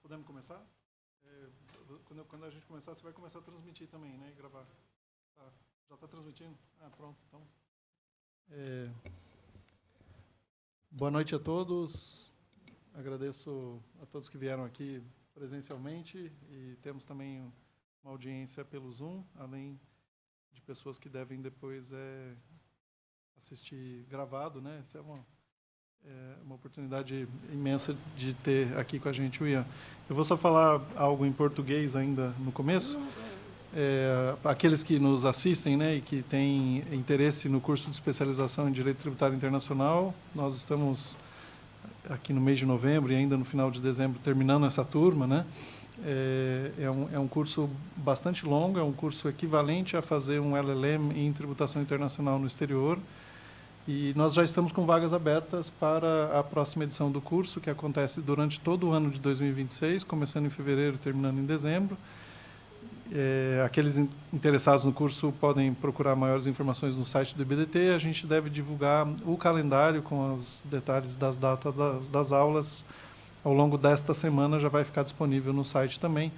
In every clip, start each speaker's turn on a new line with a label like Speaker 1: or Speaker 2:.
Speaker 1: Podemos começar? Quando a gente começar, você vai começar a transmitir também, né? E gravar. Tá. Já está transmitindo? Ah, pronto. Então. Boa noite a todos. Agradeço a todos que vieram aqui presencialmente e temos também uma audiência pelo Zoom, além de pessoas que devem depois assistir gravado, né? Essa é uma oportunidade imensa de ter aqui com a gente o Ian. Eu vou só falar algo em português ainda no começo. Aqueles que nos assistem, né, e que têm interesse no curso de especialização em Direito Tributário Internacional, nós estamos aqui no mês de novembro e ainda no final de dezembro terminando essa turma, né? É um curso bastante longo, é um curso equivalente a fazer um LLM em tributação internacional no exterior. E nós já estamos com vagas abertas para a próxima edição do curso, que acontece durante todo o ano de 2026, começando em fevereiro e terminando em dezembro. Aqueles interessados no curso podem procurar maiores informações no site do IBDT. A gente deve divulgar o calendário com os detalhes das datas das aulas. Ao longo desta semana já vai ficar disponível no site também.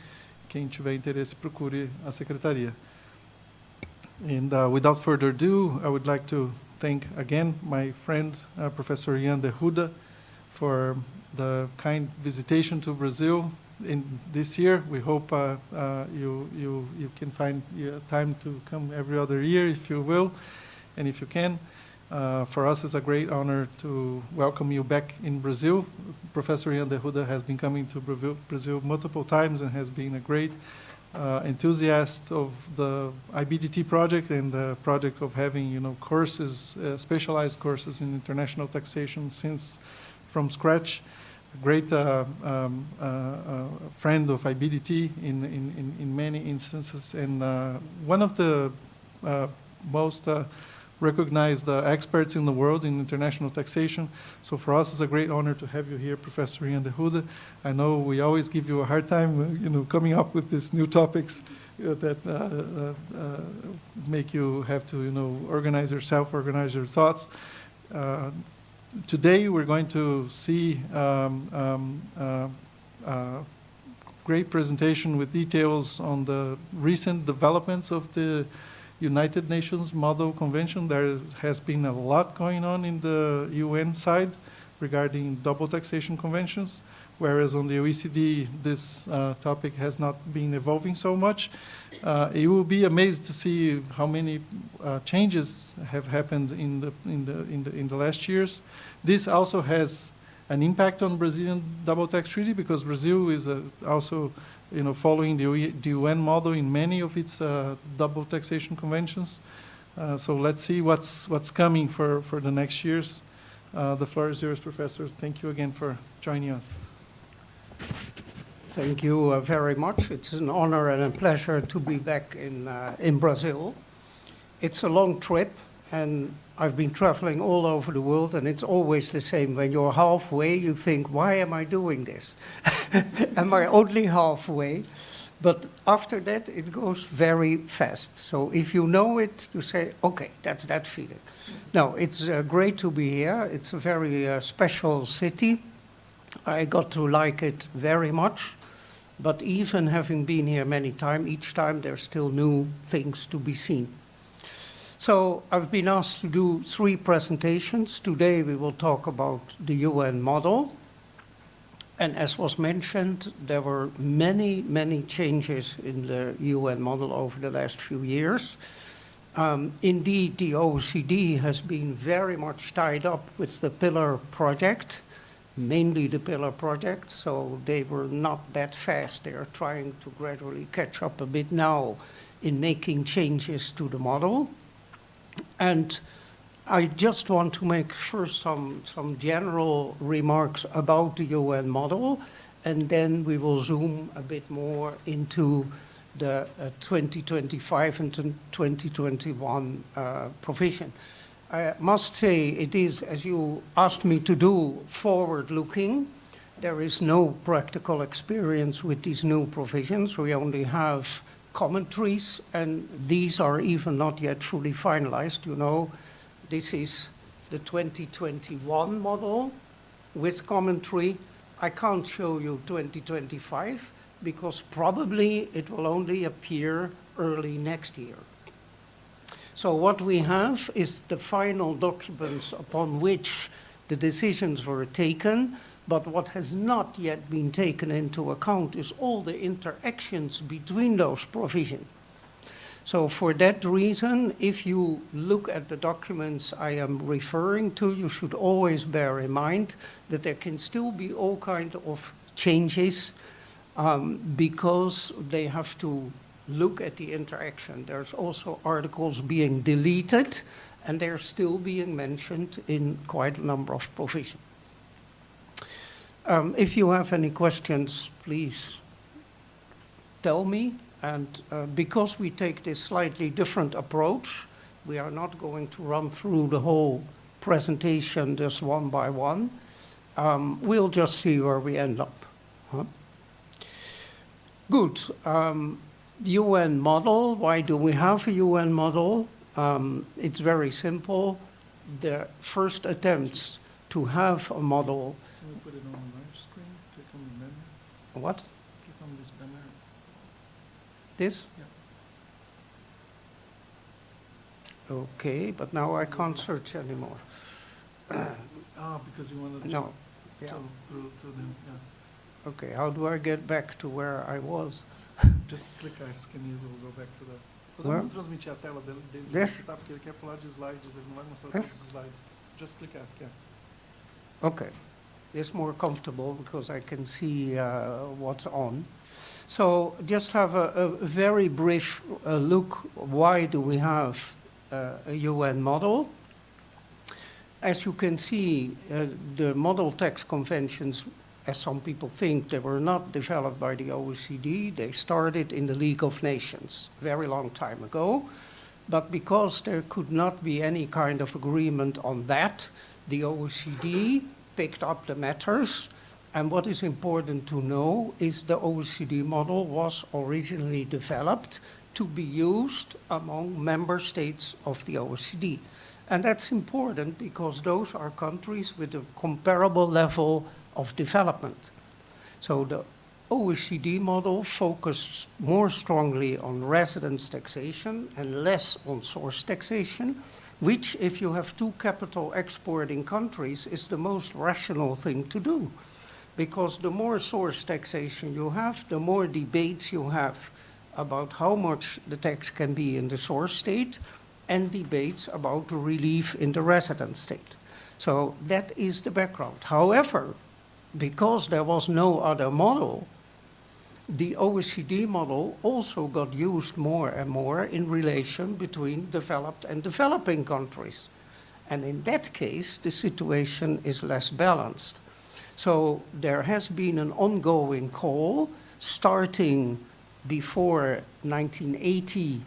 Speaker 1: Quem tiver interesse, procure a secretaria. And without further ado, I would like to thank again my friend, Professor Ian de Ruda, for the kind visitation to Brazil in this year. We hope you can find time to come every other year, if you will, and if you can. For us, it's a great honor to welcome you back in Brazil. Professor Ian de Ruda has been coming to Brazil multiple times and has been a great enthusiast of the IBDT project and the project of having, courses, specialized courses in international taxation from scratch. A great friend of IBDT in many instances, and one of the most recognized experts in the world in international taxation. So for us, it's a great honor to have you here, Professor Ian de Ruda. I know we always give you a hard time, coming up with these new topics that make you have to, organize yourself, organize your thoughts. Today, we're going to see great presentation with details on the recent developments of the United Nations Model Convention. There has been a lot going on in the UN side regarding double taxation conventions, whereas on the OECD, this topic has not been evolving so much. You will be amazed to see how many changes have happened in the last years. This also has an impact on Brazilian double tax treaty, because Brazil is also following the UN model in many of its double taxation conventions. So let's see what's coming for the next years. The floor is yours, Professor. Thank you again for joining us.
Speaker 2: Thank you very much. It's an honor and a pleasure to be back in Brazil. It's a long trip, and I've been traveling all over the world, and it's always the same. When you're halfway, you think, why am I doing this? Am I only halfway? But after that, it goes very fast. So if you know it, you say, okay, that's that feeling. No, it's great to be here. It's a very special city. I got to like it very much. But even having been here many times, each time there's still new things to be seen. So I've been asked to do 3 presentations. Today we will talk about the UN model. And as was mentioned, there were many, many changes in the UN model over the last few years. Indeed, the OECD has been very much tied up with the Pillar project, mainly the Pillar project, so they were not that fast. They are trying to gradually catch up a bit now in making changes to the model. And I just want to make first some general remarks about the UN model, and then we will zoom a bit more into the 2025 and 2021 provision. I must say it is, as you asked me to do, forward-looking. There is no practical experience with these new provisions. We only have commentaries, and these are even not yet fully finalized. This is the 2021 model with commentary, I can't show you 2025 because probably it will only appear early next year. So what we have is the final documents upon which the decisions were taken, but what has not yet been taken into account is all the interactions between those provisions. So for that reason, if you look at the documents I am referring to, you should always bear in mind that there can still be all kinds of changes because they have to look at the interaction. There's also articles being deleted, and they're still being mentioned in quite a number of provisions. If you have any questions, please tell me. And because we take this slightly different approach, we are not going to run through the whole presentation just one by one. We'll just see where we end up. Huh? Good. UN model. Why do we have a UN model? It's very simple. The first attempts to have a model.
Speaker 1: Can we put it on a large screen? Click on the banner.
Speaker 2: What?
Speaker 1: Click on this banner.
Speaker 2: This?
Speaker 1: Yeah.
Speaker 2: Okay, but now I can't search anymore.
Speaker 1: Because you wanted to
Speaker 2: No. Yeah.
Speaker 1: through them. Yeah.
Speaker 2: Okay, how do I get back to where I was?
Speaker 1: Just click ask and you will go back to the...
Speaker 2: Where?
Speaker 1: Podemos transmitir a tela dele,
Speaker 2: Yes.
Speaker 1: tá? Porque ele quer pular de slides, ele não vai mostrar
Speaker 2: Yes.
Speaker 1: todos os slides. Just click ask, yeah.
Speaker 2: Okay, it's more comfortable because I can see what's on. So just have a very brief look. Why do we have a UN model? As you can see, the model text conventions, as some people think, they were not developed by the OECD. They started in the League of Nations a very long time ago. But because there could not be any kind of agreement on that, the OECD picked up the matters. And what is important to know is the OECD model was originally developed to be used among member states of the OECD. And that's important because those are countries with a comparable level of development. So the OECD model focused more strongly on residence taxation and less on source taxation, which, if you have two capital exporting countries, is the most rational thing to do. Because the more source taxation you have, the more debates you have about how much the tax can be in the source state and debates about the relief in the resident state. So that is the background. However, because there was no other model, the OECD model also got used more and more in relation between developed and developing countries. And in that case, the situation is less balanced. So there has been an ongoing call starting before 1980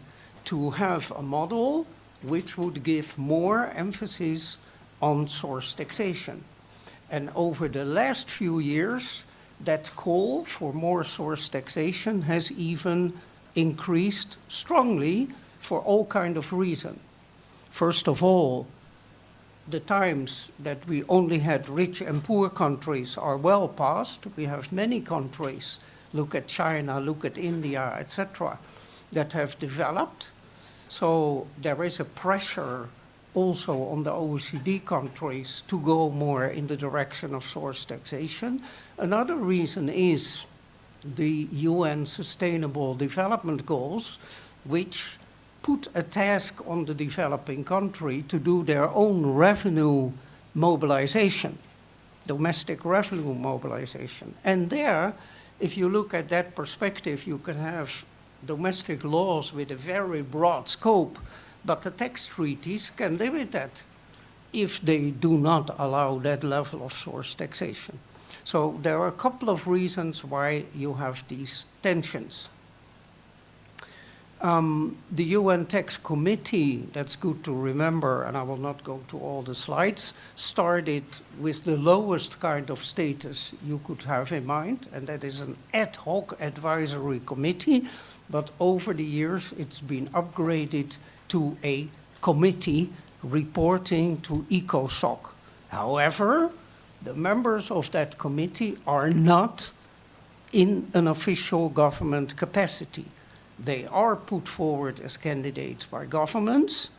Speaker 2: to have a model which would give more emphasis on source taxation. And over the last few years, that call for more source taxation has even increased strongly for all kinds of reasons. First of all, the times that we only had rich and poor countries are well past. We have many countries, look at China, look at India, etc., that have developed. So there is a pressure also on the OECD countries to go more in the direction of source taxation. Another reason is the UN Sustainable Development Goals, which put a task on the developing country to do their own revenue mobilization, domestic revenue mobilization. And there, if you look at that perspective, you can have domestic laws with a very broad scope, but the tax treaties can limit that if they do not allow that level of source taxation. So there are a couple of reasons why you have these tensions. The UN Tax Committee, that's good to remember, and I will not go to all the slides, started with the lowest kind of status you could have in mind, and that is an ad hoc advisory committee, but over the years it's been upgraded to a committee reporting to ECOSOC. However, The members of that committee are not in an official government capacity. They are put forward as candidates by governments,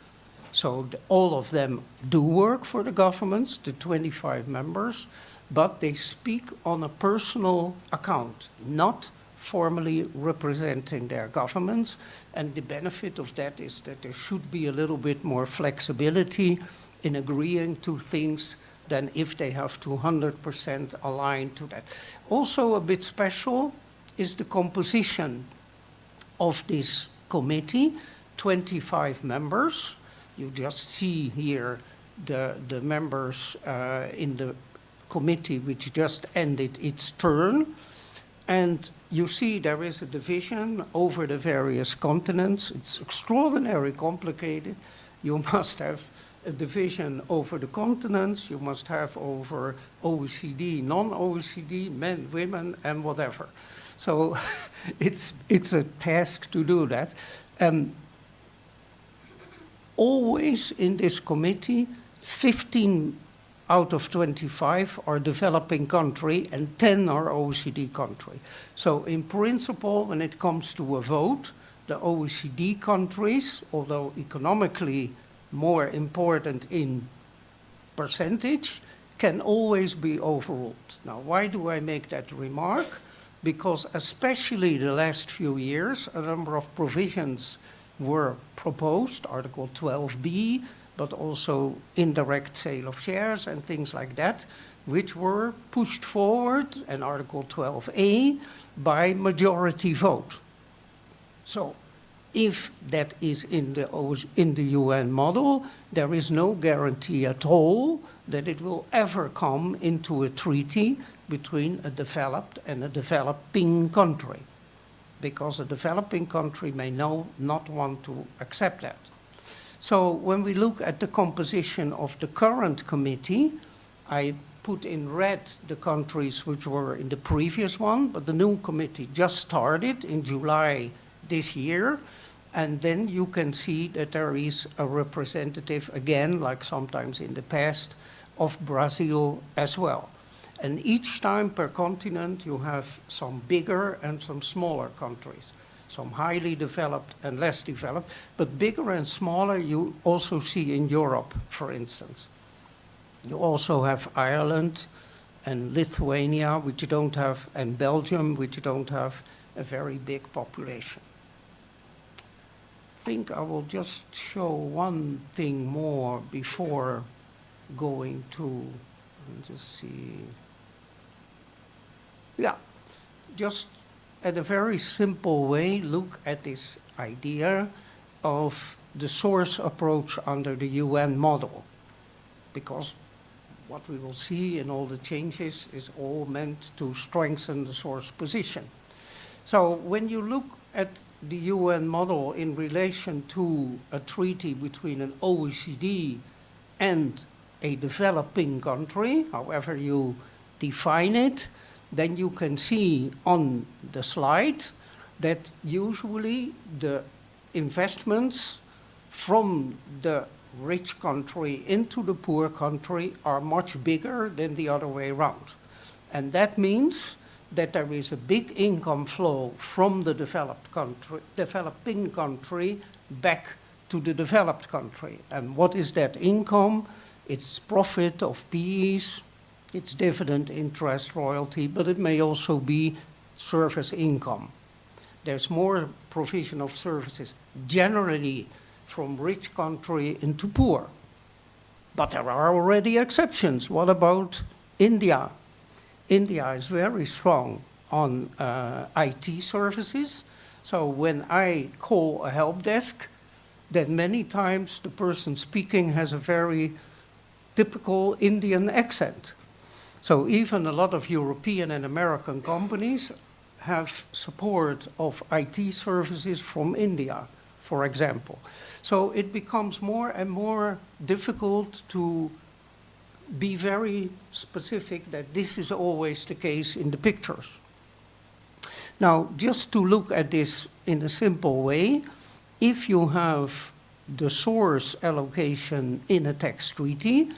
Speaker 2: so all of them do work for the governments, the 25 members, but they speak on a personal account, not formally representing their governments. And the benefit of that is that there should be a little bit more flexibility in agreeing to things than if they have to 100% align to that. Also a bit special is the composition of this committee, 25 members. You just see here the members in the committee which just ended its turn. And you see there is a division over the various continents. It's extraordinarily complicated. You must have a division over the continents. You must have over OECD, non-OECD, men, women, and whatever. So it's a task to do that. Always in this committee, 15 out of 25 are developing country and 10 are OECD country. So in principle, when it comes to a vote, the OECD countries, although economically more important in percentage, can always be overruled. Now, why do I make that remark? Because especially the last few years, a number of provisions were proposed, Article 12b, but also indirect sale of shares and things like that, which were pushed forward, and Article 12a, by majority vote. So if that is in the UN model, there is no guarantee at all that it will ever come into a treaty between a developed and a developing country, because a developing country may not want to accept that. So when we look at the composition of the current committee, I put in red the countries which were in the previous one, but the new committee just started in July this year. And then you can see that there is a representative, again, like sometimes in the past, of Brazil as well. And each time per continent, you have some bigger and some smaller countries, some highly developed and less developed, but bigger and smaller you also see in Europe, for instance. You also have Ireland and Lithuania, which don't have, and Belgium, which don't have a very big population. I think I will just show one thing more before going to, just see. Yeah, just at a very simple way, look at this idea of the source approach under the UN model, because what we will see in all the changes is all meant to strengthen the source position. So when you look at the UN model in relation to a treaty between an OECD and a developing country, however you define it, then you can see on the slide that usually the investments from the rich country into the poor country are much bigger than the other way around. And that means that there is a big income flow from the developing country back to the developed country. And what is that income? It's profit of PEs, it's dividend, interest, royalty, but it may also be service income. There's more provision of services generally from rich country into poor. But there are already exceptions. What about India? India is very strong on IT services. So when I call a help desk, then many times the person speaking has a very typical Indian accent. So even a lot of European and American companies have support of IT services from India, for example. So it becomes more and more difficult to be very specific that this is always the case in the pictures. Now, just to look at this in a simple way, if you have the source allocation in a tax treaty,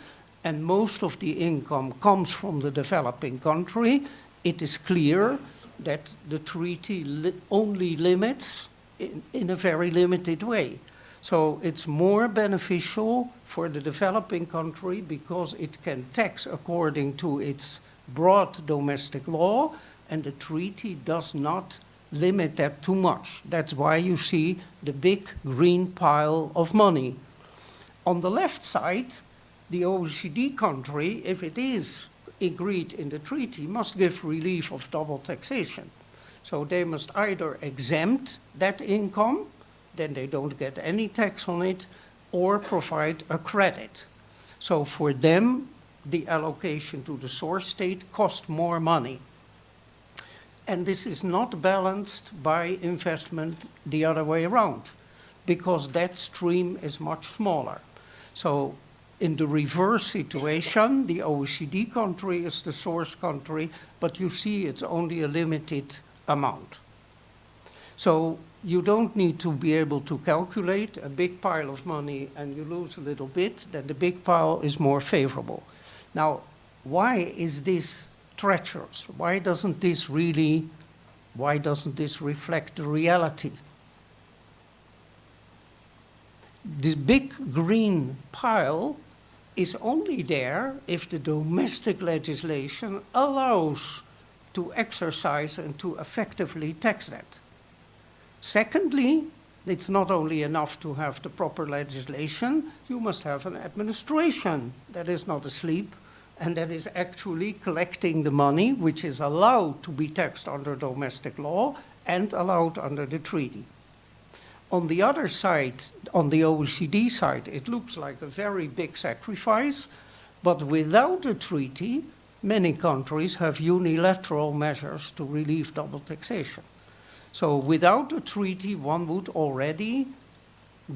Speaker 2: and most of the income comes from the developing country, it is clear that the treaty only limits in a very limited way. So it's more beneficial for the developing country because it can tax according to its broad domestic law, and the treaty does not limit that too much. That's why you see the big green pile of money. On the left side, the OECD country, if it is agreed in the treaty, must give relief of double taxation. So they must either exempt that income, then they don't get any tax on it, or provide a credit. So for them, the allocation to the source state costs more money. And this is not balanced by investment the other way around, because that stream is much smaller. So in the reverse situation, the OECD country is the source country, but you see it's only a limited amount. So you don't need to be able to calculate a big pile of money and you lose a little bit, then the big pile is more favorable. Now, why is this treacherous? Why doesn't this reflect the reality? This big green pile is only there if the domestic legislation allows to exercise and to effectively tax that. Secondly, it's not only enough to have the proper legislation, you must have an administration that is not asleep and that is actually collecting the money which is allowed to be taxed under domestic law and allowed under the treaty. On the other side, on the OECD side, it looks like a very big sacrifice, but without a treaty, many countries have unilateral measures to relieve double taxation. So without a treaty, one would already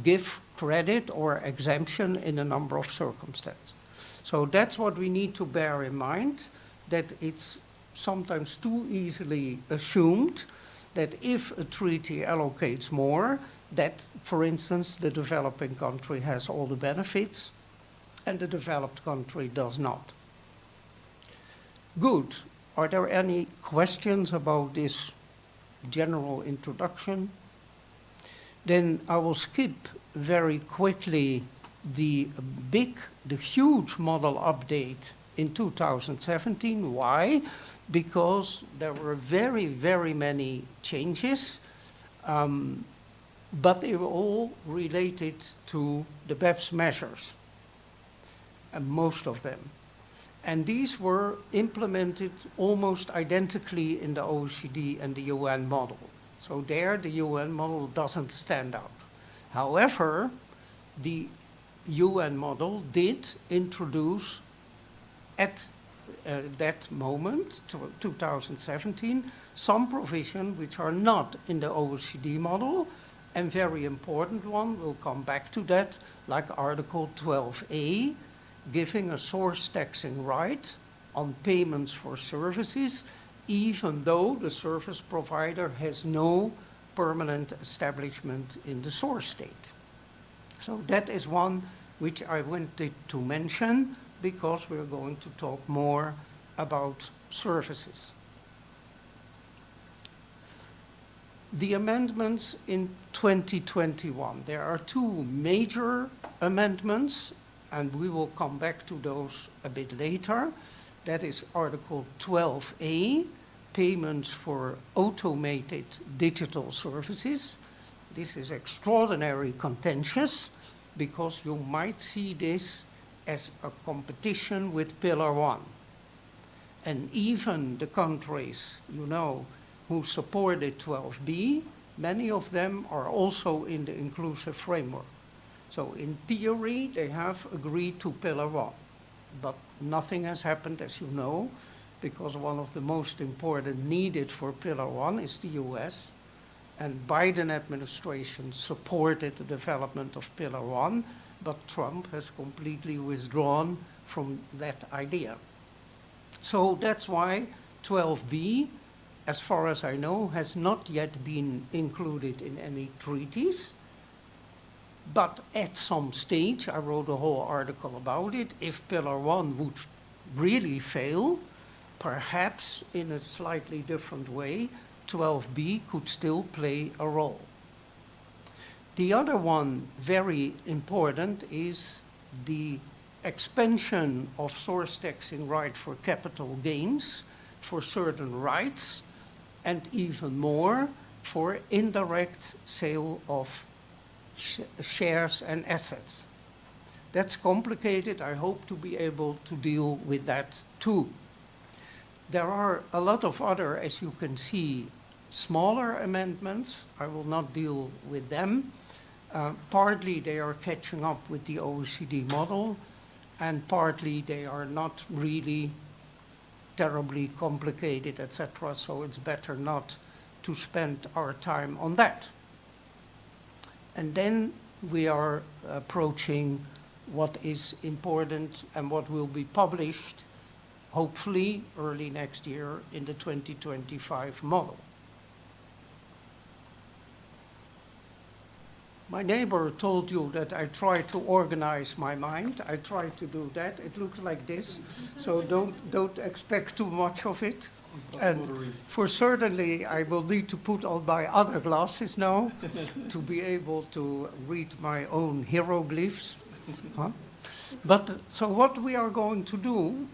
Speaker 2: give credit or exemption in a number of circumstances. So that's what we need to bear in mind, that it's sometimes too easily assumed that if a treaty allocates more, that, for instance, the developing country has all the benefits and the developed country does not. Good. Are there any questions about this general introduction? Then I will skip very quickly the huge model update in 2017. Why? Because there were very, very many changes, but they were all related to the BEPS measures, and most of them. And these were implemented almost identically in the OECD and the UN model. So there, the UN model doesn't stand out. However, the UN model did introduce at that moment, 2017, some provisions which are not in the OECD model, and very important one, we'll come back to that, like Article 12A, giving a source taxing right on payments for services, even though the service provider has no permanent establishment in the source state. So that is one which I wanted to mention because we're going to talk more about services. The amendments in 2021. There are two major amendments, and we will come back to those a bit later. That is Article 12A, payments for automated digital services. This is extraordinarily contentious because you might see this as a competition with Pillar 1. And even the countries, you know, who supported 12B, many of them are also in the inclusive framework. So in theory, they have agreed to Pillar 1, but nothing has happened, as you know, because one of the most important needed for Pillar 1 is the US, and Biden administration supported the development of Pillar 1, but Trump has completely withdrawn from that idea. So that's why 12B, as far as I know, has not yet been included in any treaties. But at some stage, I wrote a whole article about it, if Pillar 1 would really fail, perhaps in a slightly different way, 12b could still play a role. The other one, very important, is the expansion of source taxing right for capital gains for certain rights, and even more for indirect sale of shares and assets. That's complicated. I hope to be able to deal with that too. There are a lot of other, as you can see, smaller amendments. I will not deal with them. Partly they are catching up with the OECD model, and partly they are not really terribly complicated, etc. So it's better not to spend our time on that. And then we are approaching what is important and what will be published, hopefully early next year, in the 2025 model. My neighbor told you that I try to organize my mind. I try to do that. It looks like this, so don't expect too much of it. And for certainly, I will need to put on my other glasses now to be able to read my own hieroglyphs. Huh? But so what we are going to do,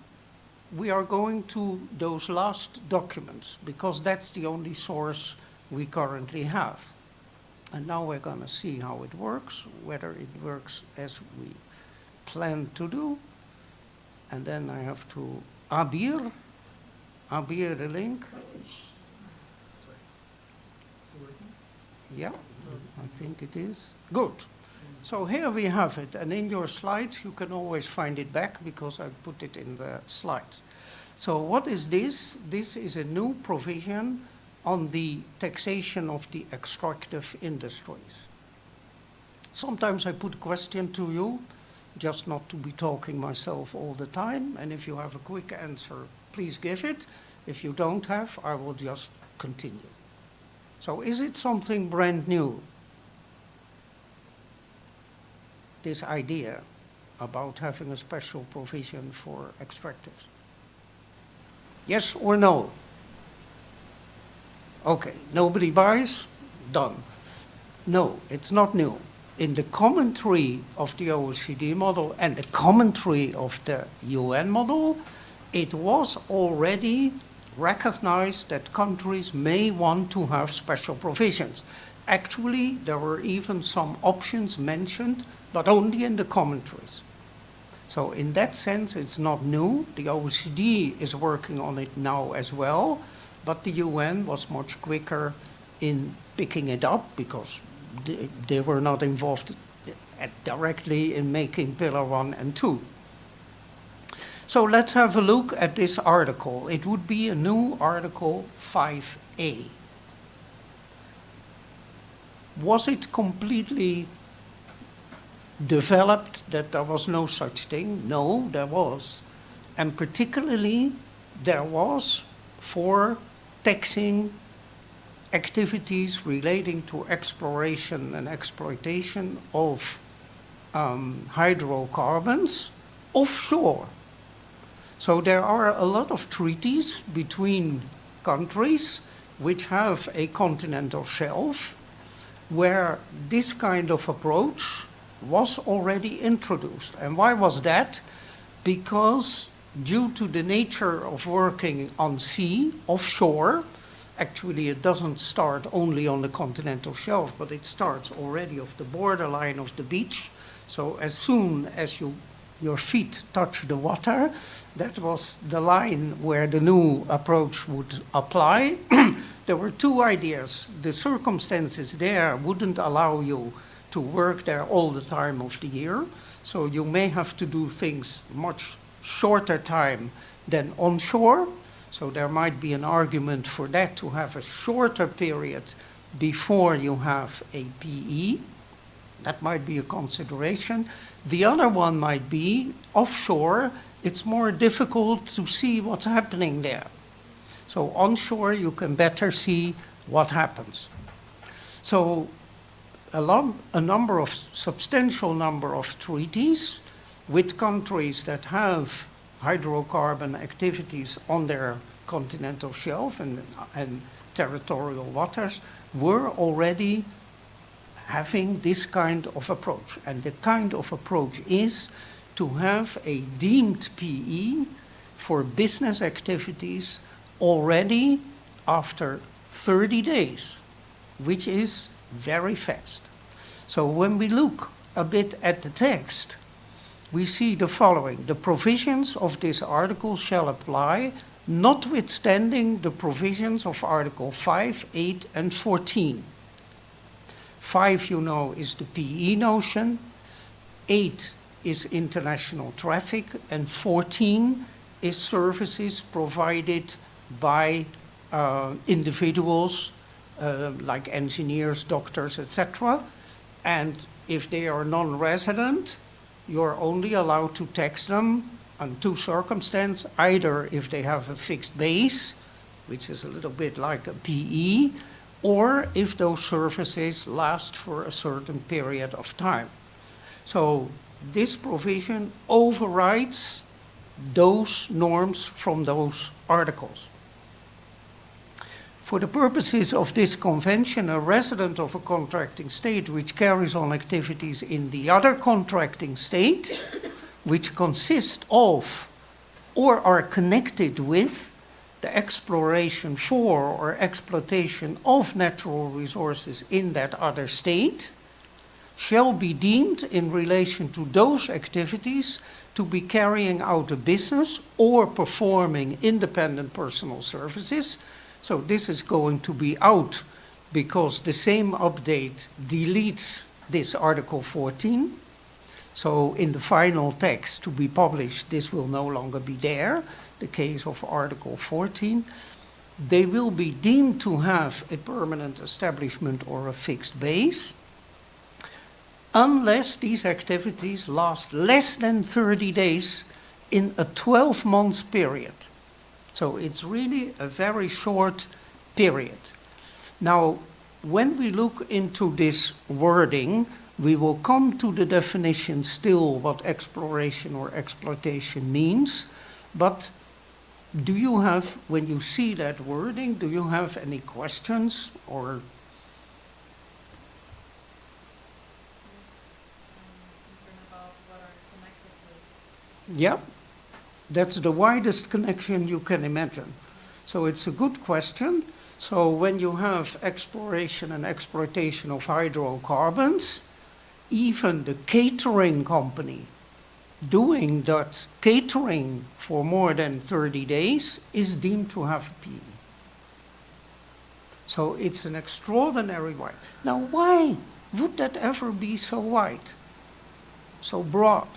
Speaker 2: we are going to those last documents, because that's the only source we currently have. And now we're going to see how it works, whether it works as we plan to do. And then I have to abir the link. Yeah, I think it is. Good. So here we have it. And in your slides, you can always find it back because I put it in the slides. So what is this? This is a new provision on the taxation of the extractive industries. Sometimes I put a question to you, just not to be talking myself all the time, and if you have a quick answer, please give it. If you don't have, I will just continue. So is it something brand new? This idea about having a special provision for extractives? Yes or no? Okay, nobody buys? Done. No, it's not new. In the commentary of the OECD model and the commentary of the UN model, it was already recognized that countries may want to have special provisions. Actually, there were even some options mentioned, but only in the commentaries. So in that sense, it's not new. The OECD is working on it now as well. But the UN was much quicker in picking it up because they were not involved directly in making Pillar 1 and 2. So let's have a look at this article. It would be a new Article 5A. Was it completely developed that there was no such thing? No, there was. And particularly, there was for taxing activities relating to exploration and exploitation of hydrocarbons offshore. So there are a lot of treaties between countries which have a continental shelf where this kind of approach was already introduced. And why was that? Because due to the nature of working on sea, offshore, actually it doesn't start only on the continental shelf, but it starts already off the borderline of the beach. So as soon as your feet touch the water, that was the line where the new approach would apply. There were two ideas. The circumstances there wouldn't allow you to work there all the time of the year. So you may have to do things much shorter time than onshore. So there might be an argument for that, to have a shorter period before you have a PE. That might be a consideration. The other one might be offshore, it's more difficult to see what's happening there. So onshore, you can better see what happens. So a substantial number of treaties with countries that have hydrocarbon activities on their continental shelf and territorial waters were already having this kind of approach. And the kind of approach is to have a deemed PE for business activities already after 30 days, which is very fast. So when we look a bit at the text, we see the following. The provisions of this article shall apply, notwithstanding the provisions of Article 5, 8, and 14. 5, you know, is the PE notion, 8 is international traffic, and 14 is services provided by individuals like engineers, doctors, etc. And if they are non-resident, you're only allowed to tax them on two circumstances, either if they have a fixed base, which is a little bit like a PE, or if those services last for a certain period of time. So this provision overrides those norms from those articles. For the purposes of this convention, a resident of a contracting state which carries on activities in the other contracting state, which consist of or are connected with the exploration for or exploitation of natural resources in that other state, shall be deemed in relation to those activities to be carrying out a business or performing independent personal services. So this is going to be out because the same update deletes this Article 14. So in the final text to be published, this will no longer be there, the case of Article 14. They will be deemed to have a permanent establishment or a fixed base, unless these activities last less than 30 days in a 12-month period. So it's really a very short period. Now, when we look into this wording, we will come to the definition still what exploration or exploitation means. But do you have, when you see that wording, do you have any questions or?
Speaker 3: Concern about what are connected with?
Speaker 2: Yeah. That's the widest connection you can imagine. So it's a good question. So when you have exploration and exploitation of hydrocarbons, even the catering company doing that catering for more than 30 days is deemed to have a PE. So it's an extraordinary wide. Now why would that ever be so wide, so broad?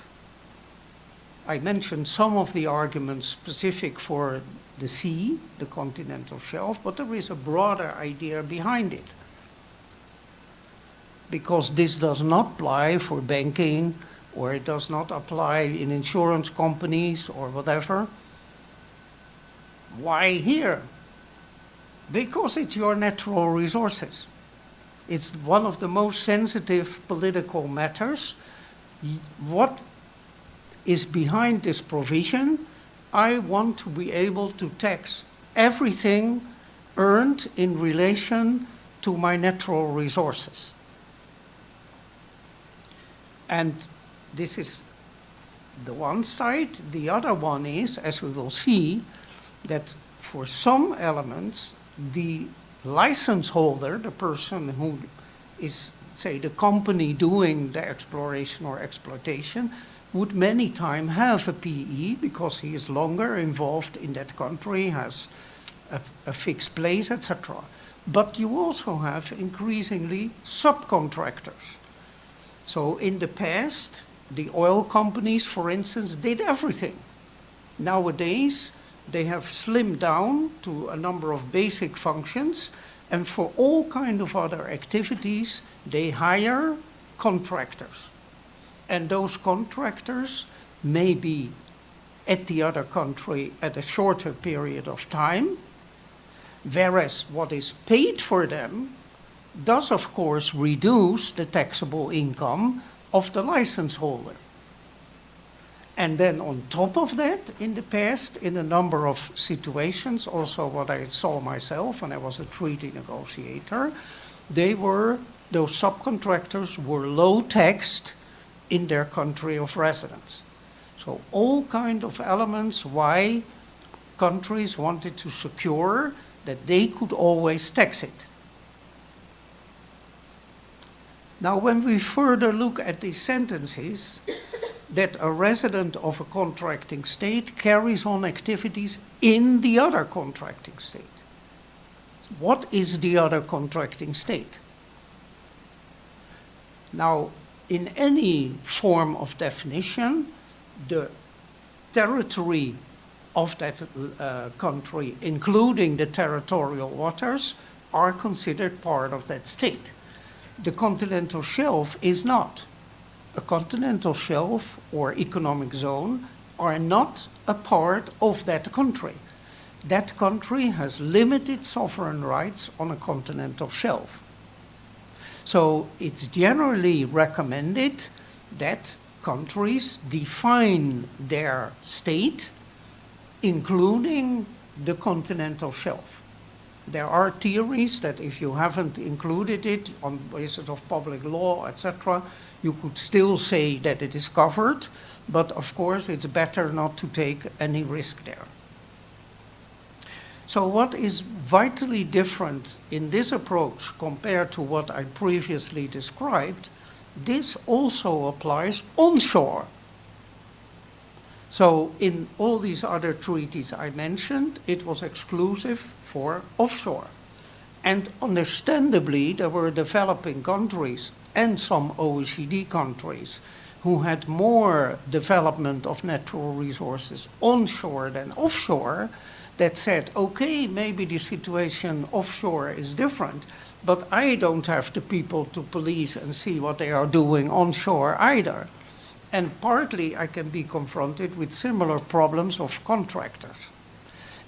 Speaker 2: I mentioned some of the arguments specific for the sea, the continental shelf, but there is a broader idea behind it. Because this does not apply for banking, or it does not apply in insurance companies or whatever. Why here? Because it's your natural resources. It's one of the most sensitive political matters. What is behind this provision? I want to be able to tax everything earned in relation to my natural resources. And this is the one side. The other one is, as we will see, that for some elements, the license holder, the person who is, say, the company doing the exploration or exploitation, would many times have a PE because he is longer involved in that country, has a fixed place, etc. But you also have increasingly subcontractors. So in the past, the oil companies, for instance, did everything. Nowadays, they have slimmed down to a number of basic functions, and for all kind of other activities, they hire contractors. And those contractors may be at the other country at a shorter period of time, whereas what is paid for them does of course reduce the taxable income of the license holder. And then on top of that, in the past, in a number of situations, also what I saw myself when I was a treaty negotiator, those subcontractors were low taxed in their country of residence. So all kind of elements why countries wanted to secure that they could always tax it. Now, when we further look at these sentences, that a resident of a contracting state carries on activities in the other contracting state. What is the other contracting state? Now, in any form of definition, the territory of that country, including the territorial waters, are considered part of that state. The continental shelf is not. A continental shelf or economic zone are not a part of that country. That country has limited sovereign rights on a continental shelf. So it's generally recommended that countries define their state, including the continental shelf. There are theories that if you haven't included it on basis of public law, etc., you could still say that it is covered, but of course it's better not to take any risk there. So what is vitally different in this approach compared to what I previously described, this also applies onshore. So in all these other treaties I mentioned, it was exclusive for offshore. And understandably, there were developing countries and some OECD countries who had more development of natural resources onshore than offshore that said, okay, maybe the situation offshore is different, but I don't have the people to police and see what they are doing onshore either. And partly I can be confronted with similar problems of contractors.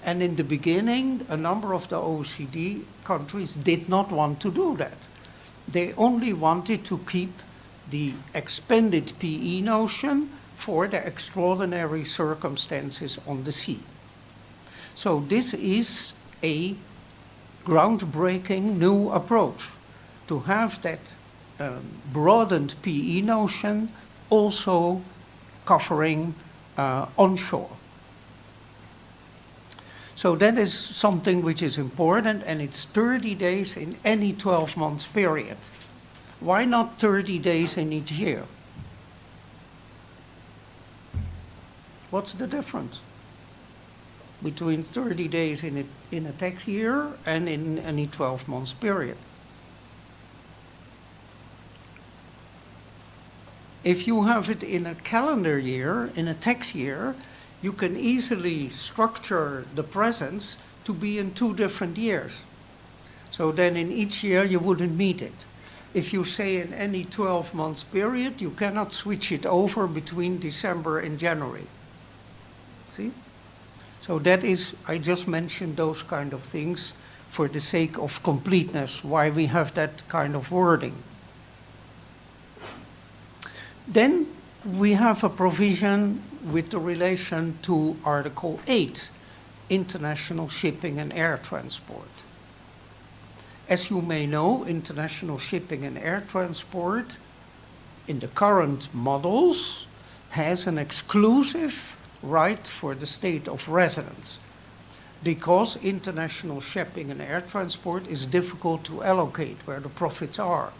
Speaker 2: And in the beginning, a number of the OECD countries did not want to do that. They only wanted to keep the expanded PE notion for the extraordinary circumstances on the sea. So this is a groundbreaking new approach, to have that broadened PE notion also covering onshore. So that is something which is important, and it's 30 days in any 12 months period. Why not 30 days in each year? What's the difference between 30 days in a tax year and in any 12 months period? If you have it in a calendar year, in a tax year, you can easily structure the presence to be in 2 different years. So then in each year you wouldn't meet it. If you say in any 12 months period, you cannot switch it over between December and January. See? So that is, I just mentioned those kind of things for the sake of completeness, why we have that kind of wording. Then we have a provision with the relation to Article 8, International Shipping and Air Transport. As you may know, international shipping and air transport in the current models has an exclusive right for the state of residence, because international shipping and air transport is difficult to allocate where the profits are.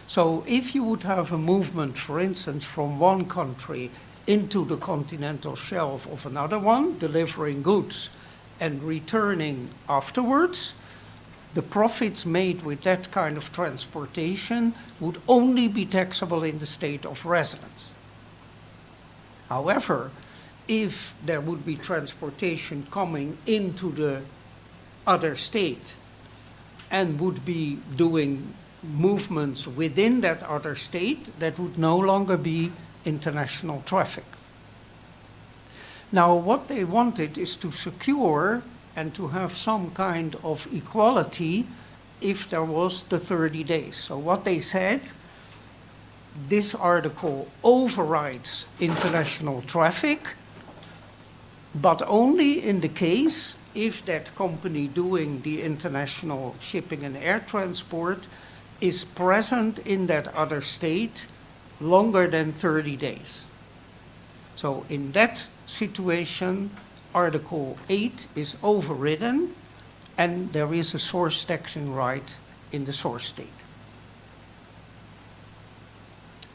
Speaker 2: So if you would have a movement, for instance, from one country into the continental shelf of another one, delivering goods and returning afterwards, the profits made with that kind of transportation would only be taxable in the state of residence. However, if there would be transportation coming into the other state and would be doing movements within that other state, that would no longer be international traffic. Now, what they wanted is to secure and to have some kind of equality if there was the 30 days. So what they said, this article overrides international traffic, but only in the case if that company doing the international shipping and air transport is present in that other state longer than 30 days. So in that situation, Article 8 is overridden, and there is a source taxing right in the source state.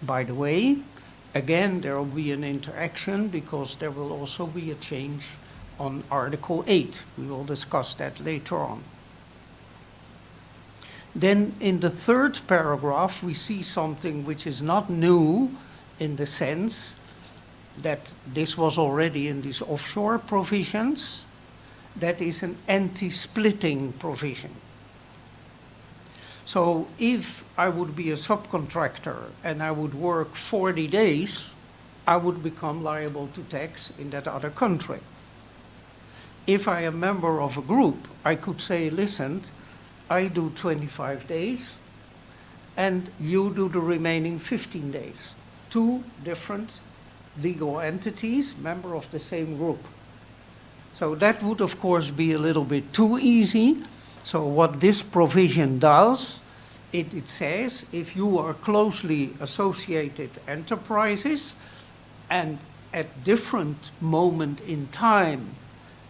Speaker 2: By the way, again, there will be an interaction because there will also be a change on Article 8. We will discuss that later on. Then in the third paragraph, we see something which is not new in the sense that this was already in these offshore provisions. That is an anti-splitting provision. So if I would be a subcontractor and I would work 40 days, I would become liable to tax in that other country. If I am a member of a group, I could say, listen, I do 25 days and you do the remaining 15 days. Two different legal entities, member of the same group. So that would, of course, be a little bit too easy. So what this provision does, it says if you are closely associated enterprises and at different moment in time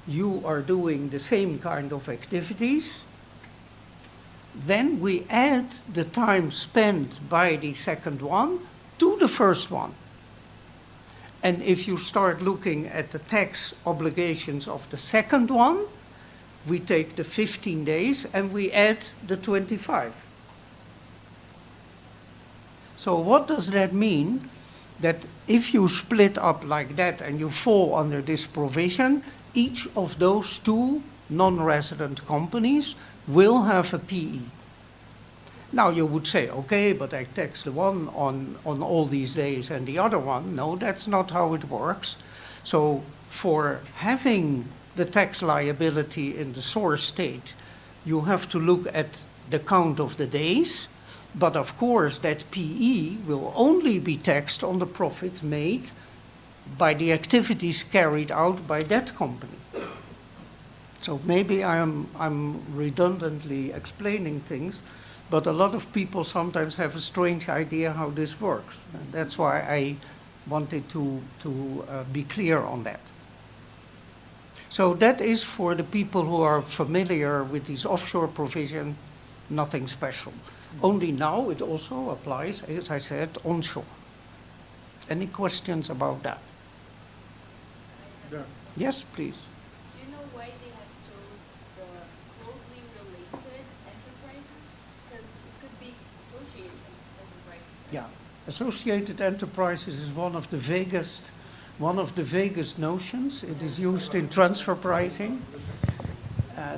Speaker 2: you are doing the same kind of activities, then we add the time spent by the second one to the first one. And if you start looking at the tax obligations of the second one, we take the 15 days and we add the 25. So what does that mean? That if you split up like that and you fall under this provision, each of those two non-resident companies will have a PE. Now you would say, okay, but I tax the one on all these days and the other one. No, that's not how it works. So for having the tax liability in the source state, you have to look at the count of the days, but of course that PE will only be taxed on the profits made by the activities carried out by that company. So maybe I'm redundantly explaining things, but a lot of people sometimes have a strange idea how this works. And that's why I wanted to be clear on that. So that is for the people who are familiar with this offshore provision, nothing special. Only now it also applies, as I said, onshore. Any questions about that?
Speaker 1: Yeah.
Speaker 2: Yes, please.
Speaker 3: Do you know why they have chose the closely related enterprises? Because it could be associated enterprises. Right?
Speaker 2: Yeah, associated enterprises is one of the vaguest notions. It is used in transfer pricing.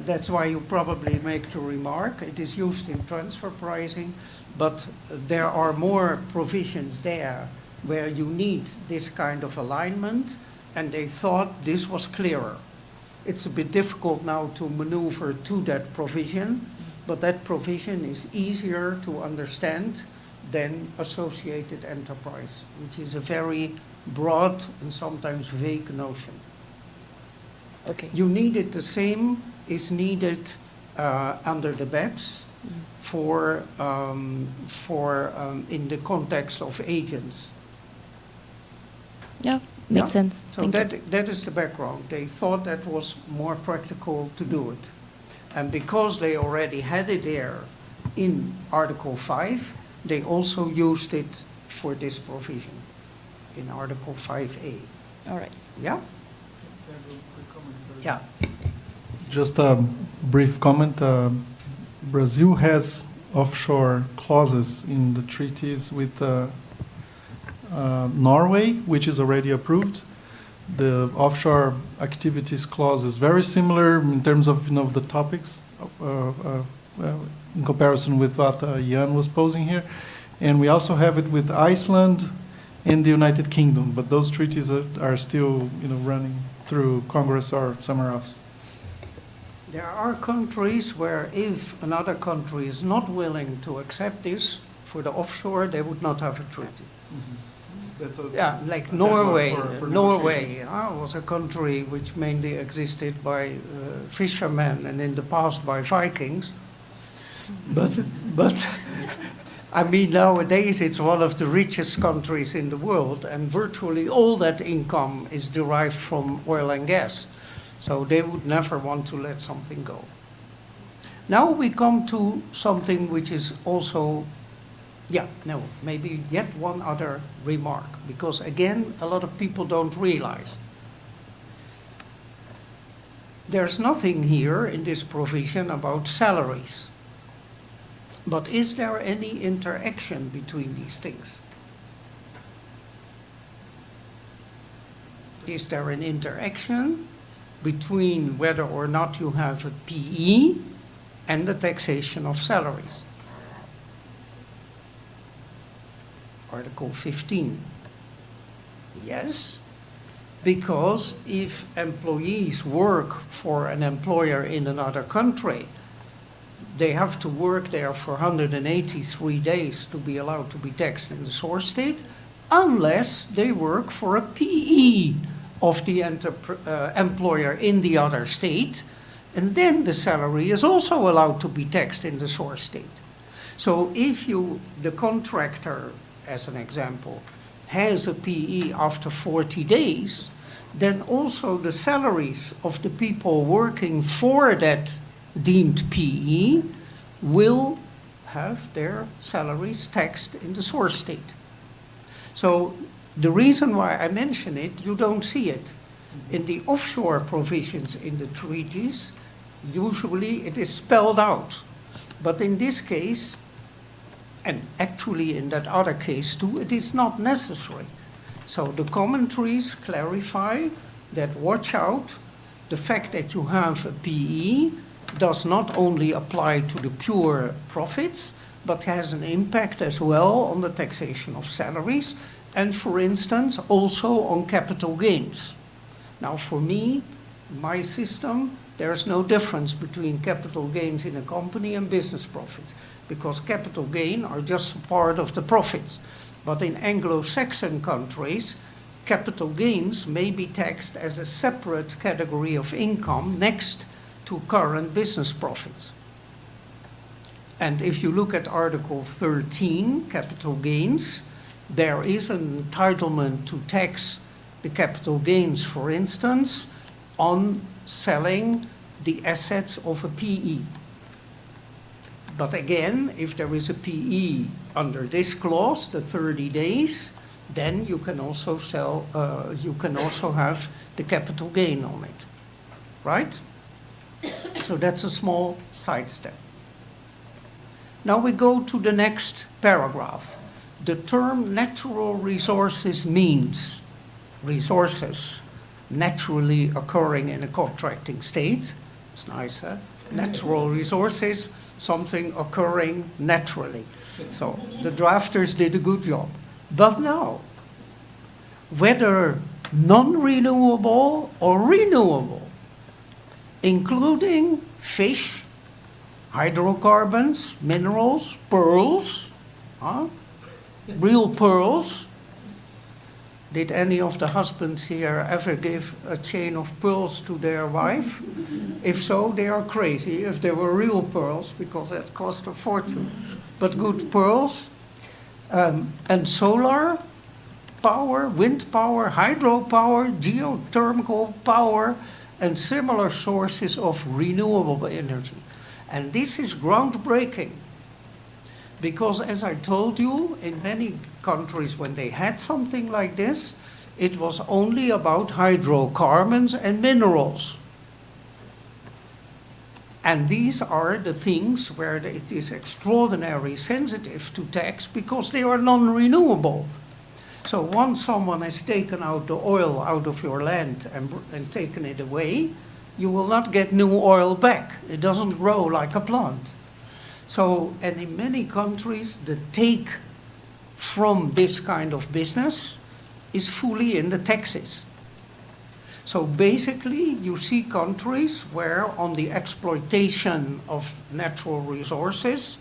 Speaker 2: That's why you probably make the remark. It is used in transfer pricing, but there are more provisions there where you need this kind of alignment, and they thought this was clearer. It's a bit difficult now to maneuver to that provision, but that provision is easier to understand than associated enterprise, which is a very broad and sometimes vague notion.
Speaker 4: Okay.
Speaker 2: You need it, the same is needed under the BEPS for in the context of agents.
Speaker 4: Yeah, makes sense.
Speaker 2: So
Speaker 4: Thank you.
Speaker 2: that is the background. They thought that was more practical to do it. And because they already had it there in Article 5, they also used it for this provision in Article 5A.
Speaker 4: All right.
Speaker 2: Yeah? Yeah.
Speaker 1: Just a brief comment. Brazil has offshore clauses in the treaties with Norway, which is already approved. The offshore activities clause is very similar in terms of the topics in comparison with what Jan was posing here. And we also have it with Iceland and the United Kingdom, but those treaties are still running through Congress or somewhere else.
Speaker 2: There are countries where if another country is not willing to accept this for the offshore, they would not have a treaty.
Speaker 1: That's a,
Speaker 2: Yeah, like
Speaker 1: a
Speaker 2: Norway.
Speaker 1: deadlock for
Speaker 2: Norway
Speaker 1: negotiations.
Speaker 2: was a country which mainly existed by fishermen and in the past by Vikings. But I mean, nowadays it's one of the richest countries in the world, and virtually all that income is derived from oil and gas. So they would never want to let something go. Now we come to something which is also, maybe yet one other remark, because again, a lot of people don't realize. There's nothing here in this provision about salaries. But is there any interaction between these things? Is there an interaction between whether or not you have a PE and the taxation of salaries? Article 15. Yes, because if employees work for an employer in another country, they have to work there for 183 days to be allowed to be taxed in the source state, unless they work for a PE of the employer in the other state, and then the salary is also allowed to be taxed in the source state. So if the contractor, as an example, has a PE after 40 days, then also the salaries of the people working for that deemed PE will have their salaries taxed in the source state. So the reason why I mention it, you don't see it. In the offshore provisions in the treaties, usually it is spelled out. But in this case, and actually in that other case too, it is not necessary. So the commentaries clarify that, watch out, the fact that you have a PE does not only apply to the pure profits, but has an impact as well on the taxation of salaries, and for instance, also on capital gains. Now for me, my system, there's no difference between capital gains in a company and business profits, because capital gain are just part of the profits. But in Anglo-Saxon countries, capital gains may be taxed as a separate category of income next to current business profits. And if you look at Article 13, capital gains, there is an entitlement to tax the capital gains, for instance, on selling the assets of a PE. But again, if there is a PE under this clause, the 30 days, then you can also you can also have the capital gain on it, right? So that's a small sidestep. Now we go to the next paragraph. The term natural resources means resources naturally occurring in a contracting state. It's nice, huh? Natural resources, something occurring naturally. So the drafters did a good job. But now, whether non-renewable or renewable, including fish, hydrocarbons, minerals, pearls, real pearls. Did any of the husbands here ever give a chain of pearls to their wife? If so, they are crazy if they were real pearls, because that cost a fortune. But good pearls, and solar power, wind power, hydropower, geothermal power, and similar sources of renewable energy. And this is groundbreaking, because as I told you, in many countries when they had something like this, it was only about hydrocarbons and minerals. And these are the things where it is extraordinarily sensitive to tax because they are non-renewable. So once someone has taken out the oil out of your land and taken it away, you will not get new oil back. It doesn't grow like a plant. So, and in many countries, the take from this kind of business is fully in the taxes. So basically, you see countries where on the exploitation of natural resources,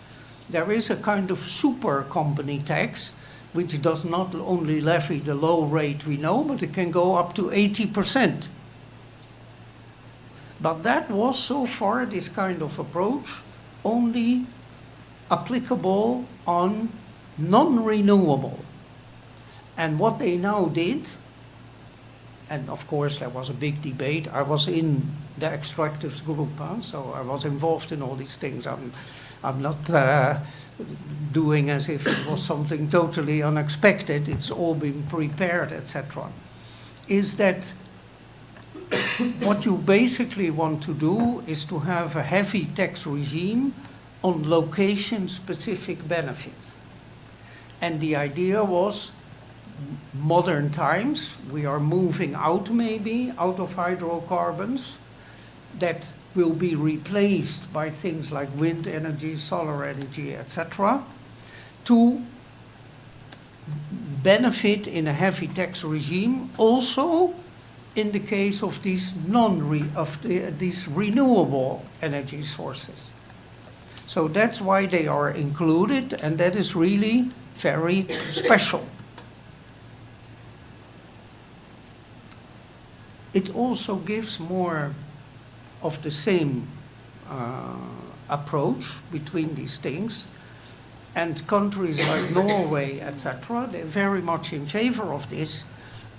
Speaker 2: there is a kind of super company tax, which does not only levy the low rate we know, but it can go up to 80%. But that was so far, this kind of approach, only applicable on non-renewable. And what they now did, and of course there was a big debate. I was in the extractives group, so I was involved in all these things. I'm not doing as if it was something totally unexpected. It's all been prepared, etc. Is that what you basically want to do is to have a heavy tax regime on location-specific benefits. And the idea was, modern times, we are moving out maybe out of hydrocarbons that will be replaced by things like wind energy, solar energy, etc., to benefit in a heavy tax regime, also in the case of these these renewable energy sources. So that's why they are included, and that is really very special. It also gives more of the same approach between these things. And countries like Norway, etc., they're very much in favor of this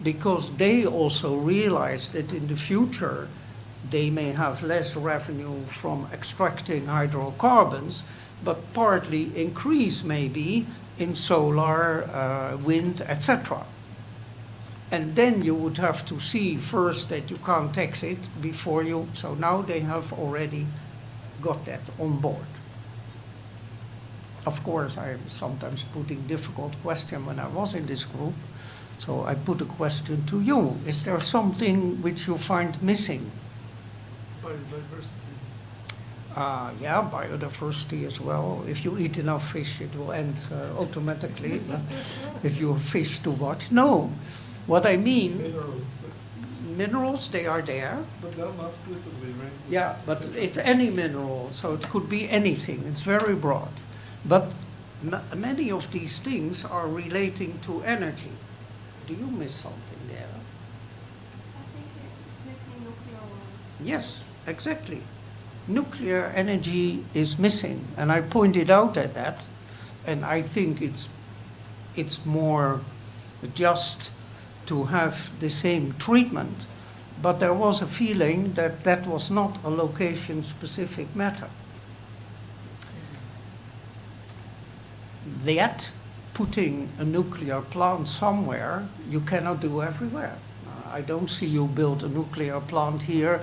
Speaker 2: because they also realize that in the future they may have less revenue from extracting hydrocarbons, but partly increase maybe in solar, wind, etc. And then you would have to see first that you can't tax it before you, so now they have already got that on board. Of course, I'm sometimes putting difficult questions when I was in this group, so I put a question to you. Is there something which you find missing?
Speaker 1: Biodiversity.
Speaker 2: Yeah, biodiversity as well. If you eat enough fish, it will end automatically. If you fish too much. No. What I mean, minerals, they are there.
Speaker 1: But not explicitly, right?
Speaker 2: Yeah, but it's any mineral, so it could be anything. It's very broad. But many of these things are relating to energy. Do you miss something there?
Speaker 3: I think it's missing nuclear one.
Speaker 2: Yes, exactly. Nuclear energy is missing, and I pointed out at that, and I think it's more just to have the same treatment, but there was a feeling that that was not a location-specific matter. That putting a nuclear plant somewhere, you cannot do everywhere. I don't see you build a nuclear plant here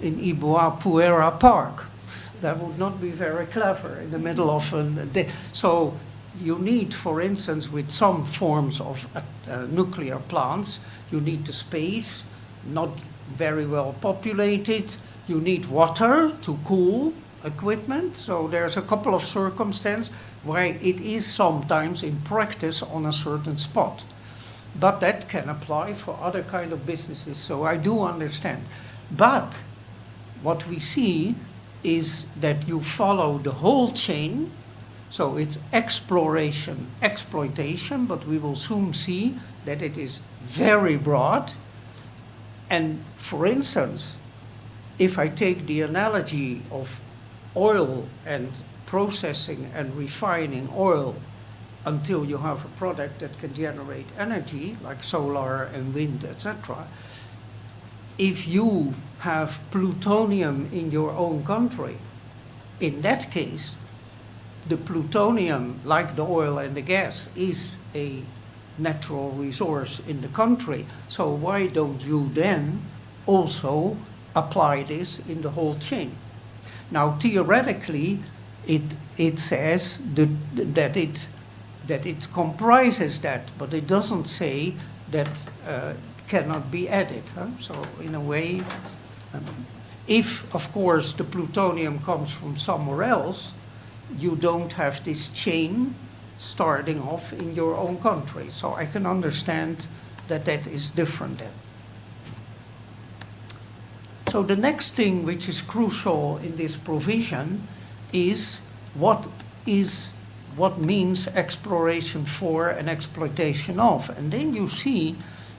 Speaker 2: in Ibirapuera Park. That would not be very clever in the middle of a day. So you need, for instance, with some forms of nuclear plants, you need the space, not very well populated. You need water to cool equipment. So there's a couple of circumstances where it is sometimes in practice on a certain spot. But that can apply for other kind of businesses. So I do understand. But what we see is that you follow the whole chain. So it's exploration, exploitation, but we will soon see that it is very broad. And for instance, if I take the analogy of oil and processing and refining oil until you have a product that can generate energy, like solar and wind, etc., if you have plutonium in your own country, in that case, the plutonium, like the oil and the gas, is a natural resource in the country. So why don't you then also apply this in the whole chain? Now, theoretically, it says that it comprises that, but it doesn't say that cannot be added. So in a way, if, of course, the plutonium comes from somewhere else, you don't have this chain starting off in your own country. So I can understand that that is different then. So the next thing which is crucial in this provision is what means exploration for and exploitation of. And then you see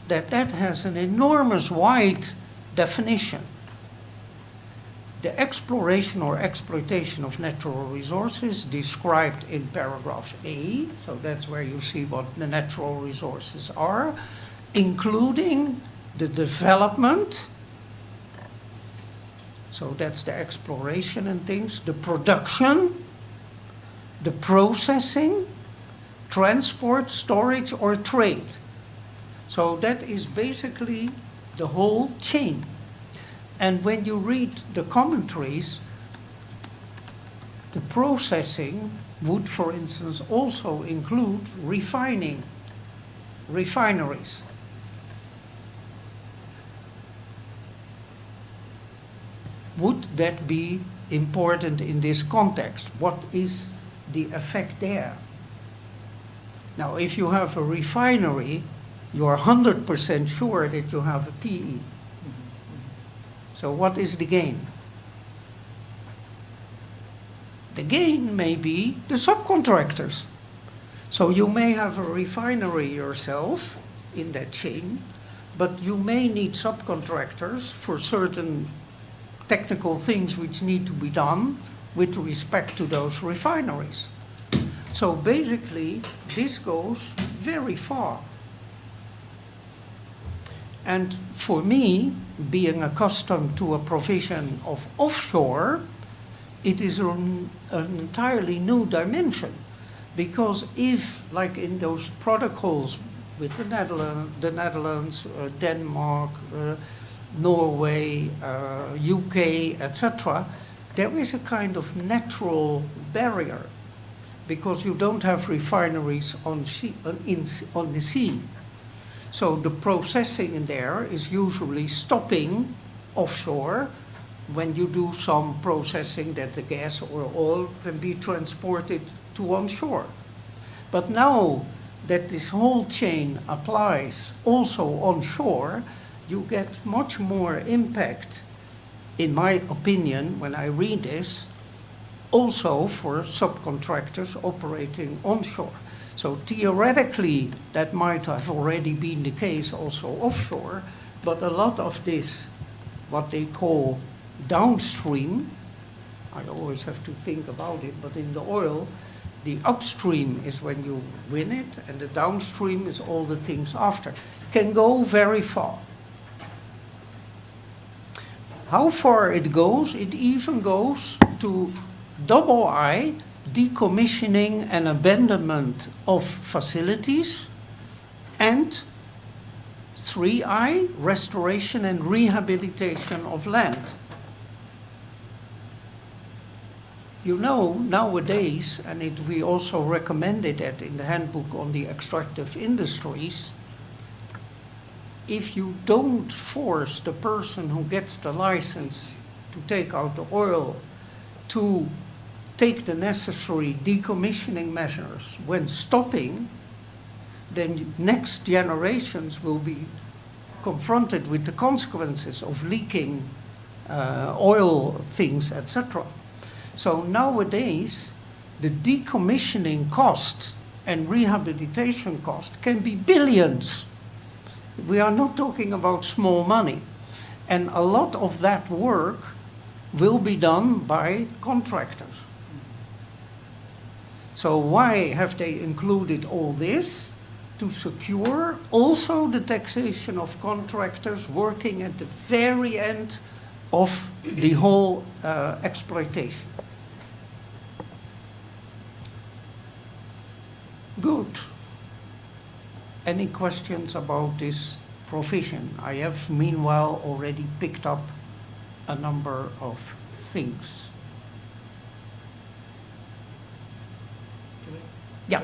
Speaker 2: that that has an enormous wide definition. The exploration or exploitation of natural resources described in paragraph A, so that's where you see what the natural resources are, including the development, so that's the exploration and things, the production, the processing, transport, storage, or trade. So that is basically the whole chain. And when you read the commentaries, the processing would, for instance, also include refineries. Would that be important in this context? What is the effect there? Now, if you have a refinery, you are 100% sure that you have a PE. So what is the gain? The gain may be the subcontractors. So you may have a refinery yourself in that chain, but you may need subcontractors for certain technical things which need to be done with respect to those refineries. So basically, this goes very far. And for me, being accustomed to a provision of offshore, it is an entirely new dimension. Because if, like in those protocols with the Netherlands, Denmark, Norway, UK, etc., there is a kind of natural barrier because you don't have refineries on the sea. So the processing in there is usually stopping offshore when you do some processing that the gas or oil can be transported to onshore. But now that this whole chain applies also onshore, you get much more impact, in my opinion, when I read this, also for subcontractors operating onshore. So theoretically, that might have already been the case also offshore, but a lot of this, what they call downstream, I always have to think about it, but in the oil, the upstream is when you win it, and the downstream is all the things after. Can go very far. How far it goes? It even goes to II, decommissioning and abandonment of facilities, and III, restoration and rehabilitation of land. You know, nowadays, and we also recommended that in the handbook on the extractive industries, if you don't force the person who gets the license to take out the oil to take the necessary decommissioning measures when stopping, then next generations will be confronted with the consequences of leaking oil things, etc. So nowadays, the decommissioning cost and rehabilitation cost can be billions. We are not talking about small money. And a lot of that work will be done by contractors. So why have they included all this? To secure also the taxation of contractors working at the very end of the whole exploitation. Good. Any questions about this provision? I have meanwhile already picked up a number of things. Yeah.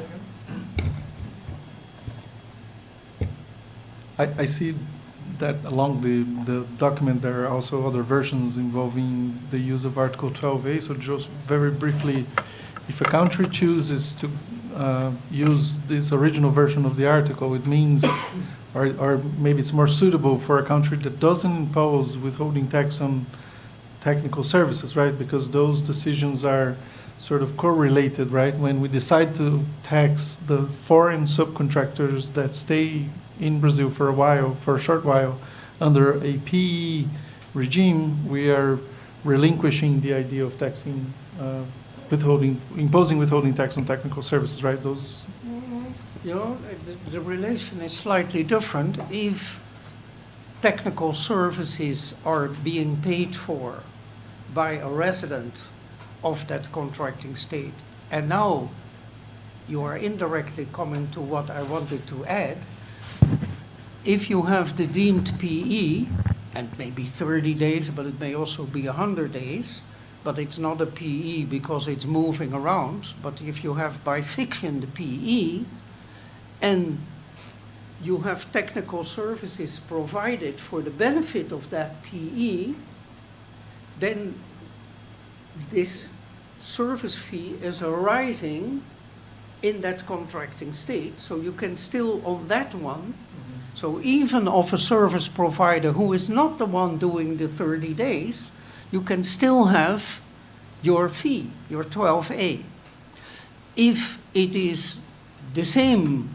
Speaker 1: I see that along the document there are also other versions involving the use of Article 12A. So just very briefly, if a country chooses to use this original version of the article, it means, or maybe it's more suitable for a country that doesn't impose withholding tax on technical services, right? Because those decisions are sort of correlated, right? When we decide to tax the foreign subcontractors that stay in Brazil for a while, for a short while, under a PE regime, we are relinquishing the idea of taxing, imposing withholding tax on technical services, right? Those.
Speaker 2: You know, the relation is slightly different. If technical services are being paid for by a resident of that contracting state, and now you are indirectly coming to what I wanted to add, if you have the deemed PE, and maybe 30 days, but it may also be 100 days, but it's not a PE because it's moving around, but if you have by fiction the PE, and you have technical services provided for the benefit of that PE, then this service fee is arising in that contracting state, so you can still, on that one, so even of a service provider who is not the one doing the 30 days, you can still have your fee, your 12A. If it is the same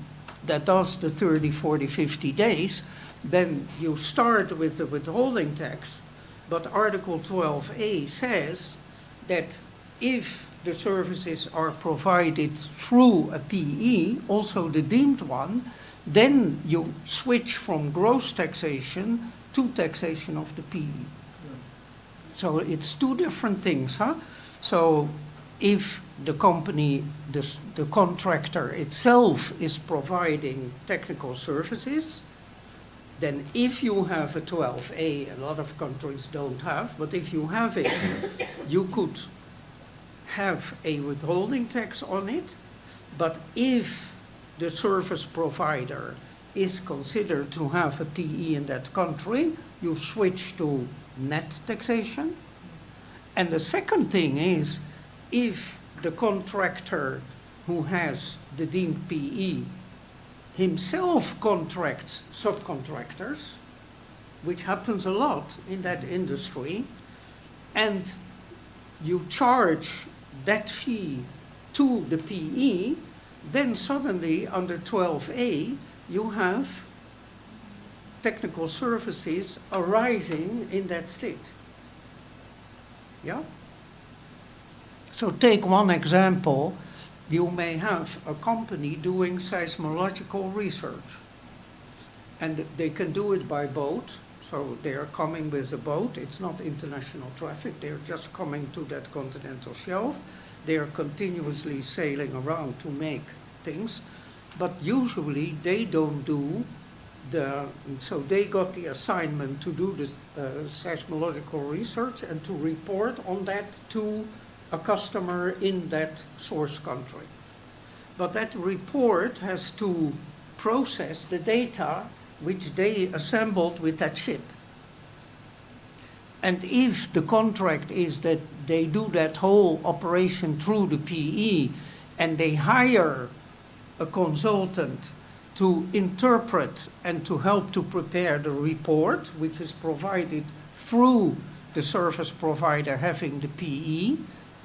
Speaker 2: that does the 30, 40, 50 days, then you start with the withholding tax, but Article 12A says that if the services are provided through a PE, also the deemed one, then you switch from gross taxation to taxation of the PE. So it's two different things, huh? So if the company, the contractor itself is providing technical services, then if you have a 12A, a lot of countries don't have, but if you have it, you could have a withholding tax on it, but if the service provider is considered to have a PE in that country, you switch to net taxation. And the second thing is, if the contractor who has the deemed PE himself contracts subcontractors, which happens a lot in that industry, and you charge that fee to the PE, then suddenly under 12A you have technical services arising in that state. Yeah? So take one example. You may have a company doing seismological research, and they can do it by boat. So they are coming with a boat. It's not international traffic. They're just coming to that continental shelf. They are continuously sailing around to make things, but usually they don't do so they got the assignment to do the seismological research and to report on that to a customer in that source country. But that report has to process the data which they assembled with that ship. And if the contract is that they do that whole operation through the PE and they hire a consultant to interpret and to help to prepare the report, which is provided through the service provider having the PE,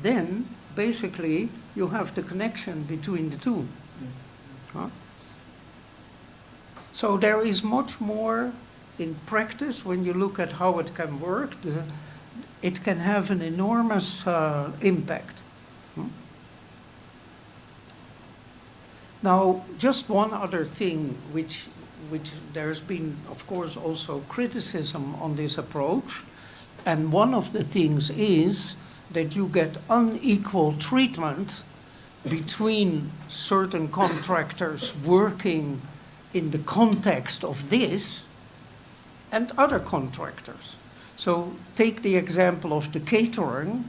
Speaker 2: then basically you have the connection between the two. Huh? So there is much more in practice when you look at how it can work. It can have an enormous impact. Now, just one other thing which there's been, of course, also criticism on this approach, and one of the things is that you get unequal treatment between certain contractors working in the context of this and other contractors. So take the example of the catering.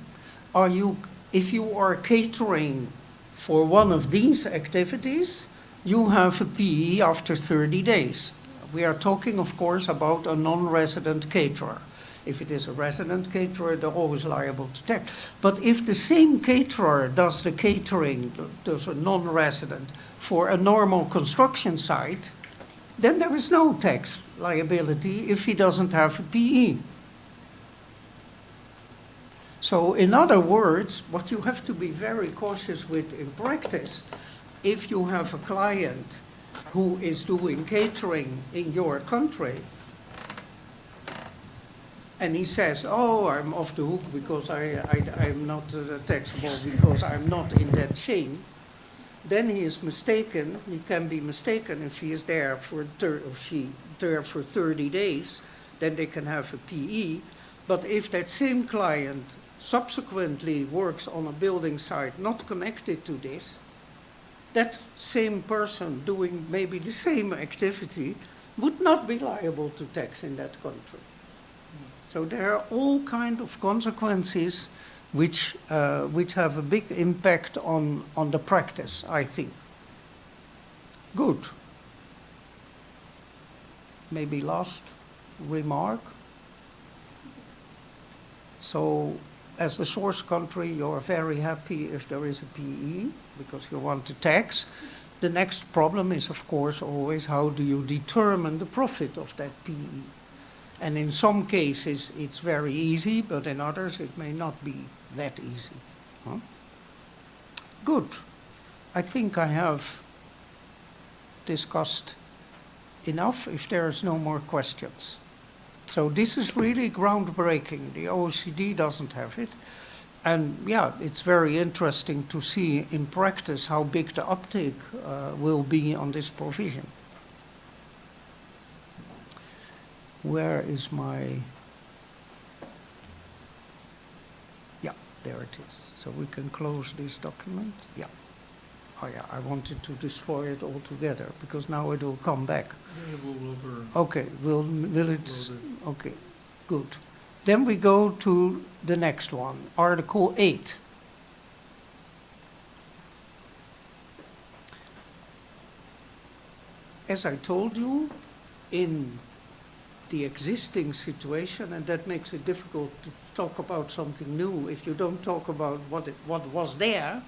Speaker 2: If you are catering for one of these activities, you have a PE after 30 days. We are talking, of course, about a non-resident caterer. If it is a resident caterer, they're always liable to tax. But if the same caterer does the catering, does a non-resident, for a normal construction site, then there is no tax liability if he doesn't have a PE. So in other words, what you have to be very cautious with in practice, if you have a client who is doing catering in your country, and he says, oh, I'm off the hook because I'm not taxable because I'm not in that chain, then he is mistaken. He can be mistaken if he is there for or she there for 30 days, then they can have a PE. But if that same client subsequently works on a building site not connected to this, that same person doing maybe the same activity would not be liable to tax in that country. So there are all kind of consequences which have a big impact on the practice, I think. Good. Maybe last remark. So as a source country, you're very happy if there is a PE because you want to tax. The next problem is, of course, always how do you determine the profit of that PE? And in some cases, it's very easy, but in others, it may not be that easy. Huh? Good. I think I have discussed enough if there's no more questions. So this is really groundbreaking. The OECD doesn't have it. And yeah, it's very interesting to see in practice how big the uptake will be on this provision. Where is my... Yeah, there it is. So we can close this document. Yeah. Oh yeah, I wanted to destroy it altogether because now it will come back. Okay, will it? Okay, good. Then we go to the next one, Article 8. As I told you, in the existing situation, and that makes it difficult to talk about something new if you don't talk about what was there.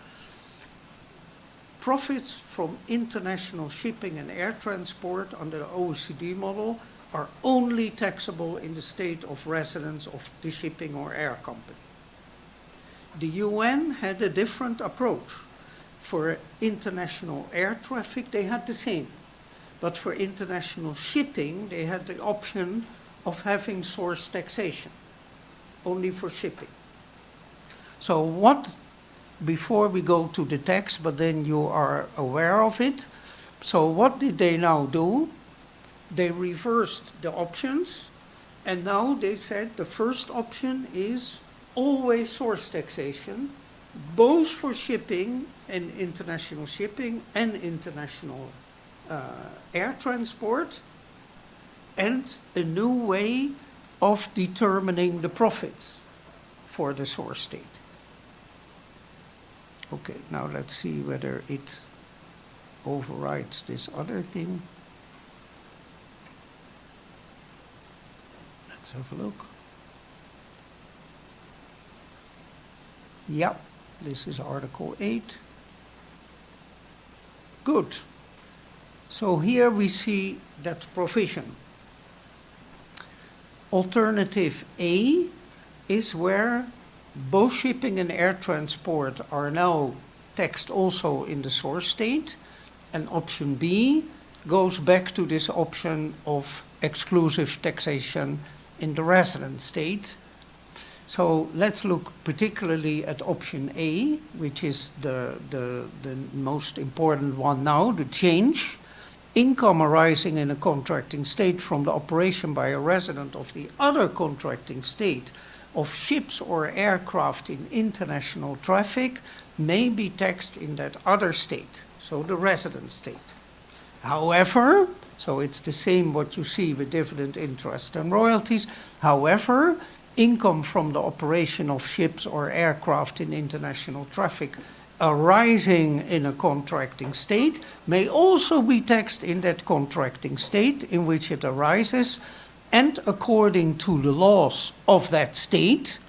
Speaker 2: Profits from international shipping and air transport under the OECD model are only taxable in the state of residence of the shipping or air company. The UN had a different approach. For international air traffic, they had the same. But for international shipping, they had the option of having source taxation, only for shipping. So what, before we go to the text, but then you are aware of it. So what did they now do? They reversed the options, and now they said the first option is always source taxation, both for shipping and international shipping and international air transport, and a new way of determining the profits for the source state. Okay, now let's see whether it overrides this other thing. Let's have a look. Yeah, this is Article 8. Good. So here we see that provision. Alternative A is where both shipping and air transport are now taxed also in the source state, and option B goes back to this option of exclusive taxation in the resident state. So let's look particularly at option A, which is the most important one now, the change. Income arising in a contracting state from the operation by a resident of the other contracting state of ships or aircraft in international traffic may be taxed in that other state, so the resident state. However, so it's the same what you see with dividend, interest and royalties. However, income from the operation of ships or aircraft in international traffic arising in a contracting state may also be taxed in that contracting state in which it arises, and according to the laws of that state.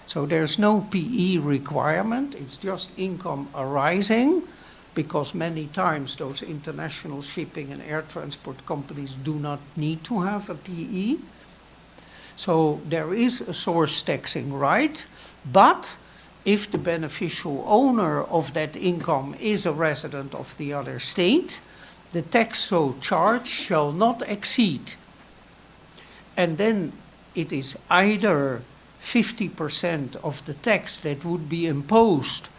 Speaker 2: So there's no PE requirement, it's just income arising, because many times those international shipping and air transport companies do not need to have a PE. So there is a source taxing right, but if the beneficial owner of that income is a resident of the other state, the tax so charged shall not exceed. And then it is either 50% of the tax that would be imposed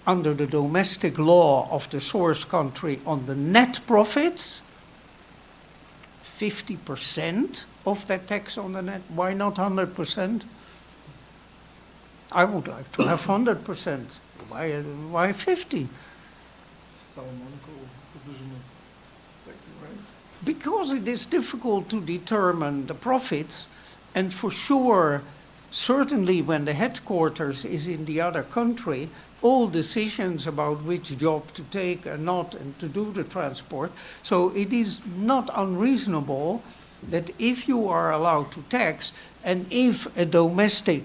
Speaker 2: under the domestic law of the source country on the net profits, 50% of that tax on the net. Why not 100%? I would like to have 100%. Why 50?
Speaker 1: Solomonical division of taxing, right?
Speaker 2: Because it is difficult to determine the profits, and for sure, certainly when the headquarters is in the other country, all decisions about which job to take and not, and to do the transport. So it is not unreasonable that if you are allowed to tax, and if a domestic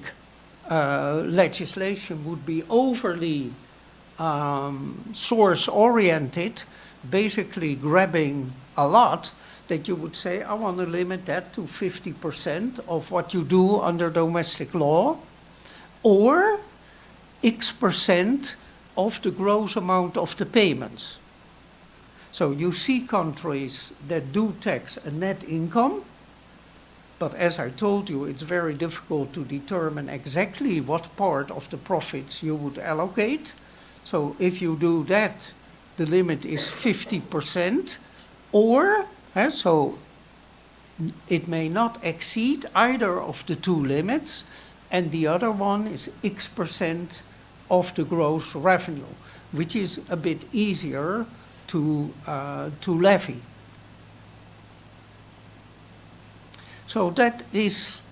Speaker 2: legislation would be overly source-oriented, basically grabbing a lot, that you would say, I want to limit that to 50% of what you do under domestic law, or X% of the gross amount of the payments. So you see countries that do tax a net income, but as I told you, it's very difficult to determine exactly what part of the profits you would allocate. So if you do that, the limit is 50%, or so it may not exceed either of the two limits, and the other one is X% of the gross revenue, which is a bit easier to levy. So that is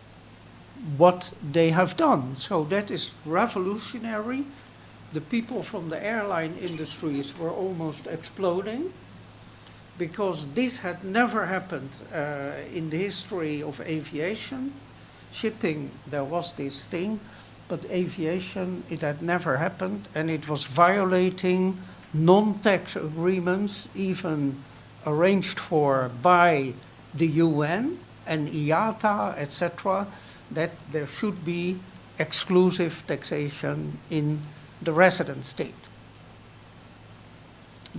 Speaker 2: what they have done. So that is revolutionary. The people from the airline industries were almost exploding, because this had never happened in the history of aviation. Shipping, there was this thing, but aviation, it had never happened, and it was violating non-tax agreements, even arranged for by the UN and IATA, etc., that there should be exclusive taxation in the resident state.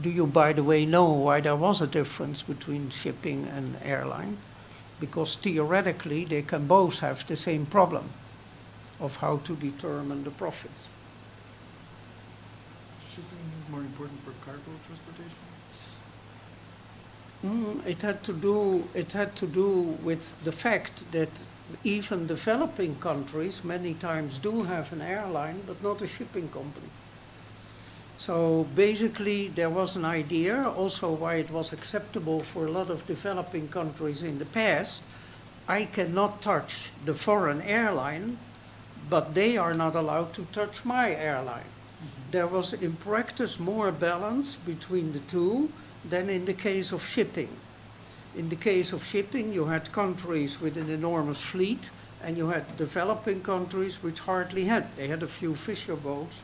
Speaker 2: Do you, by the way, know why there was a difference between shipping and airline? Because theoretically, they can both have the same problem of how to determine the profits.
Speaker 1: Shipping is more important for cargo transportation?
Speaker 2: It had to do with the fact that even developing countries many times do have an airline, but not a shipping company. So basically there was an idea, also why it was acceptable for a lot of developing countries in the past. I cannot touch the foreign airline, but they are not allowed to touch my airline. There was in practice more balance between the two than in the case of shipping. In the case of shipping, you had countries with an enormous fleet, and you had developing countries which hardly had. They had a few fisher boats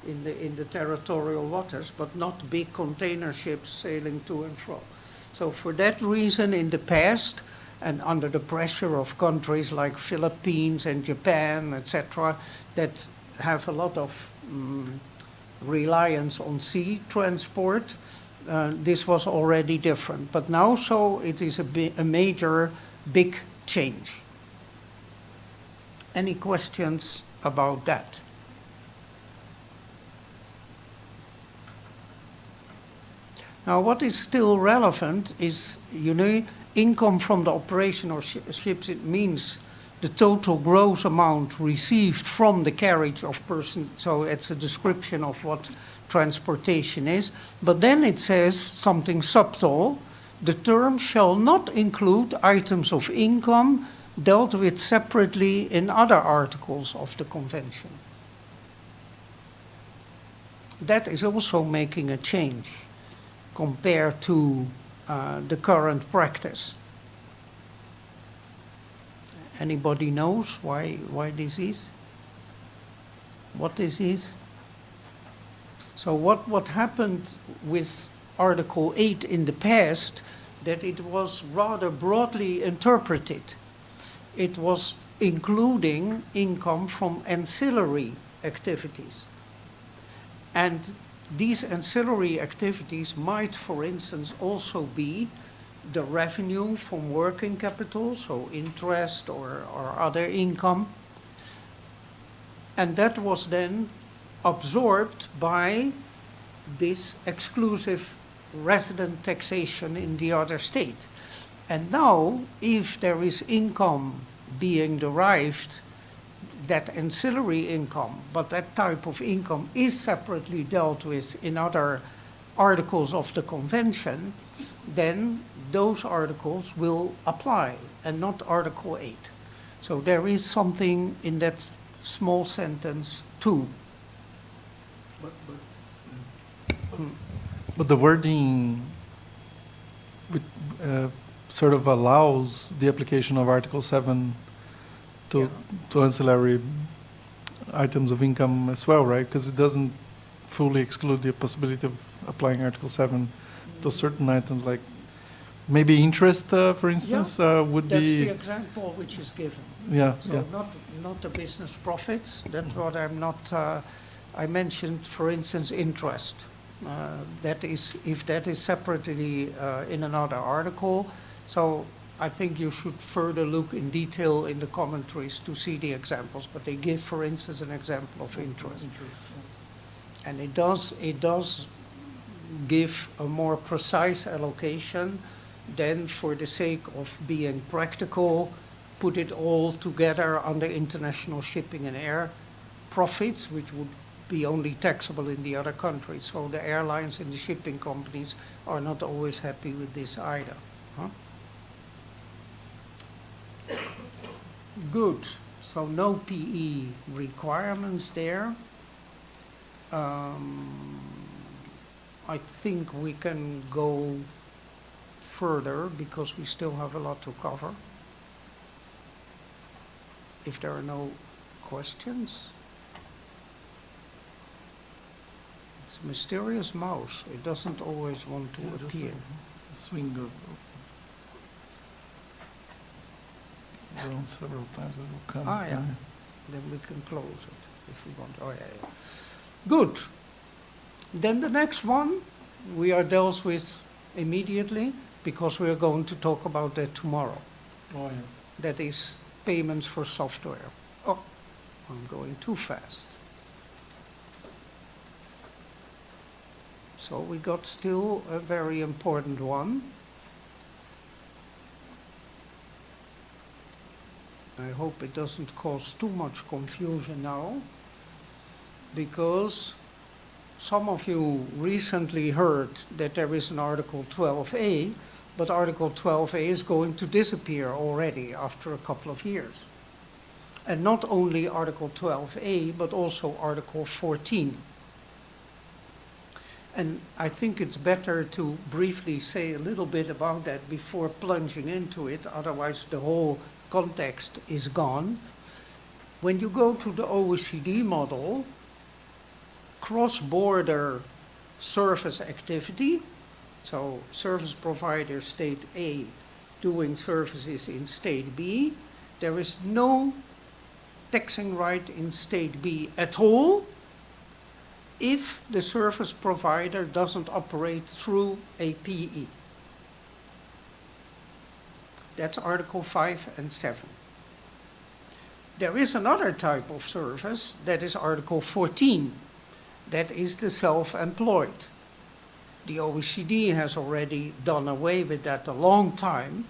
Speaker 2: in the territorial waters, but not big container ships sailing to and fro. So for that reason, in the past, and under the pressure of countries like Philippines and Japan, etc., that have a lot of reliance on sea transport, this was already different. But now, so it is a major, big change. Any questions about that? Now, what is still relevant is, you know, income from the operation of ships. It means the total gross amount received from the carriage of person. So it's a description of what transportation is. But then it says something subtle. The term shall not include items of income dealt with separately in other articles of the convention. That is also making a change compared to the current practice. Anybody knows why this is? What this is? So what happened with Article 8 in the past, that it was rather broadly interpreted. It was including income from ancillary activities. And these ancillary activities might, for instance, also be the revenue from working capital, so interest or other income. And that was then absorbed by this exclusive resident taxation in the other state. And now, if there is income being derived, that ancillary income, but that type of income is separately dealt with in other articles of the convention, then those articles will apply and not Article 8. So there is something in that small sentence too.
Speaker 1: But the wording sort of allows the application of Article 7 to ancillary items of income as well, right? Because it doesn't fully exclude the possibility of applying Article 7 to certain items, like maybe interest, for instance, would
Speaker 2: That's
Speaker 1: be...
Speaker 2: the example which is given.
Speaker 1: Yeah,
Speaker 2: So
Speaker 1: yeah.
Speaker 2: not the business profits, that's what I'm not, I mentioned, for instance, interest. That is, if that is separately in another article, so I think you should further look in detail in the commentaries to see the examples, but they give, for instance, an example of interest. And it does give a more precise allocation than, for the sake of being practical, put it all together under international shipping and air profits, which would be only taxable in the other countries. So the airlines and the shipping companies are not always happy with this either. Huh? Good. So no PE requirements there. I think we can go further because we still have a lot to cover. If there are no questions. It's a mysterious mouse. It doesn't always want to appear.
Speaker 1: Swing around several times, it will come.
Speaker 2: Ah, yeah. Then we can close it if we want. Oh, yeah. Good. Then the next one we are dealt with immediately because we are going to talk about that tomorrow.
Speaker 1: Oh, yeah.
Speaker 2: That is payments for software. Oh, I'm going too fast. So we got still a very important one. I hope it doesn't cause too much confusion now, because some of you recently heard that there is an Article 12a, but Article 12a is going to disappear already after a couple of years. And not only Article 12a, but also Article 14. And I think it's better to briefly say a little bit about that before plunging into it, otherwise the whole context is gone. When you go to the OECD model, cross-border service activity, so service provider state A doing services in state B, there is no taxing right in state B at all if the service provider doesn't operate through a PE. That's Article 5 and 7. There is another type of service, that is Article 14. That is the self-employed. The OECD has already done away with that a long time,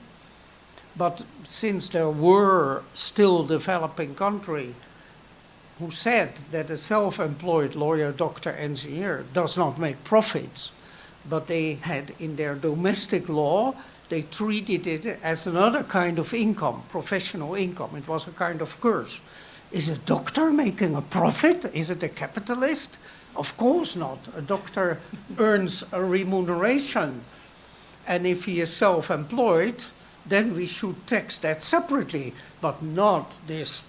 Speaker 2: but since there were still developing countries who said that a self-employed lawyer, doctor, engineer does not make profits, but they had in their domestic law, they treated it as another kind of income, professional income. It was a kind of curse. Is a doctor making a profit? Is it a capitalist? Of course not. A doctor earns a remuneration. And if he is self-employed, then we should tax that separately, but not this,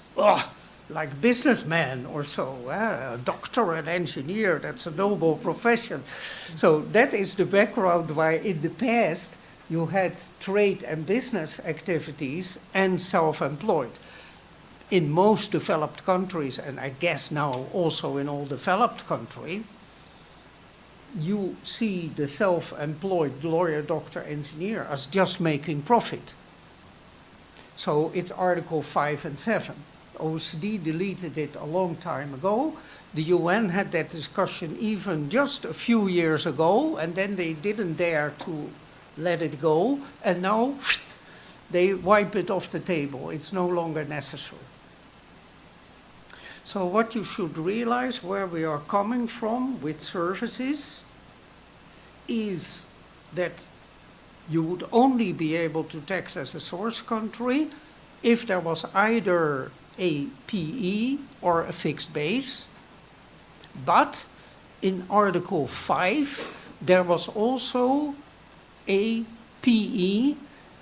Speaker 2: like businessman or so, a doctor, an engineer, that's a noble profession. So that is the background why in the past you had trade and business activities and self-employed. In most developed countries, and I guess now also in all developed countries, you see the self-employed lawyer, doctor, engineer as just making profit. So it's Article 5 and 7. OECD deleted it a long time ago. The UN had that discussion even just a few years ago, and then they didn't dare to let it go, and now they wipe it off the table. It's no longer necessary. So what you should realize, where we are coming from with services, is that you would only be able to tax as a source country if there was either a PE or a fixed base. But in Article 5, there was also a PE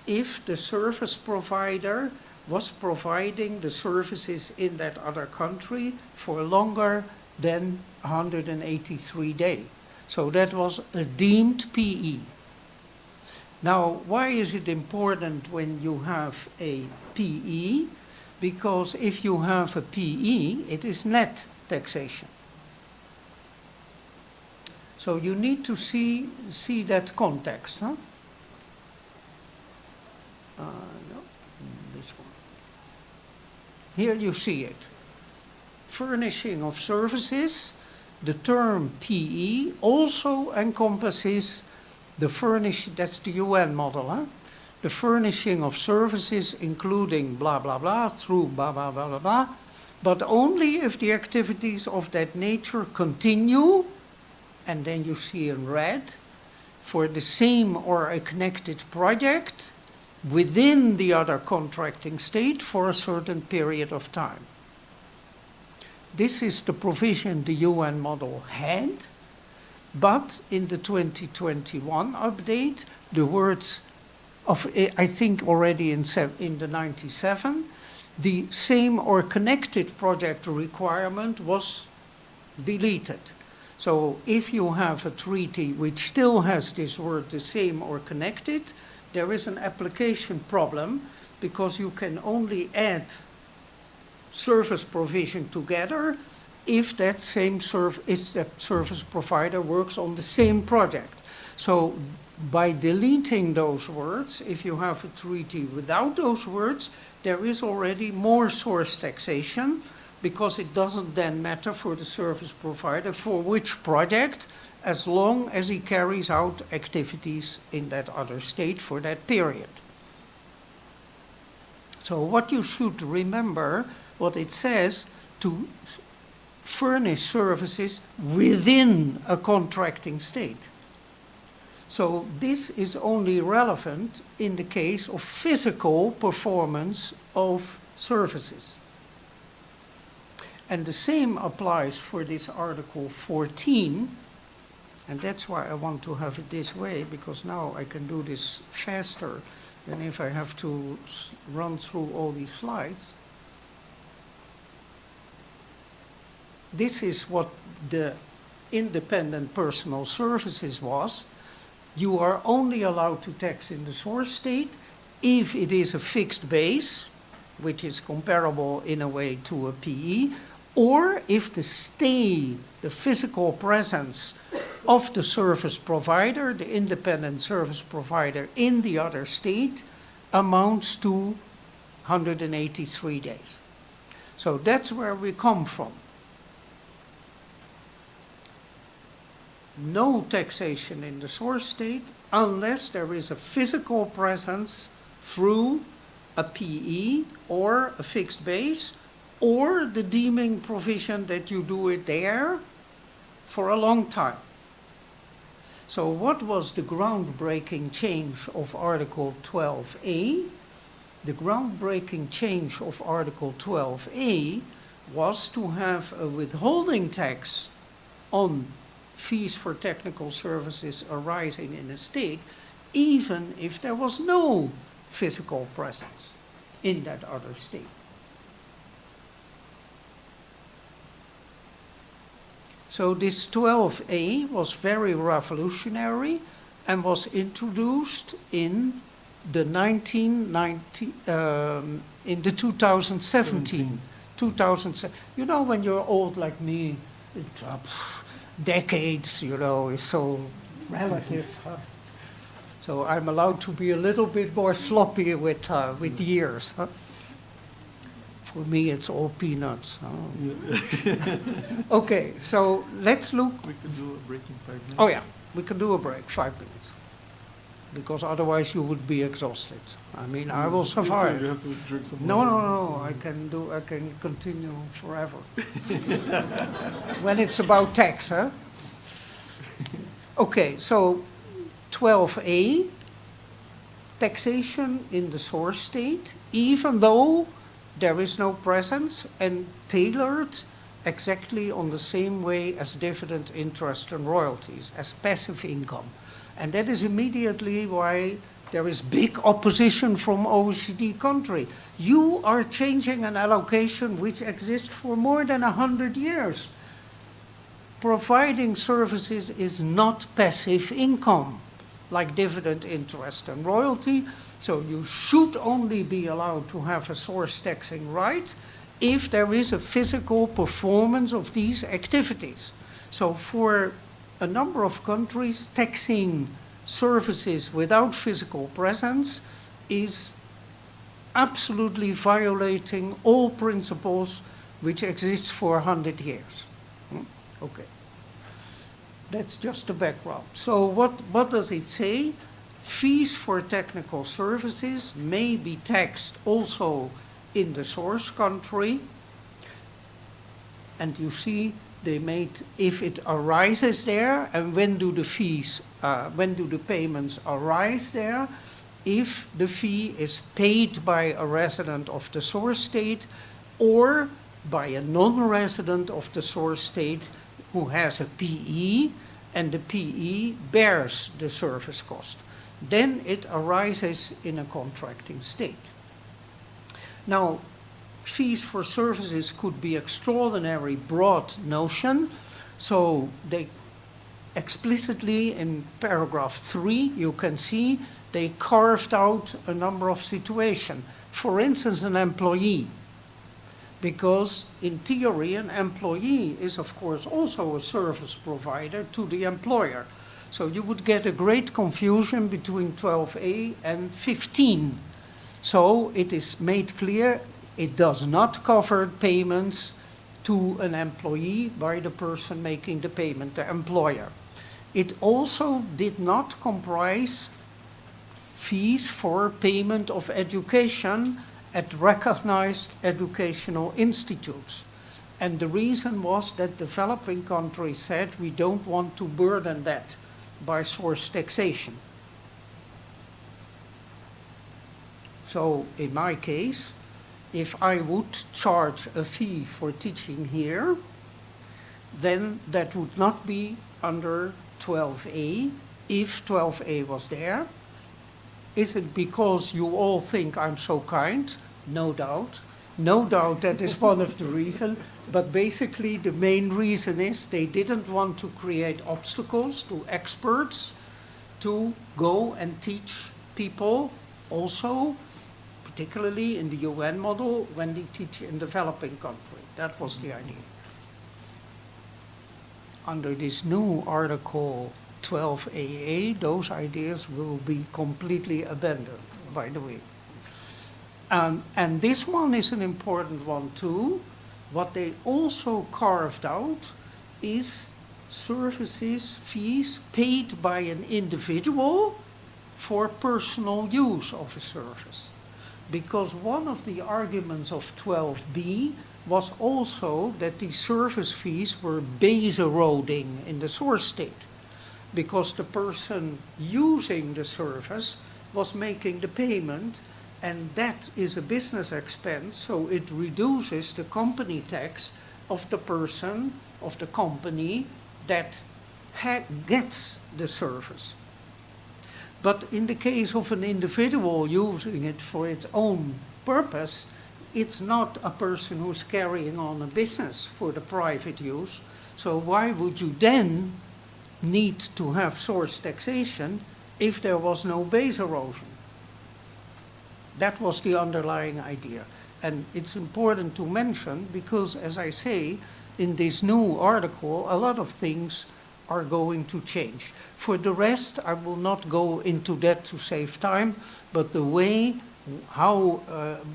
Speaker 2: if the service provider was providing the services in that other country for longer than 183 days. So that was a deemed PE. Now, why is it important when you have a PE? Because if you have a PE, it is net taxation. So you need to see that context, huh? No, this one. Here you see it. Furnishing of services. The term PE also encompasses the that's the UN model, huh? The furnishing of services including blah, blah, blah, through blah, blah, blah, blah, blah, but only if the activities of that nature continue, and then you see in red, for the same or a connected project within the other contracting state for a certain period of time. This is the provision the UN model had, but in the 2021 update, the words of, I think already in the 97, the same or connected project requirement was deleted. So if you have a treaty which still has this word, the same or connected, there is an application problem because you can only add service provision together if that service provider works on the same project. So by deleting those words, if you have a treaty without those words, there is already more source taxation because it doesn't then matter for the service provider for which project, as long as he carries out activities in that other state for that period. So what you should remember, what it says, to furnish services within a contracting state. So this is only relevant in the case of physical performance of services. And the same applies for this Article 14, and that's why I want to have it this way, because now I can do this faster than if I have to run through all these slides. This is what the independent personal services was. You are only allowed to tax in the source state if it is a fixed base, which is comparable in a way to a PE, or if the stay, the physical presence of the service provider, the independent service provider in the other state, amounts to 183 days. So that's where we come from. No taxation in the source state unless there is a physical presence through a PE or a fixed base or the deeming provision that you do it there for a long time. So what was the groundbreaking change of Article 12A? The groundbreaking change of Article 12A was to have a withholding tax on fees for technical services arising in a state, even if there was no physical presence in that other state. So this 12a was very revolutionary and was introduced in the 2017. 2007. You know, when you're old like me, decades, you know, is so relative. Huh? So I'm allowed to be a little bit more sloppy with years. Huh? For me, it's all peanuts. Huh? Okay, so let's look.
Speaker 1: We can do a break in 5 minutes.
Speaker 2: Oh yeah, we can do a break, 5 minutes. Because otherwise you would be exhausted. I mean, I will survive.
Speaker 1: You have to drink some
Speaker 2: No,
Speaker 1: water.
Speaker 2: no, I can continue forever. When it's about tax, huh? Okay, so 12a, taxation in the source state, even though there is no presence, and tailored exactly on the same way as dividend, interest, and royalties, as passive income. And that is immediately why there is big opposition from OECD country. You are changing an allocation which exists for more than 100 years. Providing services is not passive income, like dividend, interest, and royalty. So you should only be allowed to have a source taxing right if there is a physical performance of these activities. So for a number of countries, taxing services without physical presence is absolutely violating all principles which exist for 100 years. Okay. That's just the background. So what does it say? Fees for technical services may be taxed also in the source country. And you see, they made, if it arises there, and when do the fees, when do the payments arise there? If the fee is paid by a resident of the source state or by a non-resident of the source state who has a PE, and the PE bears the service cost. Then it arises in a contracting state. Now, fees for services could be extraordinary broad notion. So they explicitly in paragraph 3, you can see they carved out a number of situations. For instance, an employee. Because in theory, an employee is of course also a service provider to the employer. So you would get a great confusion between 12a and 15. So it is made clear it does not cover payments to an employee by the person making the payment, the employer. It also did not comprise fees for payment of education at recognized educational institutes. And the reason was that developing countries said we don't want to burden that by source taxation. So in my case, if I would charge a fee for teaching here, then that would not be under 12a if 12a was there. Is it because you all think I'm so kind? No doubt. No doubt that is one of the reasons. But basically the main reason is they didn't want to create obstacles to experts to go and teach people also, particularly in the UN model, when they teach in developing countries. That was the idea. Under this new article 12AA, those ideas will be completely abandoned, by the way. And this one is an important one too. What they also carved out is services, fees paid by an individual for personal use of a service. Because one of the arguments of 12b was also that the service fees were base eroding in the source state, because the person using the service was making the payment, and that is a business expense, so it reduces the company tax of the person, of the company that gets the service. But in the case of an individual using it for its own purpose, it's not a person who's carrying on a business for the private use. So why would you then need to have source taxation if there was no base erosion? That was the underlying idea. And it's important to mention because, as I say, in this new article, a lot of things are going to change. For the rest, I will not go into that to save time, but the way, how,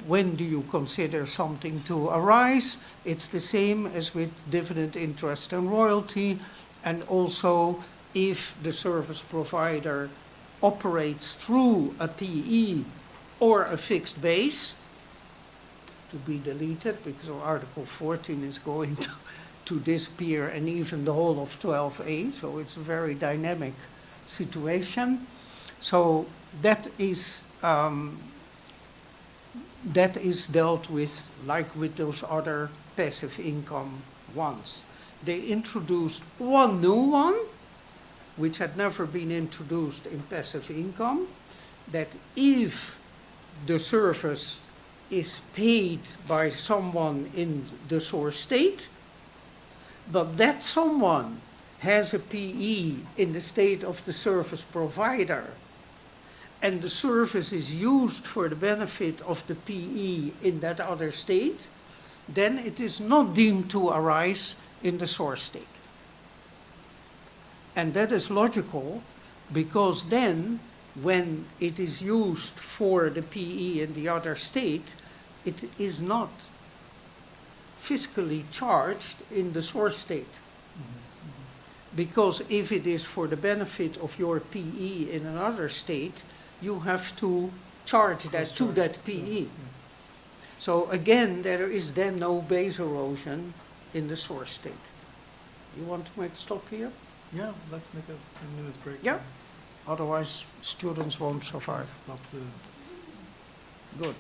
Speaker 2: when do you consider something to arise, it's the same as with dividend, interest and royalty, and also if the service provider operates through a PE or a fixed base, to be deleted because Article 14 is going to disappear, and even the whole of 12A, so it's a very dynamic situation. So that is dealt with like with those other passive income ones. They introduced one new one, which had never been introduced in passive income, that if the service is paid by someone in the source state, but that someone has a PE in the state of the service provider, and the service is used for the benefit of the PE in that other state, then it is not deemed to arise in the source state. And that is logical, because then when it is used for the PE in the other state, it is not fiscally charged in the source state. Because if it is for the benefit of your PE in another state, you have to charge that to that PE. So again, there is then no base erosion in the source state. You want to make a stop here?
Speaker 1: Yeah, let's make a 10 minutes break.
Speaker 2: Yeah. Otherwise, students won't survive.
Speaker 1: Stop the
Speaker 2: Good.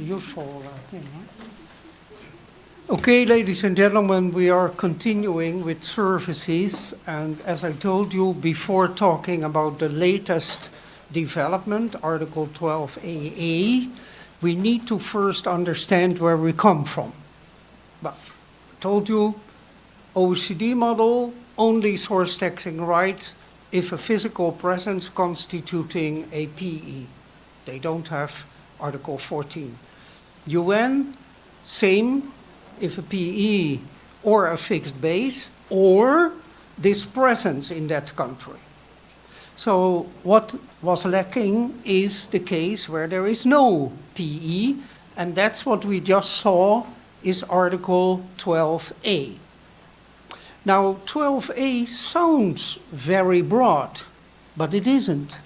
Speaker 2: useful thing, huh? Okay, ladies and gentlemen, we are continuing with services, and as I told you before, talking about the latest development, Article 12AA, we need to first understand where we come from. But I told you, OECD model, only source taxing right if a physical presence constituting a PE. They don't have Article 14. UN, same, if a PE or a fixed base, or this presence in that country. So what was lacking is the case where there is no PE, and that's what we just saw is Article 12A. Now, 12A sounds very broad, but it isn't.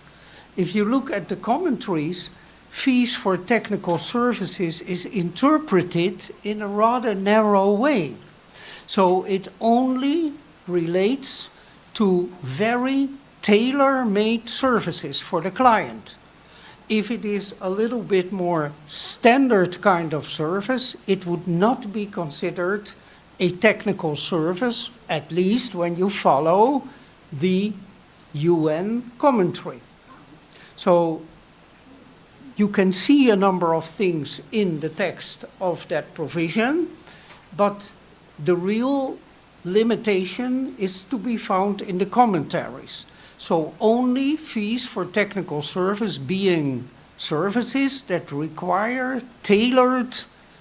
Speaker 2: If you look at the commentaries, fees for technical services is interpreted in a rather narrow way. So it only relates to very tailor-made services for the client. If it is a little bit more standard kind of service, it would not be considered a technical service, at least when you follow the UN commentary. So you can see a number of things in the text of that provision, but the real limitation is to be found in the commentaries. So only fees for technical service being services that require tailored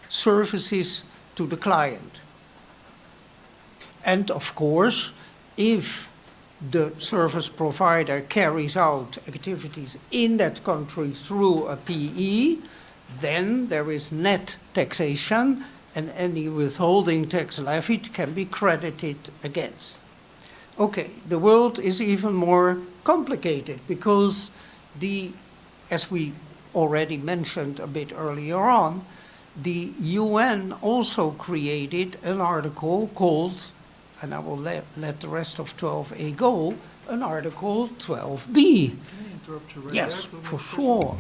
Speaker 2: services to the client. And of course, if the service provider carries out activities in that country through a PE, then there is net taxation and any withholding tax levied can be credited against. Okay, the world is even more complicated because as we already mentioned a bit earlier on, the UN also created an article called, and I will let the rest of 12A go, an Article 12B.
Speaker 1: Can I interrupt you right
Speaker 2: Yes,
Speaker 1: there?
Speaker 2: for sure.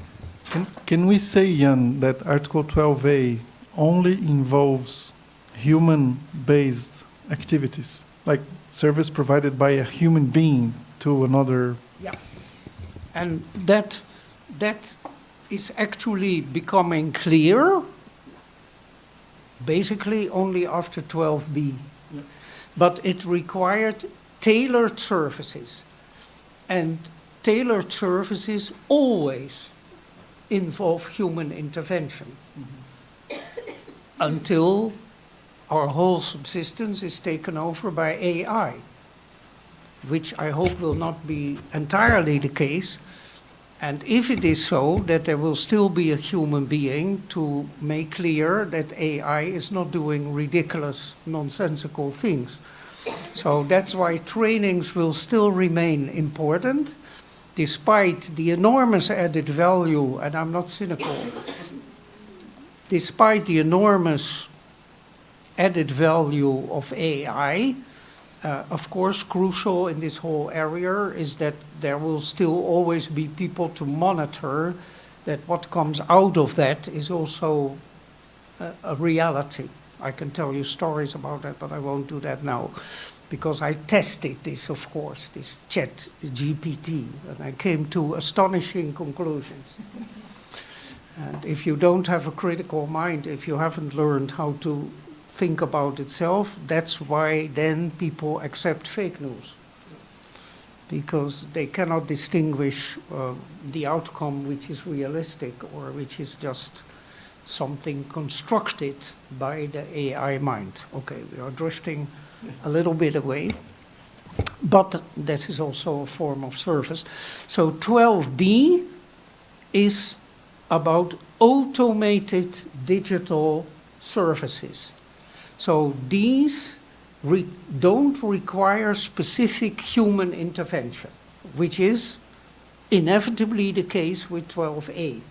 Speaker 1: Can we say, Jan, that Article 12A only involves human-based activities, like service provided by a human being to another?
Speaker 2: Yeah. And that is actually becoming clear, basically only after 12B.
Speaker 1: Yeah.
Speaker 2: But it required tailored services. And tailored services always involve human intervention. Until our whole subsistence is taken over by AI, which I hope will not be entirely the case. And if it is so, that there will still be a human being to make clear that AI is not doing ridiculous, nonsensical things. So that's why trainings will still remain important, despite the enormous added value, and I'm not cynical, despite the enormous added value of AI, of course, crucial in this whole area is that there will still always be people to monitor that what comes out of that is also a reality. I can tell you stories about that, but I won't do that now, because I tested this, of course, this chat GPT, and I came to astonishing conclusions. And if you don't have a critical mind, if you haven't learned how to think about itself, that's why then people accept fake news. Because they cannot distinguish the outcome which is realistic or which is just something constructed by the AI mind. Okay, we are drifting a little bit away, but this is also a form of service. So 12B is about automated digital services. So these don't require specific human intervention, which is inevitably the case with 12A.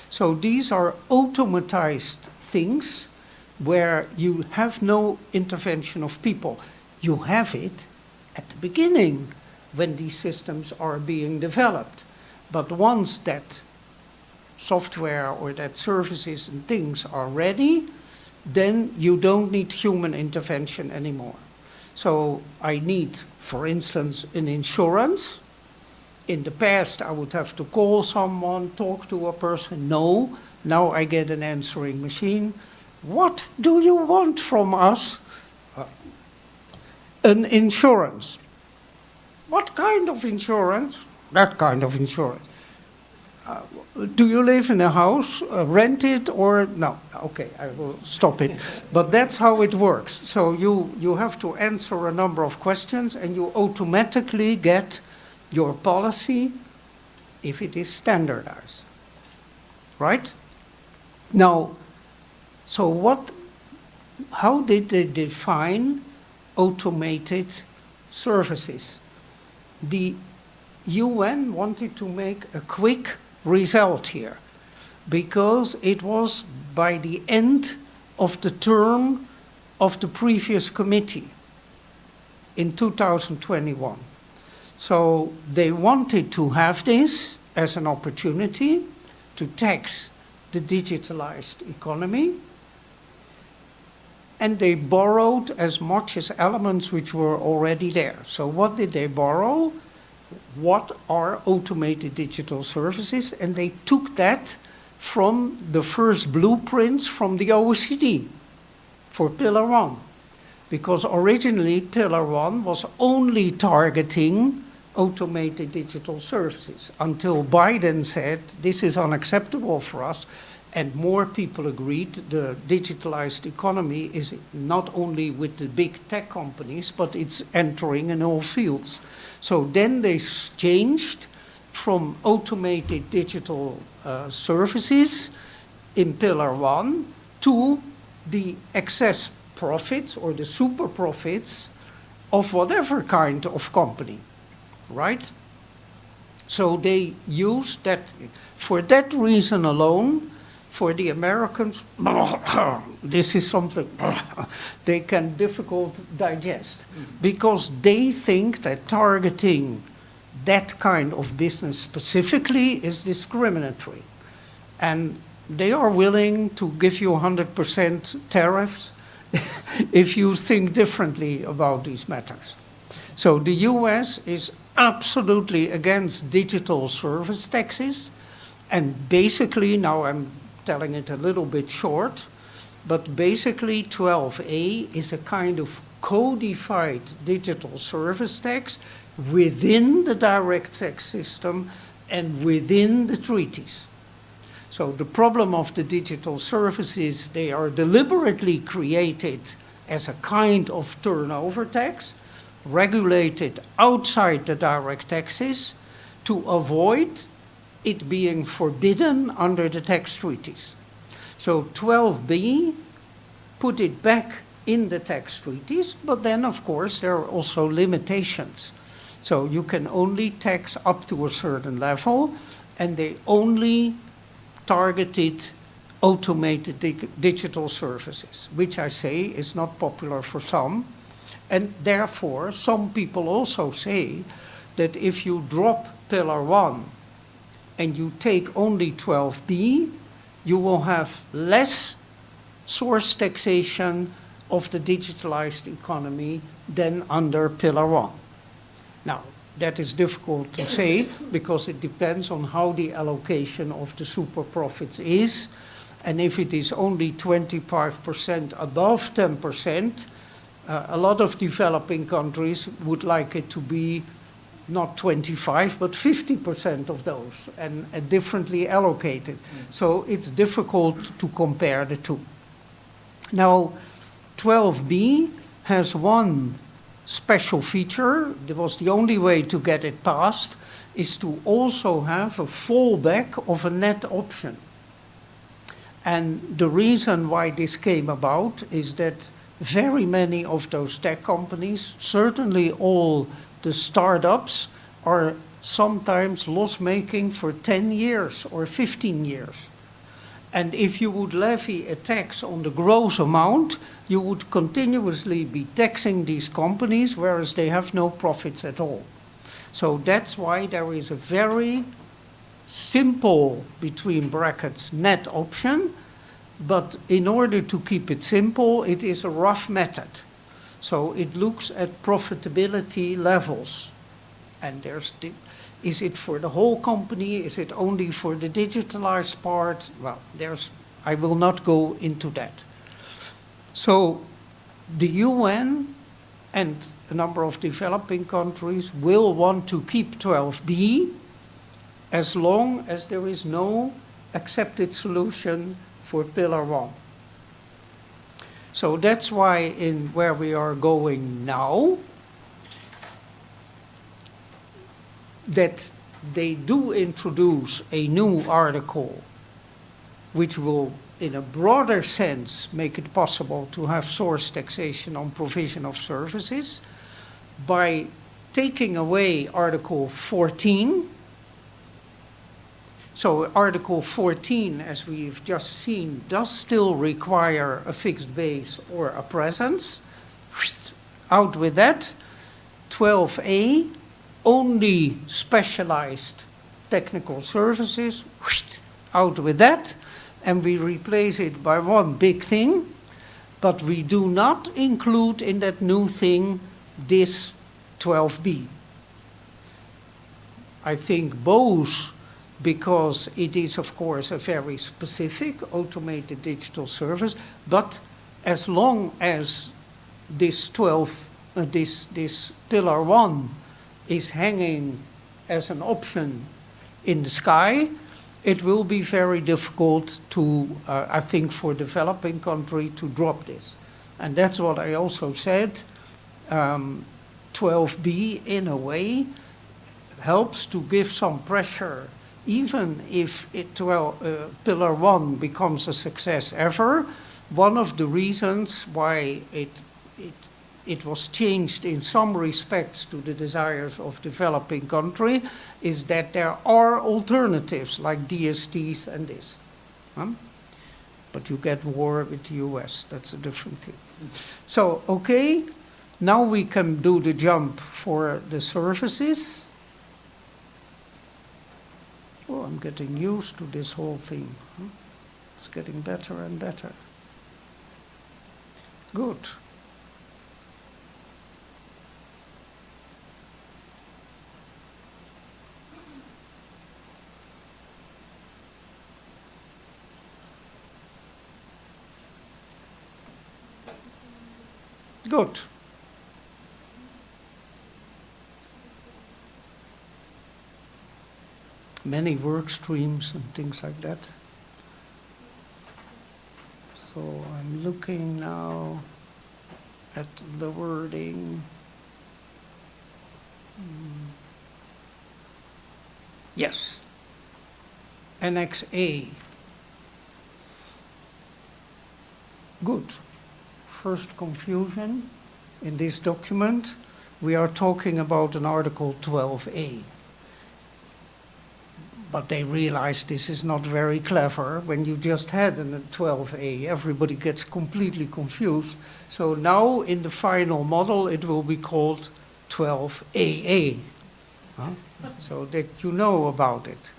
Speaker 2: So these are automatized things where you have no intervention of people. You have it at the beginning when these systems are being developed. But once that software or that services and things are ready, then you don't need human intervention anymore. So I need, for instance, an insurance. In the past, I would have to call someone, talk to a person. No, now I get an answering machine. What do you want from us? An insurance. What kind of insurance? That kind of insurance. Do you live in a house, rented or no? Okay, I will stop it. But that's how it works. So you have to answer a number of questions and you automatically get your policy if it is standardized. Right? Now, so how did they define automated services? The UN wanted to make a quick result here because it was by the end of the term of the previous committee in 2021. So they wanted to have this as an opportunity to tax the digitalized economy, and they borrowed as much as elements which were already there. So what did they borrow? What are automated digital services? And they took that from the first blueprints from the OECD for Pillar 1. Because originally Pillar 1 was only targeting automated digital services until Biden said this is unacceptable for us, and more people agreed the digitalized economy is not only with the big tech companies, but it's entering in all fields. So then they changed from automated digital services in Pillar 1 to the excess profits or the super profits of whatever kind of company, right? So they use that, for that reason alone, for the Americans, this is something they can difficult digest, because they think that targeting that kind of business specifically is discriminatory. And they are willing to give you 100% tariffs if you think differently about these matters. So the US is absolutely against digital service taxes, and basically, now I'm telling it a little bit short, but basically 12A is a kind of codified digital service tax within the direct tax system and within the treaties. So the problem of the digital services, they are deliberately created as a kind of turnover tax, regulated outside the direct taxes to avoid it being forbidden under the tax treaties. So 12B put it back in the tax treaties, but then of course there are also limitations. So you can only tax up to a certain level, and they only targeted automated digital services, which I say is not popular for some. And therefore, some people also say that if you drop Pillar 1 and you take only 12B, you will have less source taxation of the digitalized economy than under Pillar 1. Now, that is difficult to say because it depends on how the allocation of the super profits is. And if it is only 25% above 10%, a lot of developing countries would like it to be not 25, but 50% of those, and differently allocated. So it's difficult to compare the two. Now, 12B has one special feature. It was the only way to get it passed, is to also have a fallback of a net option. And the reason why this came about is that very many of those tech companies, certainly all the startups, are sometimes loss-making for 10 years or 15 years. And if you would levy a tax on the gross amount, you would continuously be taxing these companies, whereas they have no profits at all. So that's why there is a very simple, between brackets, net option, but in order to keep it simple, it is a rough method. So it looks at profitability levels. And is it for the whole company? Is it only for the digitalized part? Well, I will not go into that. So the UN and a number of developing countries will want to keep 12b as long as there is no accepted solution for Pillar 1. So that's why in where we are going now, that they do introduce a new article which will, in a broader sense, make it possible to have source taxation on provision of services by taking away Article 14. So Article 14, as we've just seen, does still require a fixed base or a presence. Out with that. 12a, only specialized technical services. Out with that. And we replace it by one big thing, but we do not include in that new thing this 12b. I think both because it is, of course, a very specific automated digital service, but as long as this this Pillar 1 is hanging as an option in the sky, it will be very difficult to, I think, for developing country to drop this. And that's what I also said. 12b, in a way, helps to give some pressure, even if Pillar 1 becomes a success ever. One of the reasons why it was changed in some respects to the desires of developing country is that there are alternatives like DSTs and this. But you get war with the US, that's a different thing. So, okay, now we can do the jump for the services. Oh, I'm getting used to this whole thing. It's getting better and better. Good. Good. Many work streams and things like that. So I'm looking now at the wording. Yes. Annex A. Good. First confusion in this document. We are talking about an Article 12a. But they realize this is not very clever. When you just had a 12a, everybody gets completely confused. So now in the final model, it will be called 12AA. So that you know about it.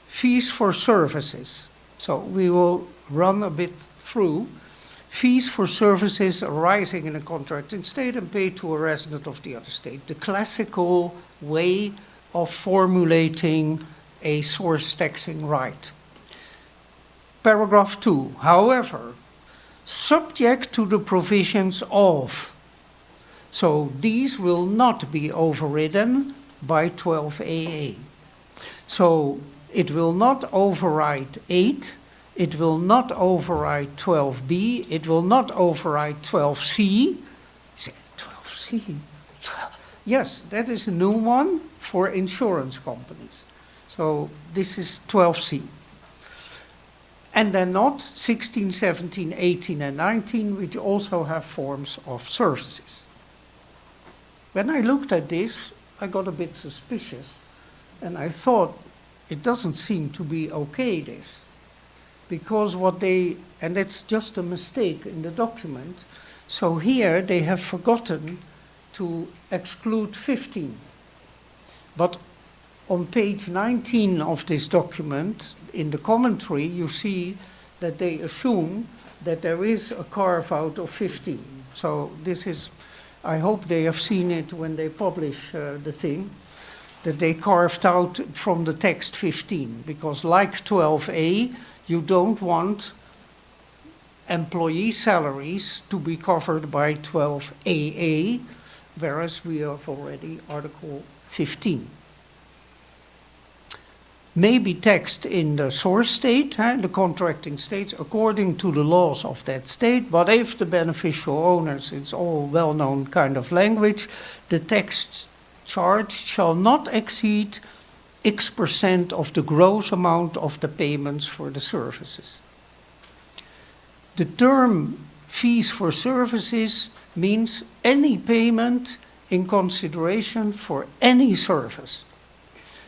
Speaker 2: Fees for services. So we will run a bit through. Fees for services arising in a contracting state and paid to a resident of the other state. The classical way of formulating a source taxing right. Paragraph 2, however, subject to the provisions of. So these will not be overridden by 12AA. So it will not override 8. It will not override 12b. It will not override 12c. You say, 12c? Yes, that is a new one for insurance companies. So this is 12c. And then not 16, 17, 18, and 19, which also have forms of services. When I looked at this, I got a bit suspicious. And I thought, it doesn't seem to be okay, this. Because and it's just a mistake in the document. So here they have forgotten to exclude 15. But On page 19 of this document, in the commentary, you see that they assume that there is a carve-out of 15. So this is, I hope they have seen it when they publish the thing, that they carved out from the text 15, because like 12a, you don't want employee salaries to be covered by 12AA, whereas we have already Article 15. May be taxed in the source state, the contracting states, according to the laws of that state, but if the beneficial owners, it's all well-known kind of language, the tax charge shall not exceed X% of the gross amount of the payments for the services. The term fees for services means any payment in consideration for any service.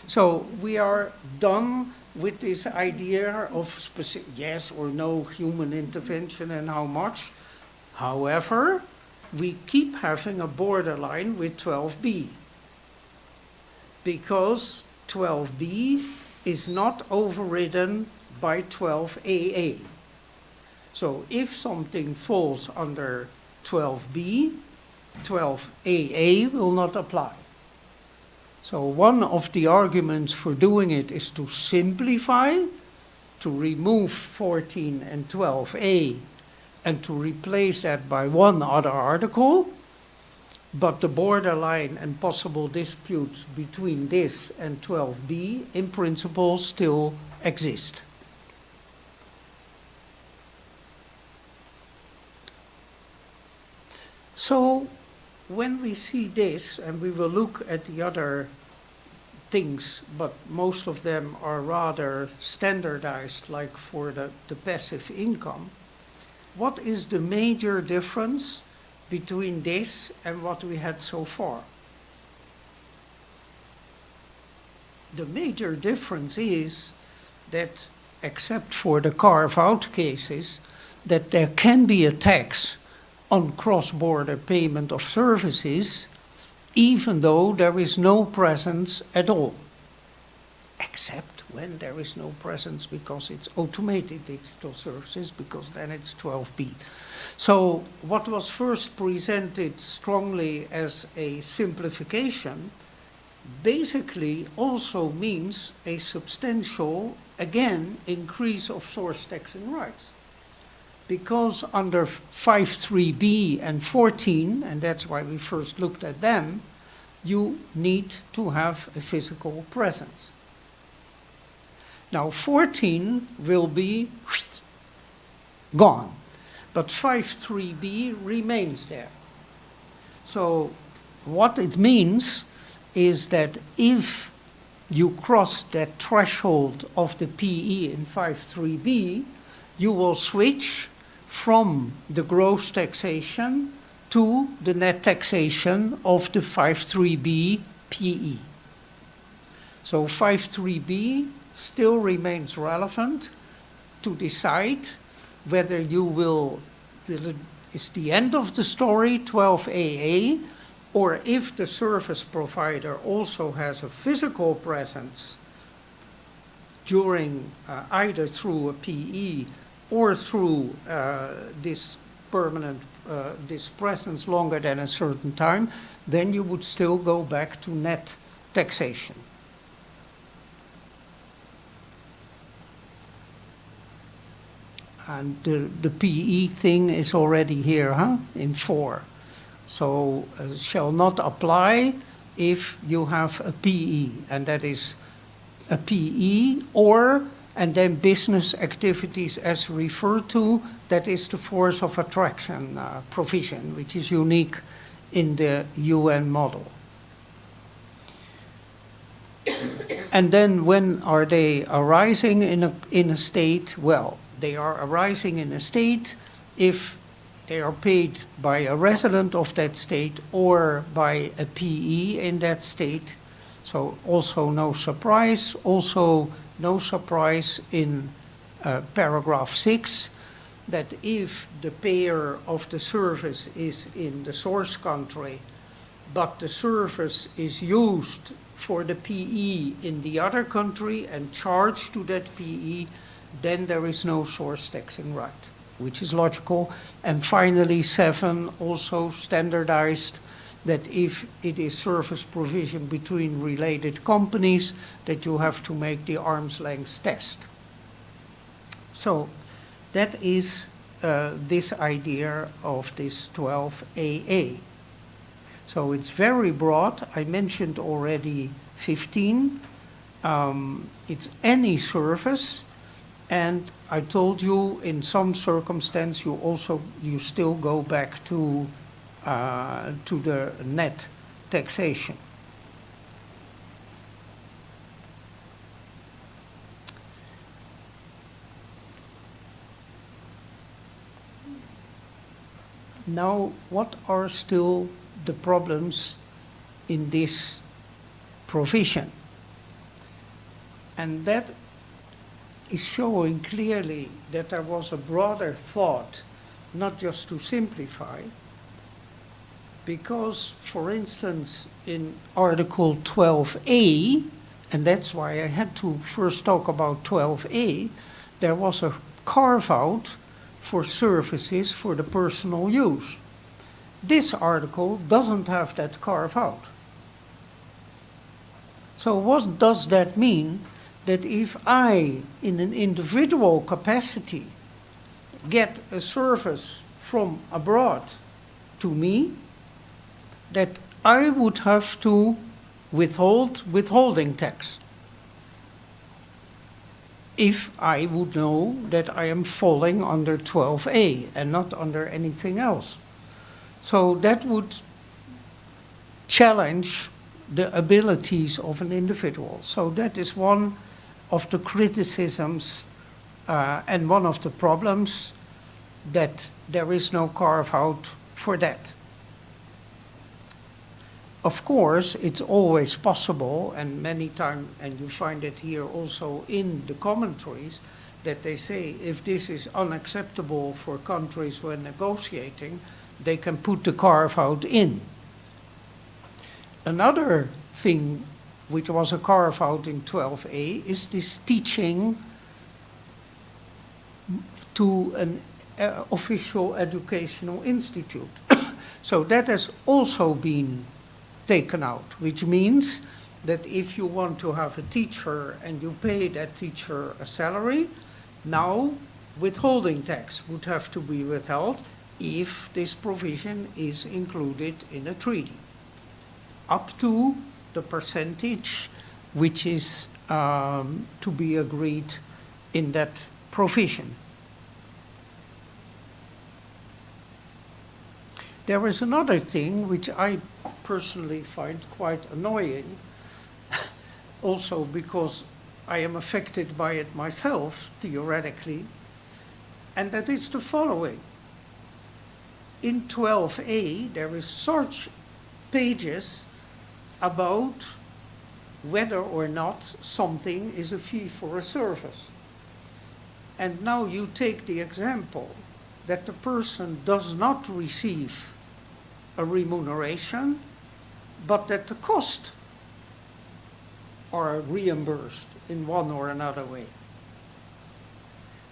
Speaker 2: So we are done with this idea of yes or no human intervention and how much. However, we keep having a borderline with 12b, because 12b is not overridden by 12AA. So if something falls under 12b, 12AA will not apply. So one of the arguments for doing it is to simplify, to remove 14 and 12a, and to replace that by one other article, but the borderline and possible disputes between this and 12b in principle still exist. So when we see this, and we will look at the other things, but most of them are rather standardized, like for the passive income, what is the major difference between this and what we had so far? The major difference is that, except for the carve-out cases, that there can be a tax on cross-border payment of services, even though there is no presence at all, except when there is no presence because it's automated digital services, because then it's 12b. So what was first presented strongly as a simplification basically also means a substantial, again, increase of source taxing rights. Because under 5.3b and 14, and that's why we first looked at them, you need to have a physical presence. Now 14 will be gone, but 5.3b remains there. So what it means is that if you cross that threshold of the PE in 5.3b, you will switch from the gross taxation to the net taxation of the 5.3b PE. So 5.3b still remains relevant to decide whether you will it's the end of the story, 12AA, or if the service provider also has a physical presence during either through a PE or through this permanent, this presence longer than a certain time, then you would still go back to net taxation. And the PE thing is already here, in 4. So shall not apply if you have a PE, and that is a PE or, and then business activities as referred to, that is the force of attraction provision, which is unique in the UN model. And then when are they arising in a state? Well, they are arising in a state if they are paid by a resident of that state or by a PE in that state. So also no surprise. Also no surprise in paragraph 6 that if the payer of the service is in the source country, but the service is used for the PE in the other country and charge to that PE, then there is no source taxing right, which is logical. And finally, 7, also standardized that if it is service provision between related companies, that you have to make the arm's length test. So that is this idea of this 12AA. So it's very broad. I mentioned already 15. It's any service. And I told you in some circumstance you still go back to the net taxation. Now, what are still the problems in this provision? And that is showing clearly that there was a broader thought, not just to simplify, because, for instance, in Article 12A, and that's why I had to first talk about 12A, there was a carve-out for services for the personal use. This article doesn't have that carve-out. So what does that mean? That if I, in an individual capacity, get a service from abroad to me, that I would have to withhold withholding tax if I would know that I am falling under 12A and not under anything else. So that would challenge the abilities of an individual. So that is one of the criticisms and one of the problems, that there is no carve-out for that. Of course, it's always possible, and many times, and you find it here also in the commentaries, that they say if this is unacceptable for countries when negotiating, they can put the carve-out in. Another thing which was a carve-out in 12A is this teaching to an official educational institute. So that has also been taken out, which means that if you want to have a teacher and you pay that teacher a salary, now withholding tax would have to be withheld if this provision is included in a treaty, up to the percentage which is to be agreed in that provision. There is another thing which I personally find quite annoying, also because I am affected by it myself, theoretically, and that is the following. In 12A, there is such pages about whether or not something is a fee for a service. And now you take the example that the person does not receive a remuneration, but that the costs are reimbursed in one or another way.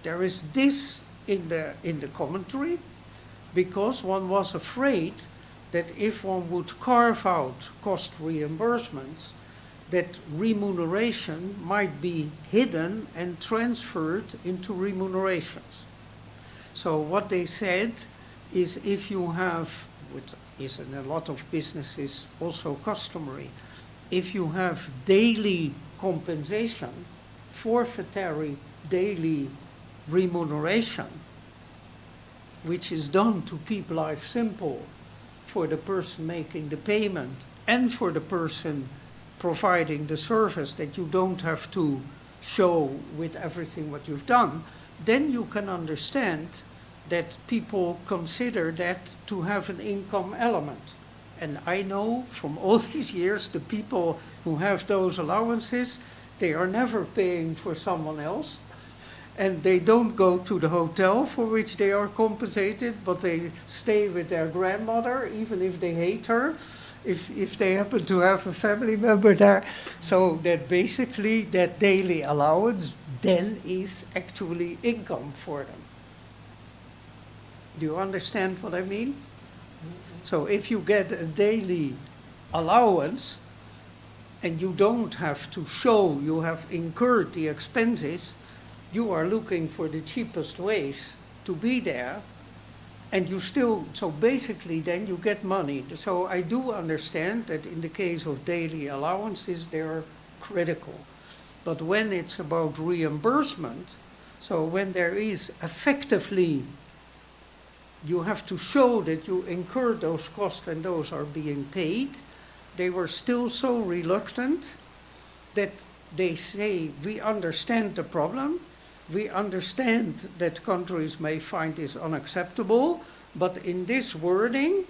Speaker 2: There is this in the commentary, because one was afraid that if one would carve out cost reimbursements, that remuneration might be hidden and transferred into remunerations. So what they said is, if you have, which is in a lot of businesses also customary, if you have daily compensation, forfeitary daily remuneration, which is done to keep life simple for the person making the payment and for the person providing the service, that you don't have to show with everything what you've done, then you can understand that people consider that to have an income element. And I know from all these years, the people who have those allowances, they are never paying for someone else, and they don't go to the hotel for which they are compensated, but they stay with their grandmother, even if they hate her, if they happen to have a family member there. So that basically that daily allowance then is actually income for them. Do you understand what I mean? So if you get a daily allowance and you don't have to show you have incurred the expenses, you are looking for the cheapest ways to be there, and you still, so basically then you get money. So I do understand that in the case of daily allowances, they're critical. But when it's about reimbursement, so when there is effectively, you have to show that you incurred those costs and those are being paid, they were still so reluctant that they say, we understand the problem, we understand that countries may find this unacceptable, but in this wording,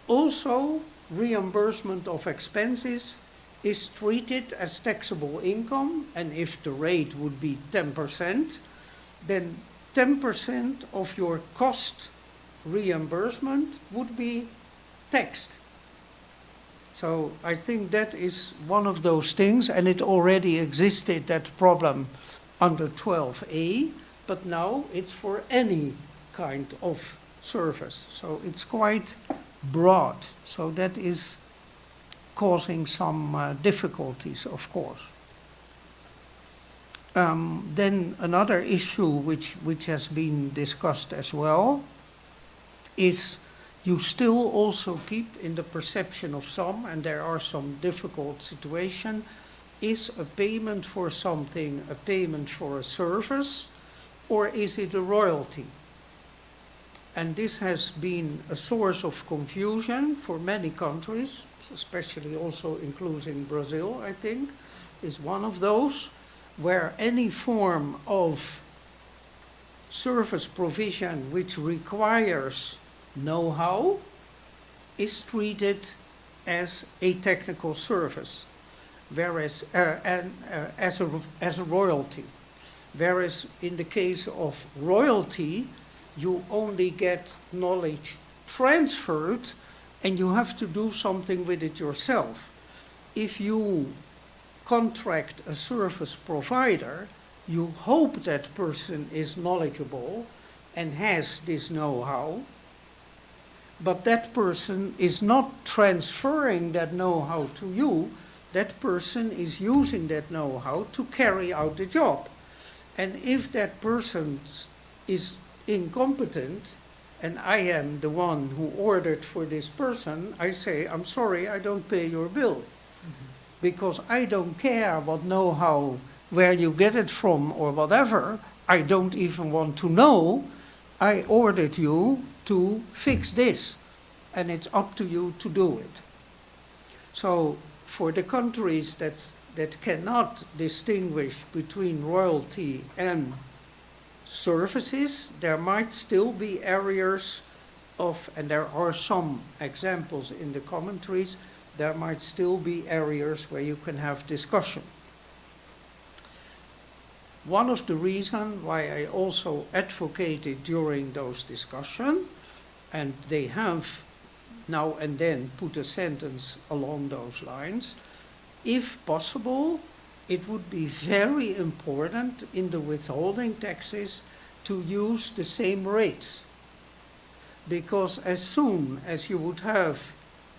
Speaker 2: also reimbursement of expenses is treated as taxable income, and if the rate would be 10%, then 10% of your cost reimbursement would be taxed. So I think that is one of those things, and it already existed, that problem, under 12A, but now it's for any kind of service. So it's quite broad. So that is causing some difficulties, of course. Then another issue which has been discussed as well is you still also keep in the perception of some, and there are some difficult situations, is a payment for something a payment for a service, or is it a royalty? And this has been a source of confusion for many countries, especially also including Brazil, I think, is one of those, where any form of service provision which requires know-how is treated as a technical service, whereas as a royalty. Whereas in the case of royalty, you only get knowledge transferred and you have to do something with it yourself. If you contract a service provider, you hope that person is knowledgeable and has this know-how, but that person is not transferring that know-how to you. That person is using that know-how to carry out the job. And if that person is incompetent, and I am the one who ordered for this person, I say, I'm sorry, I don't pay your bill. Because I don't care what know-how, where you get it from or whatever, I don't even want to know. I ordered you to fix this, and it's up to you to do it. So for the countries that cannot distinguish between royalty and services, there might still be areas of, and there are some examples in the commentaries, there might still be areas where you can have discussion. One of the reasons why I also advocated during those discussions, and they have now and then put a sentence along those lines, if possible, it would be very important in the withholding taxes to use the same rates. Because as soon as you would have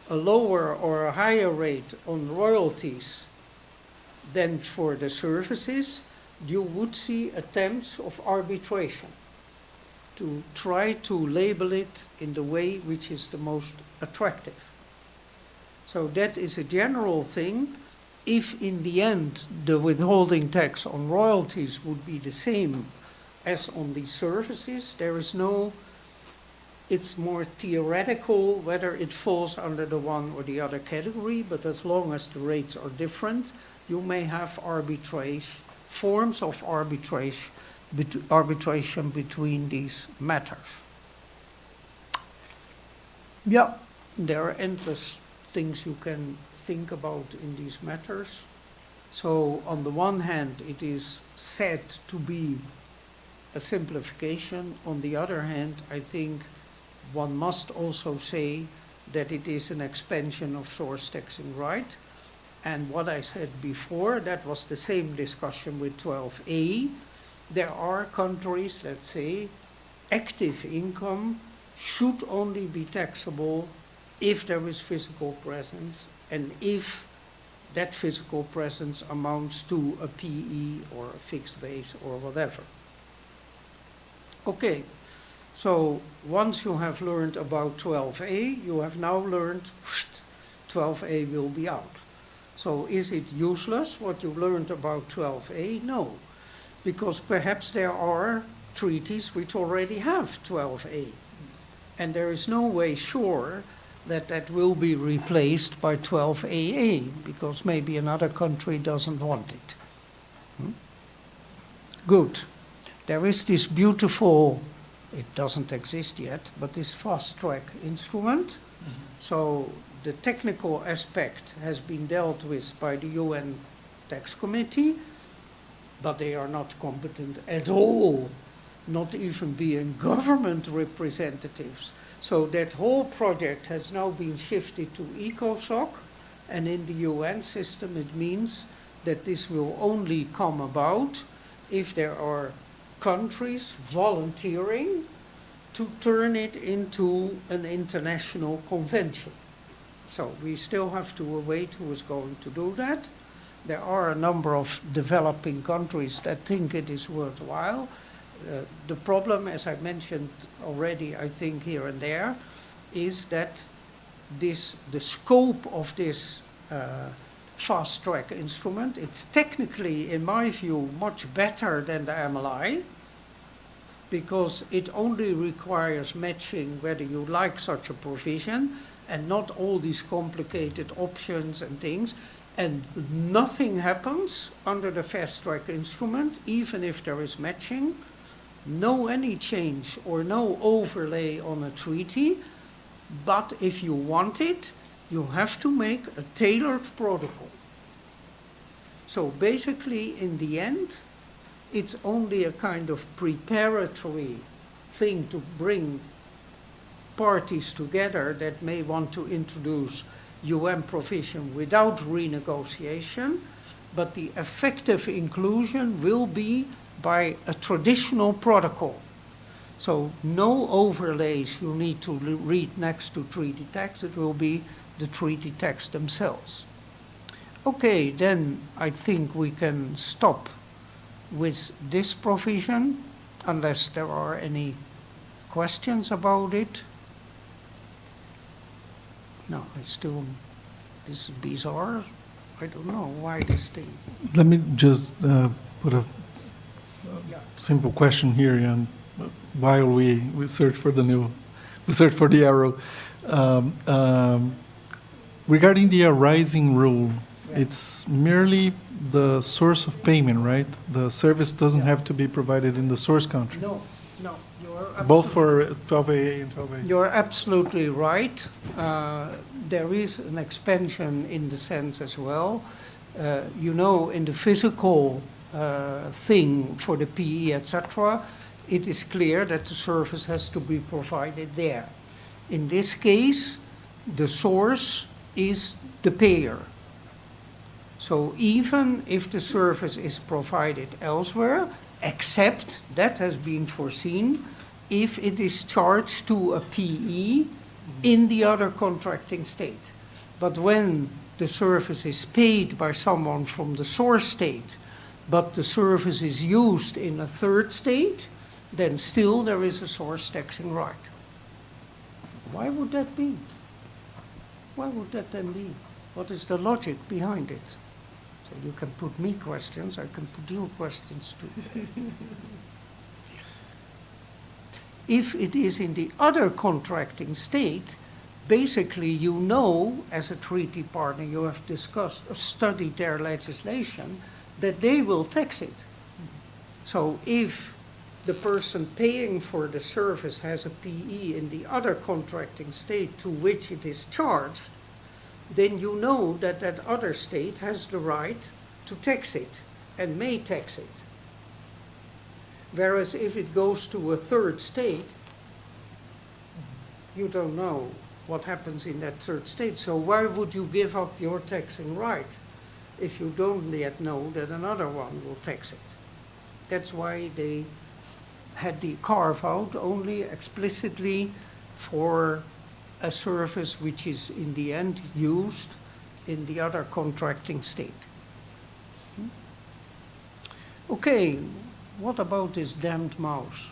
Speaker 2: a lower or a higher rate on royalties than for the services, you would see attempts of arbitration to try to label it in the way which is the most attractive. So that is a general thing. If in the end the withholding tax on royalties would be the same as on the services, there is no, it's more theoretical whether it falls under the one or the other category, but as long as the rates are different, you may have forms of arbitration between these matters. Yeah, there are endless things you can think about in these matters. So on the one hand, it is said to be a simplification. On the other hand, I think one must also say that it is an expansion of source taxing right. And what I said before, that was the same discussion with 12a. There are countries that say active income should only be taxable if there is physical presence and if that physical presence amounts to a PE or a fixed base or whatever. Okay, so once you have learned about 12a, you have now learned 12a will be out. So is it useless what you learned about 12a? No, because perhaps there are treaties which already have 12a, and there is no way sure that that will be replaced by 12AA, because maybe another country doesn't want it. Good. There is this beautiful, it doesn't exist yet, but this fast-track instrument. So the technical aspect has been dealt with by the UN Tax Committee, but they are not competent at all, not even being government representatives. So that whole project has now been shifted to ECOSOC, and in the UN system it means that this will only come about if there are countries volunteering to turn it into an international convention. So we still have to await who is going to do that. There are a number of developing countries that think it is worthwhile. The problem, as I mentioned already, I think here and there, is that the scope of this fast-track instrument, it's technically, in my view, much better than the MLI, because it only requires matching whether you like such a provision, and not all these complicated options and things, and nothing happens under the fast-track instrument, even if there is matching. No any change or no overlay on a treaty, but if you want it, you have to make a tailored protocol. So basically, in the end, it's only a kind of preparatory thing to bring parties together that may want to introduce UN provision without renegotiation, but the effective inclusion will be by a traditional protocol. So no overlays you need to read next to treaty text, it will be the treaty text themselves. Okay, then I think we can stop with this provision, unless there are any questions about it. No, this is bizarre. I don't know why this thing.
Speaker 1: Let me just put a simple question here, and while we search for the arrow. Regarding the arising rule, it's merely the source of payment, right? The service doesn't have to be provided in the source country.
Speaker 2: No, you're
Speaker 1: Both for 12AA and 12A.
Speaker 2: You're absolutely right. There is an expansion in the sense as well. In the physical thing for the PE, etc., it is clear that the service has to be provided there. In this case, the source is the payer. So even if the service is provided elsewhere, except that has been foreseen, if it is charged to a PE in the other contracting state. But when the service is paid by someone from the source state, but the service is used in a third state, then still there is a source taxing right. Why would that be? Why would that then be? What is the logic behind it? So you can put me questions, I can put you questions too. If it is in the other contracting state, basically you know, as a treaty partner, you have discussed or studied their legislation, that they will tax it. So if the person paying for the service has a PE in the other contracting state to which it is charged, then you know that that other state has the right to tax it and may tax it. Whereas if it goes to a third state, you don't know what happens in that third state. So why would you give up your taxing right if you don't yet know that another one will tax it? That's why they had the carve out only explicitly for a service which is in the end used in the other contracting state. Okay, what about this damned mouse?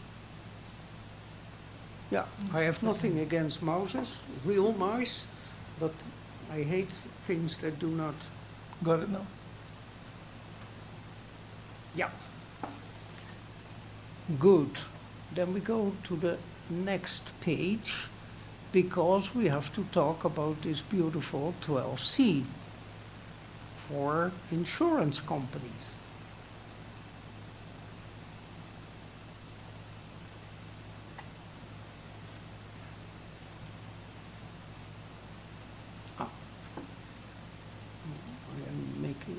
Speaker 2: Yeah, I have nothing against mouses, real mice, but I hate things that do not.
Speaker 1: Got it now.
Speaker 2: Yeah. Good. Then we go to the next page, because we have to talk about this beautiful 12C for insurance companies.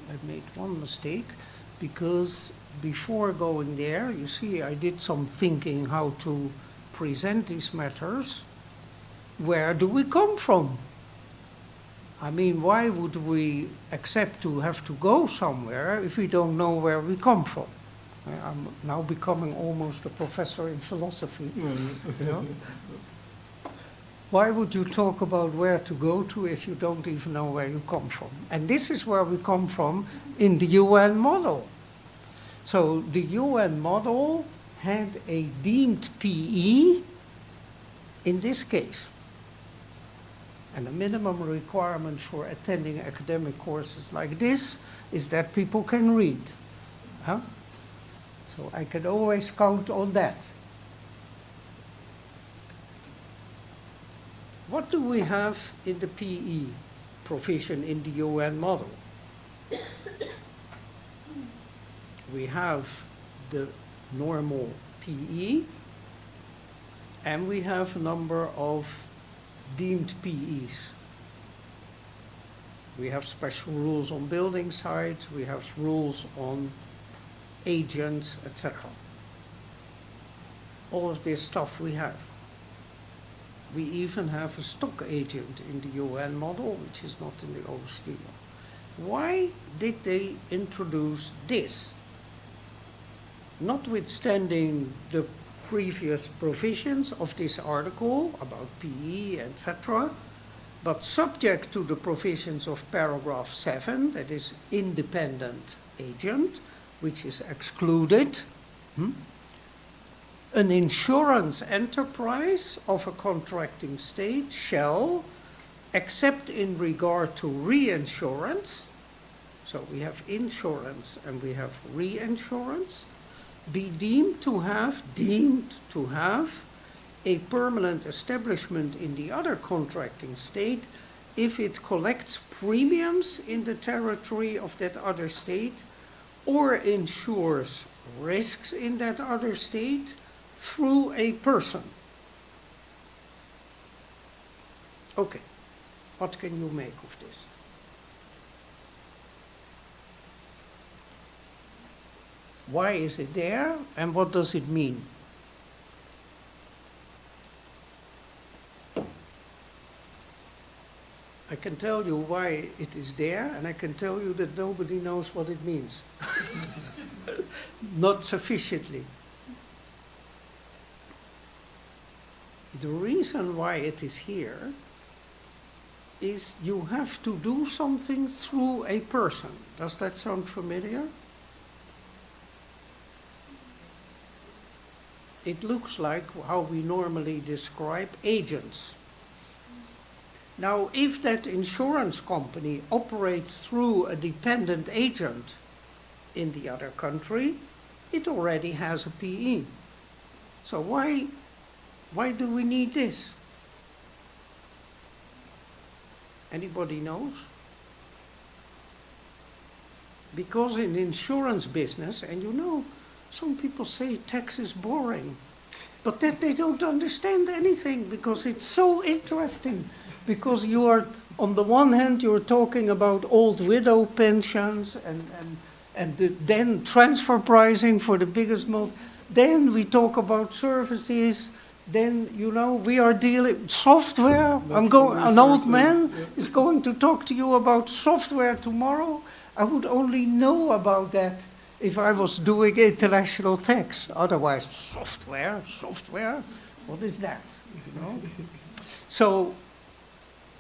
Speaker 2: I made one mistake, because before going there, you see, I did some thinking how to present these matters. Where do we come from? I mean, why would we accept to have to go somewhere if we don't know where we come from? I'm now becoming almost a professor in philosophy. You know? Why would you talk about where to go to if you don't even know where you come from? And this is where we come from in the UN model. So the UN model had a deemed PE in this case. And the minimum requirement for attending academic courses like this is that people can read. Huh? So I can always count on that. What do we have in the PE provision in the UN model? We have the normal PE, and we have a number of deemed PEs. We have special rules on building sites, we have rules on agents, etc. All of this stuff we have. We even have a stock agent in the UN model, which is not in the OECD model. Why did they introduce this? Notwithstanding the previous provisions of this article about PE, etc., but subject to the provisions of paragraph 7, that is independent agent, which is excluded. An insurance enterprise of a contracting state shall, except in regard to reinsurance, so we have insurance and we have reinsurance, be deemed to have a permanent establishment in the other contracting state if it collects premiums in the territory of that other state or insures risks in that other state through a person. Okay, what can you make of this? Why is it there, and what does it mean? I can tell you why it is there, and I can tell you that nobody knows what it means. Not sufficiently. The reason why it is here is you have to do something through a person. Does that sound familiar? It looks like how we normally describe agents. Now, if that insurance company operates through a dependent agent in the other country, it already has a PE. So why do we need this? Anybody knows? Because in insurance business, and you know, some people say tax is boring, but that they don't understand anything because it's so interesting. Because you are, on the one hand, you're talking about old widow pensions and then transfer pricing for the biggest most. Then we talk about services then, you know, we are dealing software.
Speaker 1: That's
Speaker 2: An old man
Speaker 1: yeah.
Speaker 2: is going to talk to you about software tomorrow. I would only know about that if I was doing international tax. Otherwise, software, what is that? You know? So,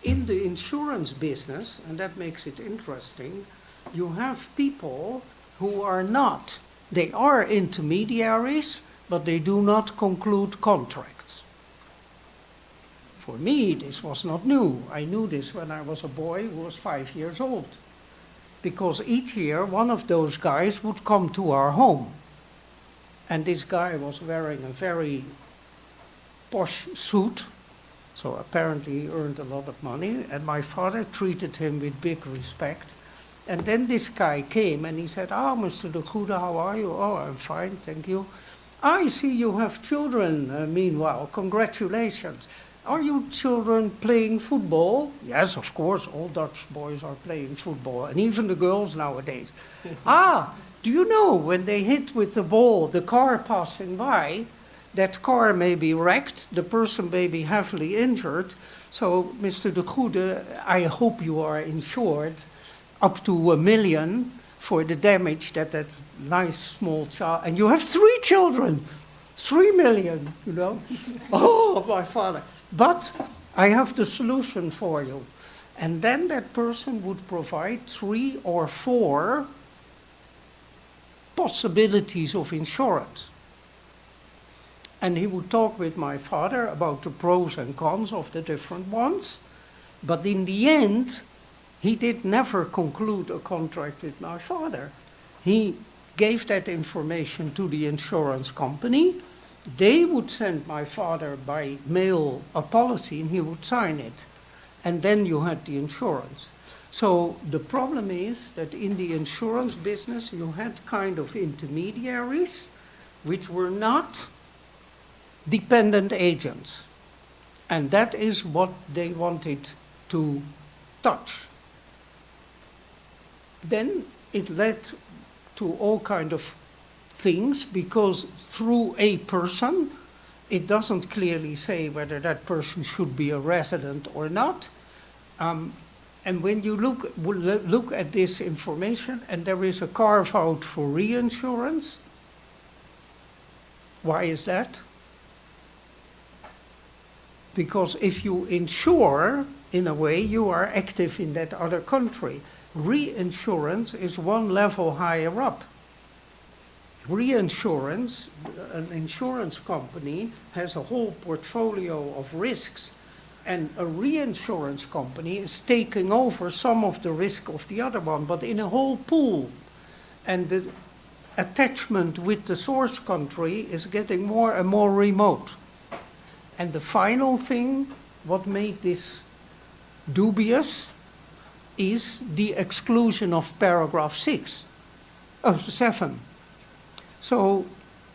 Speaker 2: in the insurance business, and that makes it interesting, you have people who are not. They are intermediaries, but they do not conclude contracts. For me, this was not new. I knew this when I was a boy who was 5 years old. Because each year, one of those guys would come to our home. And this guy was wearing a very posh suit, so apparently he earned a lot of money, and my father treated him with big respect. And then this guy came and he said, Mr. de Goede, how are you? Oh, I'm fine, thank you. I see you have children, meanwhile, congratulations. Are you children playing football? Yes, of course, all Dutch boys are playing football, and even the girls nowadays. Do you know when they hit with the ball, the car passing by, that car may be wrecked, the person may be heavily injured. So, Mr. de Goede, I hope you are insured up to $1 million for the damage that nice small child, and you have 3 children, 3 million, you know. Oh, my father. But I have the solution for you. And then that person would provide 3 or 4 possibilities of insurance. And he would talk with my father about the pros and cons of the different ones. But in the end, he did never conclude a contract with my father. He gave that information to the insurance company. They would send my father by mail a policy and he would sign it. And then you had the insurance. So the problem is that in the insurance business you had kind of intermediaries which were not dependent agents. And that is what they wanted to touch. Then it led to all kind of things, because through a person, it doesn't clearly say whether that person should be a resident or not. And when you look at this information, and there is a carve-out for reinsurance, why is that? Because if you insure, in a way, you are active in that other country. Reinsurance is one level higher up. Reinsurance, an insurance company has a whole portfolio of risks, and a reinsurance company is taking over some of the risk of the other one, but in a whole pool. And the attachment with the source country is getting more and more remote. And the final thing, what made this dubious, is the exclusion of paragraph 7. So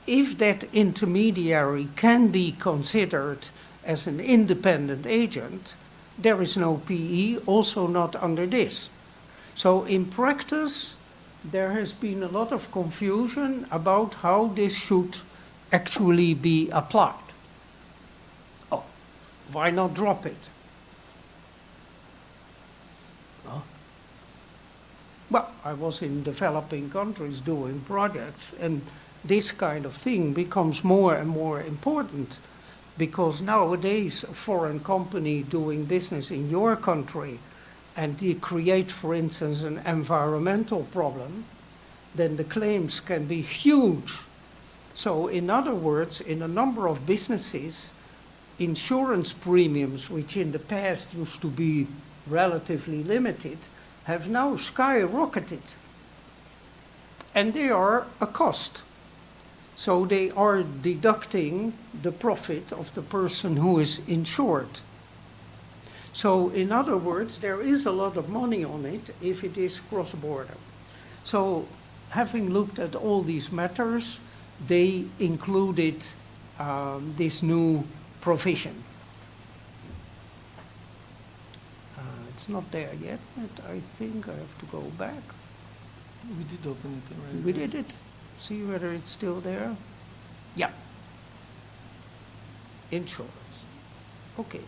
Speaker 2: if that intermediary can be considered as an independent agent, there is no PE, also not under this. So in practice, there has been a lot of confusion about how this should actually be applied. Oh, why not drop it? Well, I was in developing countries doing projects, and this kind of thing becomes more and more important, because nowadays a foreign company doing business in your country and they create, for instance, an environmental problem, then the claims can be huge. So in other words, in a number of businesses, insurance premiums, which in the past used to be relatively limited, have now skyrocketed. And they are a cost. So they are deducting the profit of the person who is insured. So in other words, there is a lot of money on it if it is cross-border. So having looked at all these matters, they included this new provision. It's not there yet, but I think I have to go back.
Speaker 1: We did open it already.
Speaker 2: We did it. See whether it's still there. Yeah. insurance. Okay.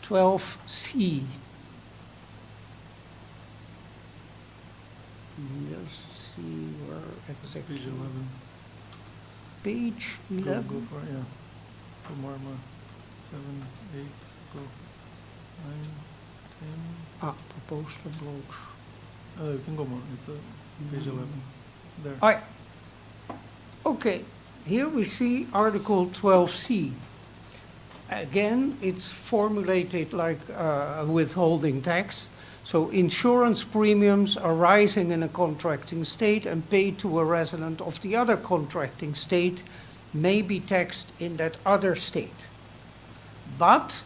Speaker 2: (12C). Let's see where exactly.
Speaker 1: Page 11.
Speaker 2: Page
Speaker 1: Go
Speaker 2: 11.
Speaker 1: for it, yeah. Go more. 7, 8, go. 9, 10.
Speaker 2: Ah, proposed approach.
Speaker 1: You can go more. It's page 11. There.
Speaker 2: Aye. Okay, here we see Article 12C. Again, it's formulated like a withholding tax. So insurance premiums arising in a contracting state and paid to a resident of the other contracting state may be taxed in that other state. But,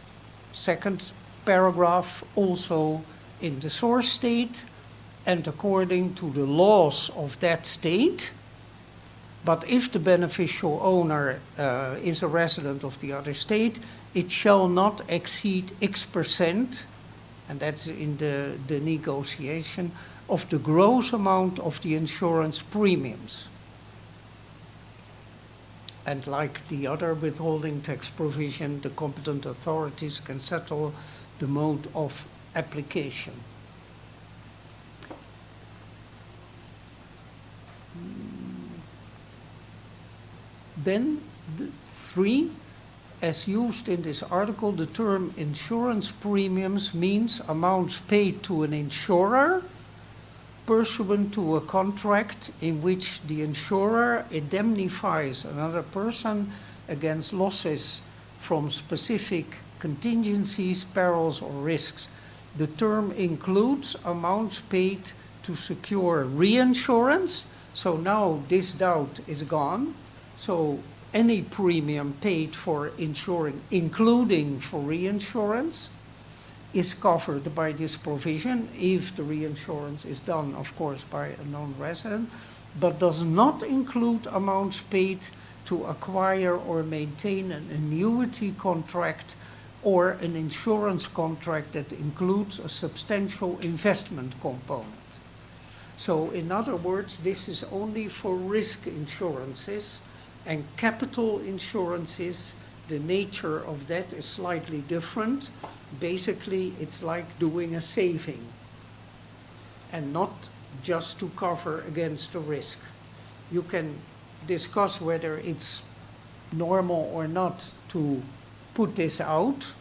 Speaker 2: second paragraph, also in the source state and according to the laws of that state. But if the beneficial owner is a resident of the other state, it shall not exceed X%, and that's in the negotiation, of the gross amount of the insurance premiums. And like the other withholding tax provision, the competent authorities can settle the mode of application. Then, 3, as used in this article, the term insurance premiums means amounts paid to an insurer pursuant to a contract in which the insurer indemnifies another person against losses from specific contingencies, perils, or risks. The term includes amounts paid to secure reinsurance. So now this doubt is gone. So any premium paid for insuring, including for reinsurance, is covered by this provision if the reinsurance is done, of course, by a non-resident, but does not include amounts paid to acquire or maintain an annuity contract or an insurance contract that includes a substantial investment component. So in other words, this is only for risk insurances, and capital insurances, the nature of that is slightly different. Basically, it's like doing a saving and not just to cover against the risk. You can discuss whether it's normal or not to put this out.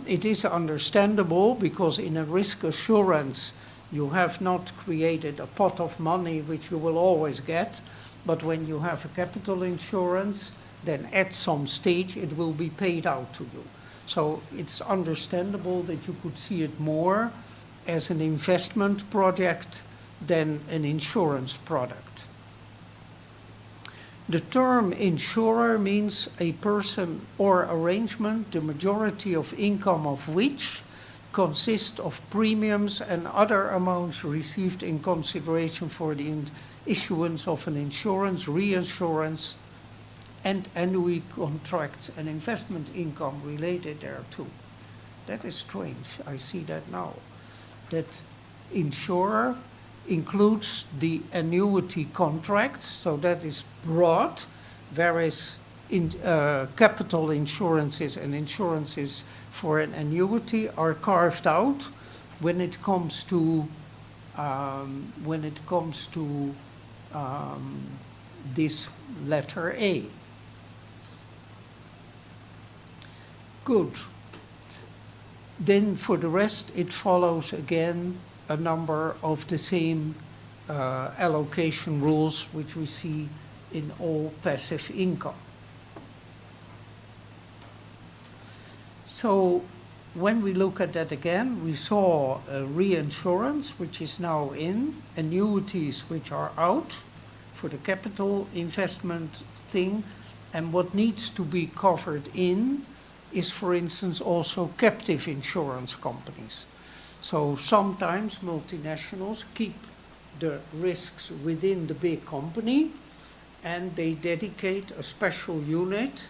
Speaker 2: It is understandable because in a risk assurance, you have not created a pot of money which you will always get. But when you have a capital insurance, then at some stage it will be paid out to you. So it's understandable that you could see it more as an investment project than an insurance product. The term insurer means a person or arrangement, the majority of income of which consists of premiums and other amounts received in consideration for the issuance of an insurance, reinsurance, and annuity contracts and investment income related thereto. That is strange. I see that now. That insurer includes the annuity contracts, so that is broad, whereas capital insurances and insurances for an annuity are carved out when it comes to this letter A. Good. Then for the rest, it follows again a number of the same allocation rules which we see in all passive income. So when we look at that again, we saw reinsurance, which is now in, annuities, which are out for the capital investment thing, and what needs to be covered in is, for instance, also captive insurance companies. So sometimes multinationals keep the risks within the big company, and they dedicate a special unit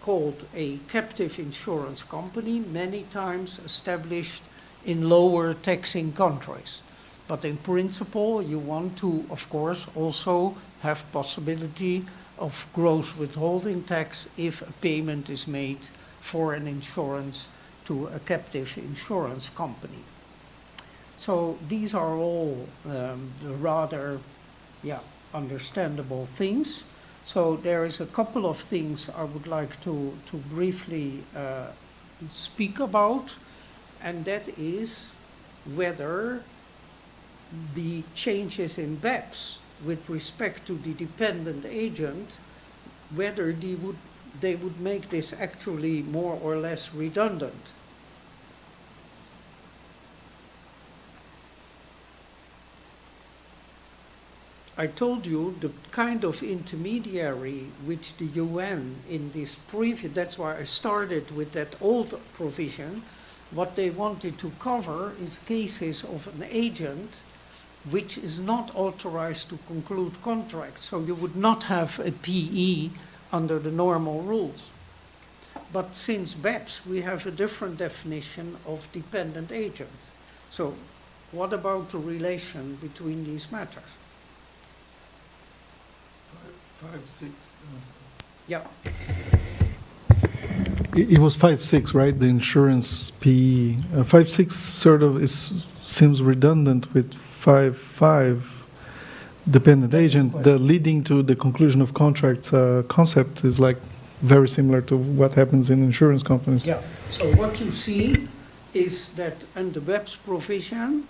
Speaker 2: called a captive insurance company, many times established in lower taxing countries. But in principle, you want to, of course, also have possibility of gross withholding tax if a payment is made for an insurance to a captive insurance company. So these are all rather, understandable things. So there is a couple of things I would like to briefly speak about, and that is whether the changes in BEPS with respect to the dependent agent, whether they would make this actually more or less redundant. I told you the kind of intermediary which the UN in this previous, that's why I started with that old provision, what they wanted to cover is cases of an agent which is not authorized to conclude contracts. So you would not have a PE under the normal rules. But since BEPS, we have a different definition of dependent agent. So what about the relation between these matters?
Speaker 1: 5, 6.
Speaker 2: Yeah.
Speaker 1: It was 5, 6, right? The insurance PE. 5, 6 sort of seems redundant with 5, 5 dependent agent. The leading to the conclusion of contracts concept is like very similar to what happens in insurance companies.
Speaker 2: Yeah. So what you see is that under BEPS provision,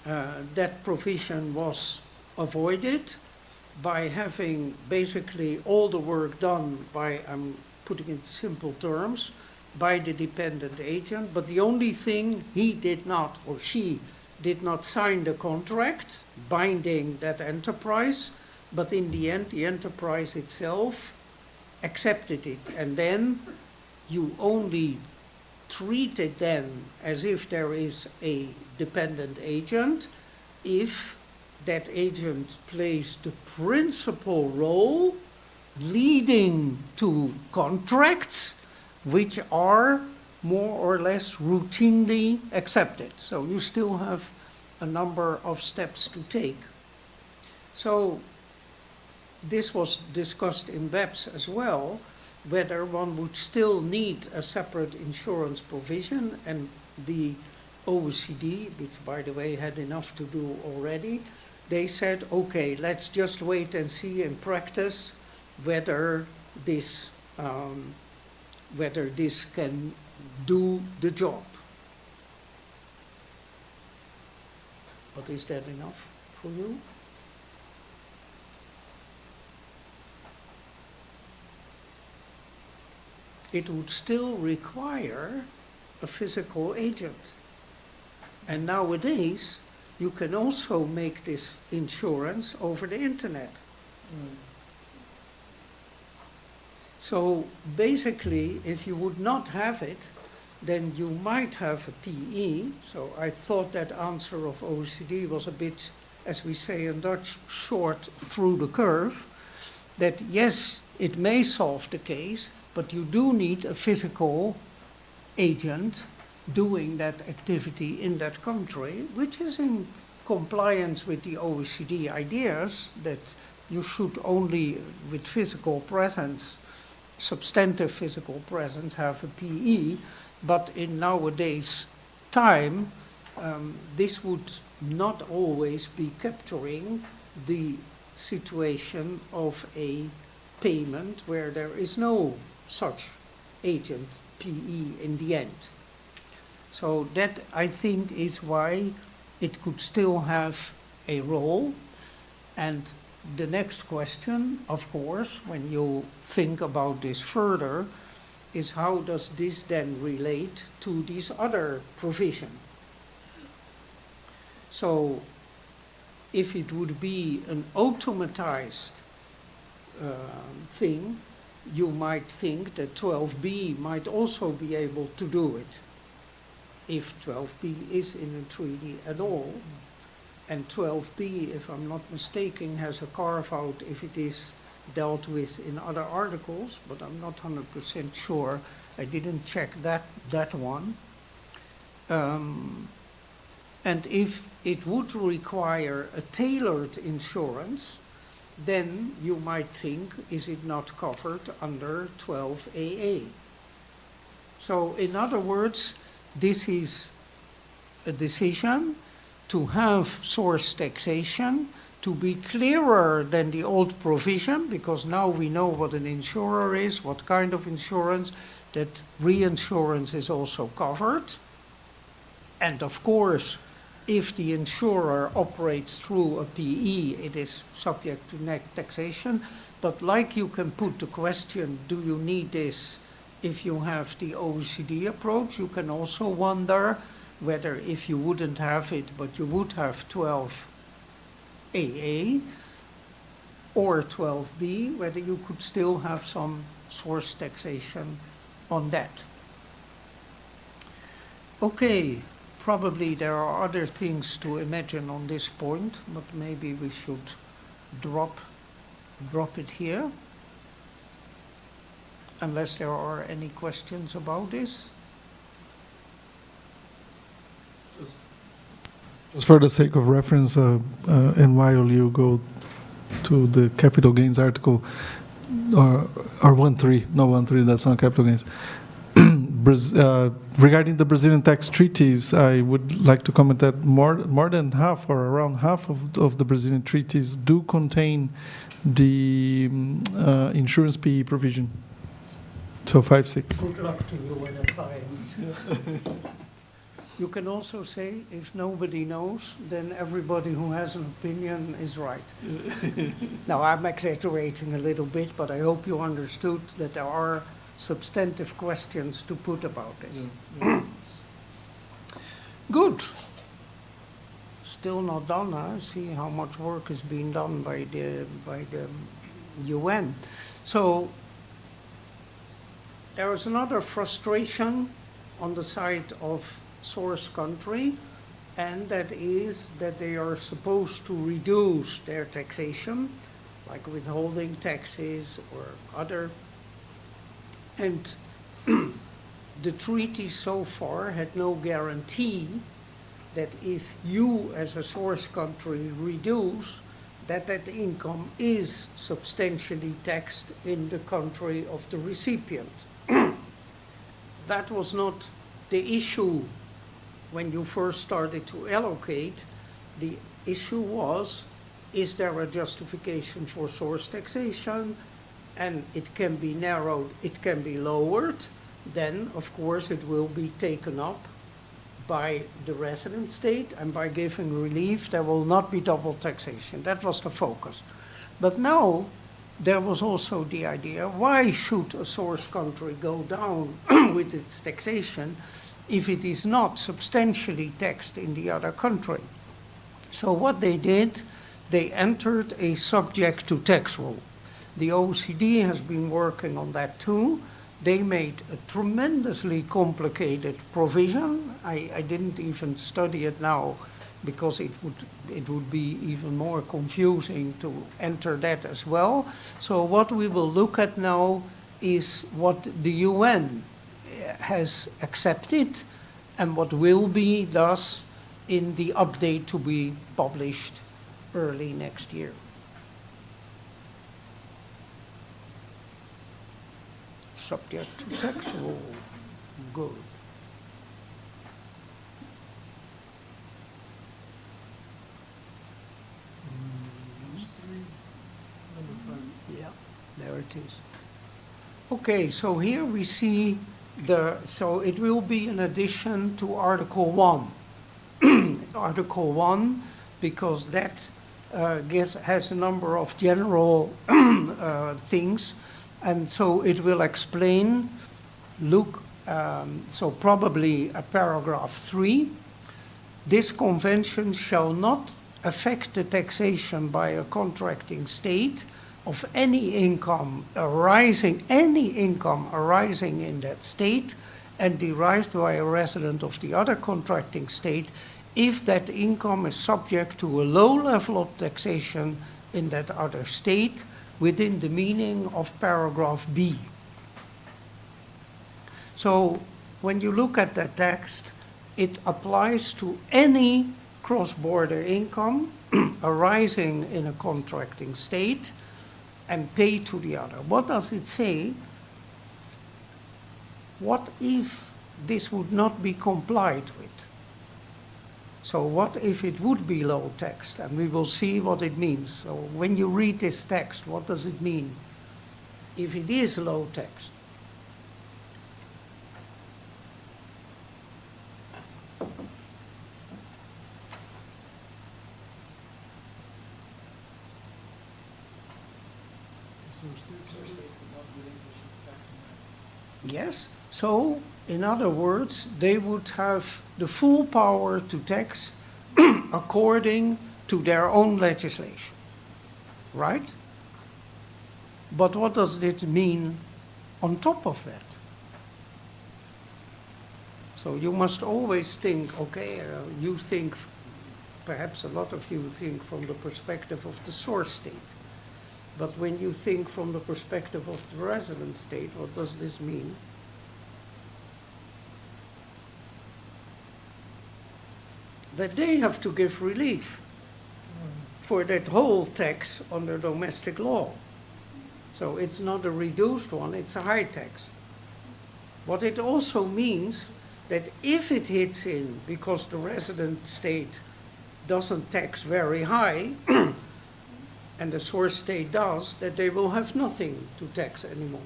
Speaker 2: that provision was avoided by having basically all the work done by, I'm putting it in simple terms, by the dependent agent, but the only thing he did not, or she did not sign the contract binding that enterprise, but in the end the enterprise itself accepted it, and then you only treat it then as if there is a dependent agent if that agent plays the principal role leading to contracts which are more or less routinely accepted. So you still have a number of steps to take. So this was discussed in BEPS as well, whether one would still need a separate insurance provision, and the OECD, which by the way had enough to do already, they said, okay, let's just wait and see in practice whether this can do the job. But is that enough for you? It would still require a physical agent. And nowadays, you can also make this insurance over the internet. So basically, if you would not have it, then you might have a PE. So I thought that answer of OECD was a bit, as we say in Dutch, short through the curve, that yes, it may solve the case, but you do need a physical agent doing that activity in that country, which is in compliance with the OECD ideas that you should only, with physical presence, substantive physical presence, have a PE, but in nowadays time, this would not always be capturing the situation of a payment where there is no such agent PE in the end. So that, I think, is why it could still have a role. And the next question, of course, when you think about this further, is how does this then relate to these other provisions? So if it would be an automatized thing, you might think that 12b might also be able to do it, if 12b is in a treaty at all. And 12b, if I'm not mistaken, has a carve-out if it is dealt with in other articles, but I'm not 100% sure. I didn't check that one. And if it would require a tailored insurance, then you might think, is it not covered under 12AA? So in other words, this is a decision to have source taxation to be clearer than the old provision, because now we know what an insurer is, what kind of insurance, that reinsurance is also covered. And of course, if the insurer operates through a PE, it is subject to net taxation. But like you can put the question, do you need this if you have the OECD approach, you can also wonder whether if you wouldn't have it, but you would have 12AA or 12B, whether you could still have some source taxation on that. Okay. Probably there are other things to imagine on this point, but maybe we should drop it here. Unless there are any questions about this.
Speaker 1: Just for the sake of reference, and while you go to the capital gains article, or 1.3, no 1.3, that's not capital gains. Regarding the Brazilian tax treaties, I would like to comment that more than half or around half of the Brazilian treaties do contain the insurance PE provision. So 5/6.
Speaker 2: Good luck to you when applying. You can also say, if nobody knows, then everybody who has an opinion is right. Now, I'm exaggerating a little bit, but I hope you understood that there are substantive questions to put about this.
Speaker 1: Yeah.
Speaker 2: Good. Still not done, huh? See how much work is being done by the UN. So there is another frustration on the side of source country, and that is that they are supposed to reduce their taxation, like withholding taxes or other. And the treaty so far had no guarantee that if you as a source country reduce, that income is substantially taxed in the country of the recipient. That was not the issue when you first started to allocate. The issue was, is there a justification for source taxation? And it can be narrowed, it can be lowered, then of course it will be taken up by the resident state, and by giving relief there will not be double taxation. That was the focus. But now there was also the idea, why should a source country go down with its taxation if it is not substantially taxed in the other country? So what they did, they entered a subject to tax rule. The OECD has been working on that too. They made a tremendously complicated provision. I didn't even study it now because it would be even more confusing to enter that as well. So what we will look at now is what the UN has accepted and what will be thus in the update to be published early next year. Subject to tax rule. Good. Yeah, there it is. Okay, so here we see so it will be in addition to Article 1. Article 1, because that has a number of general things. And so it will explain, so probably a paragraph 3, this convention shall not affect the taxation by a contracting state of any income arising in that state and derived by a resident of the other contracting state if that income is subject to a low level of taxation in that other state, within the meaning of paragraph B. So when you look at that text, it applies to any cross-border income arising in a contracting state and paid to the other. What does it say? What if this would not be complied with? So what if it would be low taxed? And we will see what it means. So when you read this text, what does it mean? If it is low taxed. Yes, so in other words, they would have the full power to tax according to their own legislation, right? But what does it mean on top of that? So you must always think, okay, you think, perhaps a lot of you think from the perspective of the source state. But when you think from the perspective of the resident state, what does this mean? That they have to give relief for that whole tax under domestic law. So it's not a reduced one, it's a high tax. What it also means that if it hits in because the resident state doesn't tax very high, and the source state does, that they will have nothing to tax anymore.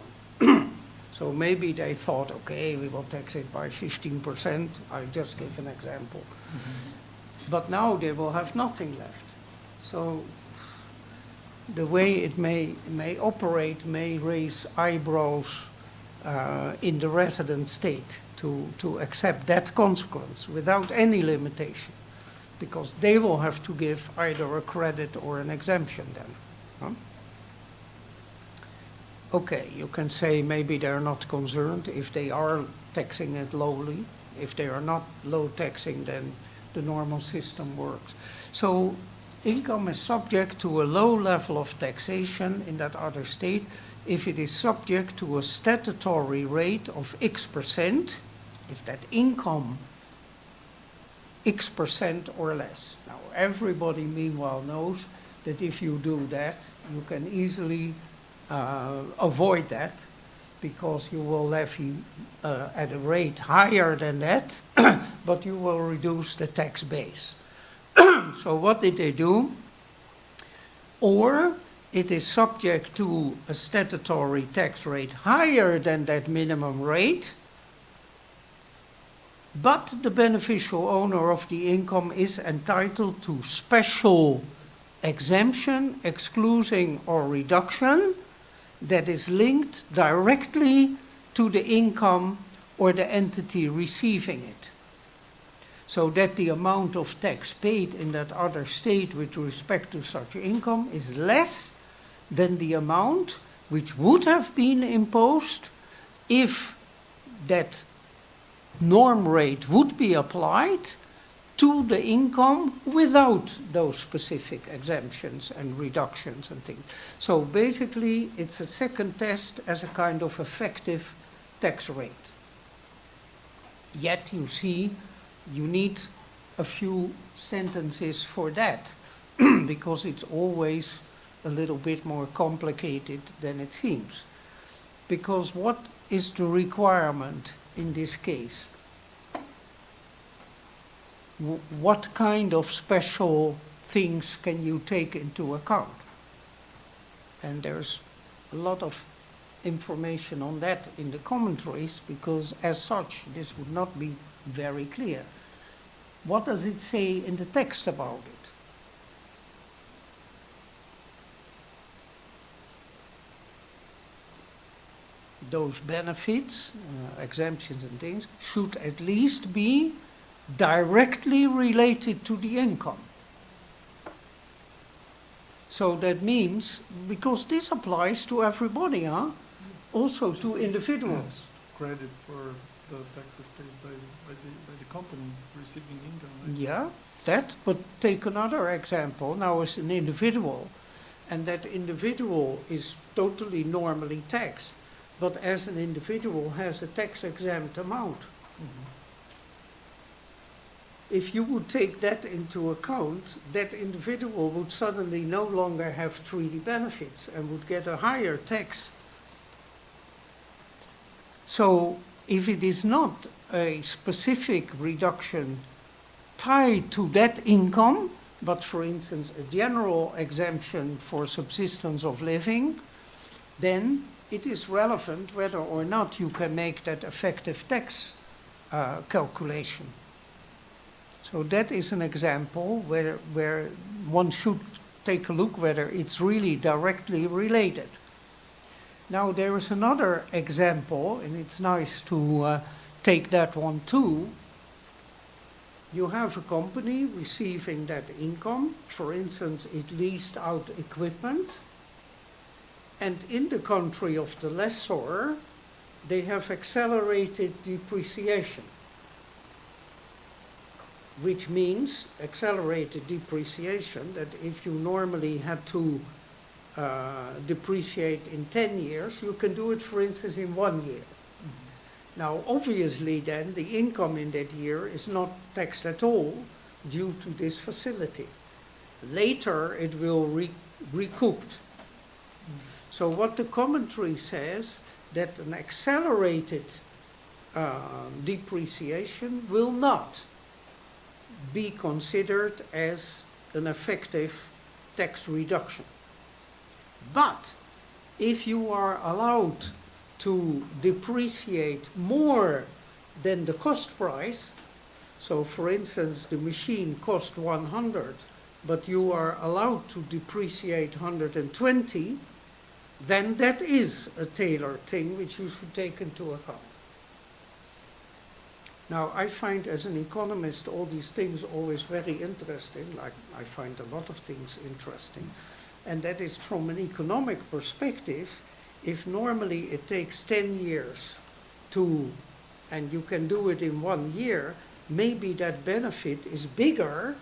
Speaker 2: So maybe they thought, okay, we will tax it by 15%. I just gave an example. But now they will have nothing left. So the way it may operate may raise eyebrows in the resident state to accept that consequence without any limitation, because they will have to give either a credit or an exemption then. Huh? Okay, you can say maybe they're not concerned if they are taxing it lowly. If they are not low taxing, then the normal system works. So income is subject to a low level of taxation in that other state if it is subject to a statutory rate of X%, if that income X% or less. Now, everybody meanwhile knows that if you do that, you can easily avoid that, because you will levy at a rate higher than that, but you will reduce the tax base. So what did they do? Or it is subject to a statutory tax rate higher than that minimum rate, but the beneficial owner of the income is entitled to special exemption, exclusion, or reduction that is linked directly to the income or the entity receiving it. So that the amount of tax paid in that other state with respect to such income is less than the amount which would have been imposed if that norm rate would be applied to the income without those specific exemptions and reductions and things. So basically, it's a second test as a kind of effective tax rate. Yet you see, you need a few sentences for that, because it's always a little bit more complicated than it seems. Because what is the requirement in this case? What kind of special things can you take into account? And there's a lot of information on that in the commentaries, because as such, this would not be very clear. What does it say in the text about it? Those benefits, exemptions and things, should at least be directly related to the income. So that means, because this applies to everybody, huh? Also to individuals.
Speaker 1: Credit for the taxes paid by the company receiving income. Right?
Speaker 2: Yeah, that, but take another example. Now as an individual, and that individual is totally normally taxed, but as an individual has a tax-exempt amount. if you would take that into account, that individual would suddenly no longer have treaty benefits and would get a higher tax. So if it is not a specific reduction tied to that income, but for instance a general exemption for subsistence of living, then it is relevant whether or not you can make that effective tax calculation. So that is an example where one should take a look whether it's really directly related. Now there is another example, and it's nice to take that one too. You have a company receiving that income. For instance, it leased out equipment. And in the country of the lessor, they have accelerated depreciation, which means accelerated depreciation that if you normally had to depreciate in 10 years, you can do it, for instance, in 1 year. Now, obviously, then, the income in that year is not taxed at all due to this facility. Later, it will recouped. So what the commentary says, that an accelerated depreciation will not be considered as an effective tax reduction. But if you are allowed to depreciate more than the cost price, so for instance the machine cost 100, but you are allowed to depreciate 120, then that is a tailored thing which you should take into account. Now, I find as an economist all these things always very interesting, like I find a lot of things interesting, and that is from an economic perspective. If normally it takes 10 years to, and you can do it in 1 year, maybe that benefit is bigger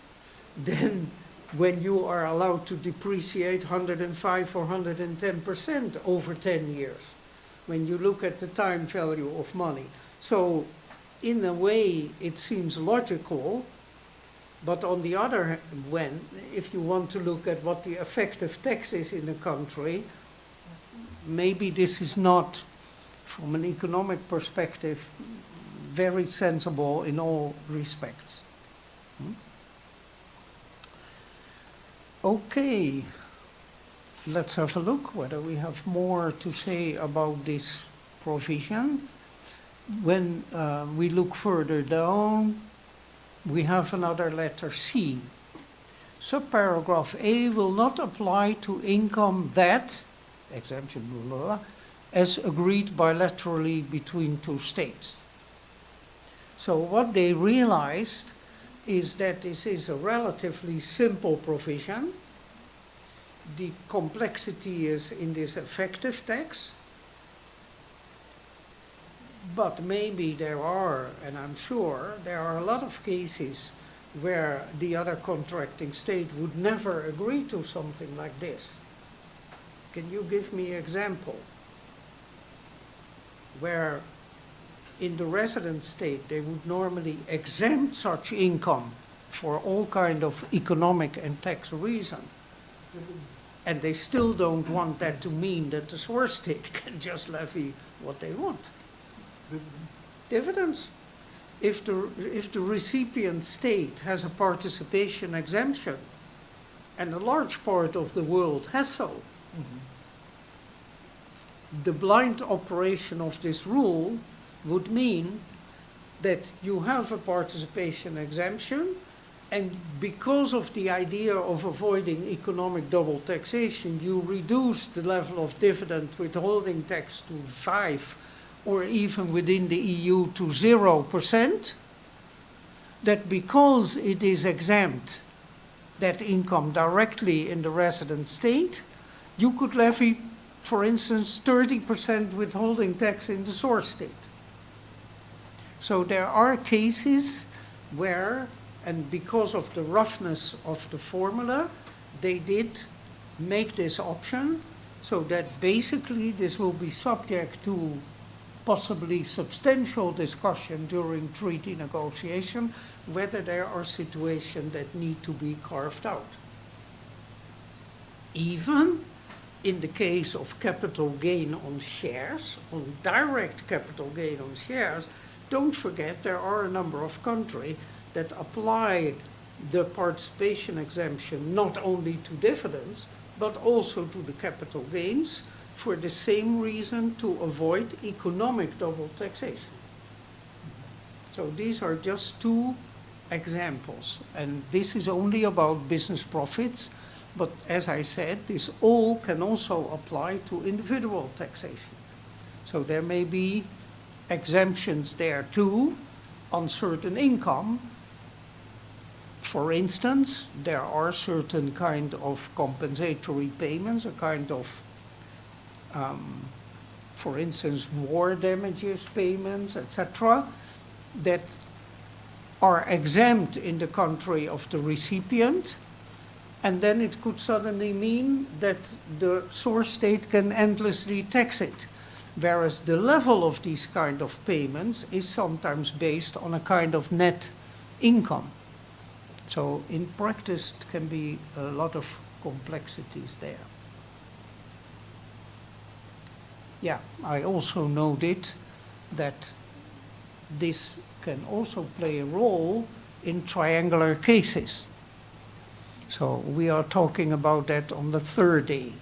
Speaker 2: than when you are allowed to depreciate 105 or 110% over 10 years, when you look at the time value of money. So in a way it seems logical, but on the other hand, if you want to look at what the effective tax is in a country, maybe this is not, from an economic perspective, very sensible in all respects. Okay, let's have a look whether we have more to say about this provision. When we look further down, we have another letter C. Subparagraph A will not apply to income that, exemption blah, blah, blah, as agreed bilaterally between two states. So what they realized is that this is a relatively simple provision. The complexity is in this effective tax, but maybe there are, and I'm sure, there are a lot of cases where the other contracting state would never agree to something like this. Can you give me an example where in the resident state they would normally exempt such income for all kind of economic and tax reason, and they still don't want that to mean that the source state can just levy what they want? Dividends. If the recipient state has a participation exemption, and a large part of the world has so, the blind operation of this rule would mean that you have a participation exemption, and because of the idea of avoiding economic double taxation, you reduce the level of dividend withholding tax to 5%, or even within the EU to 0%, that because it is exempt, that income directly in the resident state, you could levy, for instance, 30% withholding tax in the source state. So there are cases where, and because of the roughness of the formula, they did make this option, so that basically this will be subject to possibly substantial discussion during treaty negotiation, whether there are situations that need to be carved out. Even in the case of capital gain on shares, on direct capital gain on shares, don't forget there are a number of countries that apply the participation exemption not only to dividends, but also to the capital gains for the same reason, to avoid economic double taxation. So these are just two examples. And this is only about business profits. But as I said, this all can also apply to individual taxation. So there may be exemptions there too on certain income. For instance, there are certain kind of compensatory payments, a kind of, for instance, war damages payments, etc., that are exempt in the country of the recipient. And then it could suddenly mean that the source state can endlessly tax it. Whereas the level of these kind of payments is sometimes based on a kind of net income. So in practice, it can be a lot of complexities there. Yeah, I also noted that this can also play a role in triangular cases. So we are talking about that on the third day.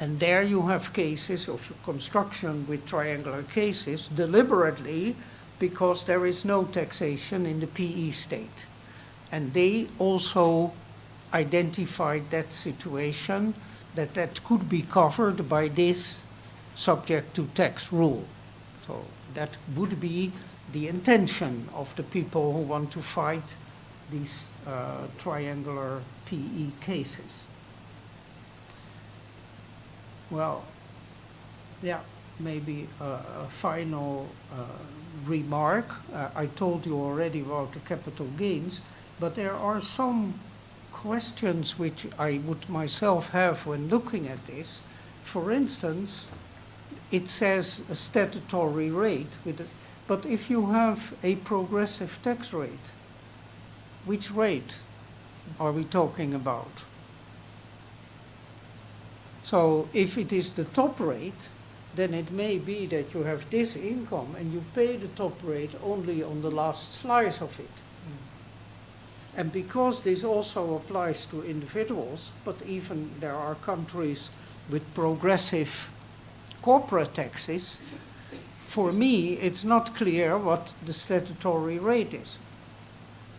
Speaker 2: And there you have cases of construction with triangular cases deliberately because there is no taxation in the PE state. And they also identified that situation, that could be covered by this subject to tax rule. So that would be the intention of the people who want to fight these triangular PE cases. Well, yeah, maybe a final remark. I told you already about the capital gains, but there are some questions which I would myself have when looking at this. For instance, it says a statutory rate, but if you have a progressive tax rate, which rate are we talking about? So if it is the top rate, then it may be that you have this income and you pay the top rate only on the last slice of it. And because this also applies to individuals, but even there are countries with progressive corporate taxes, for me it's not clear what the statutory rate is.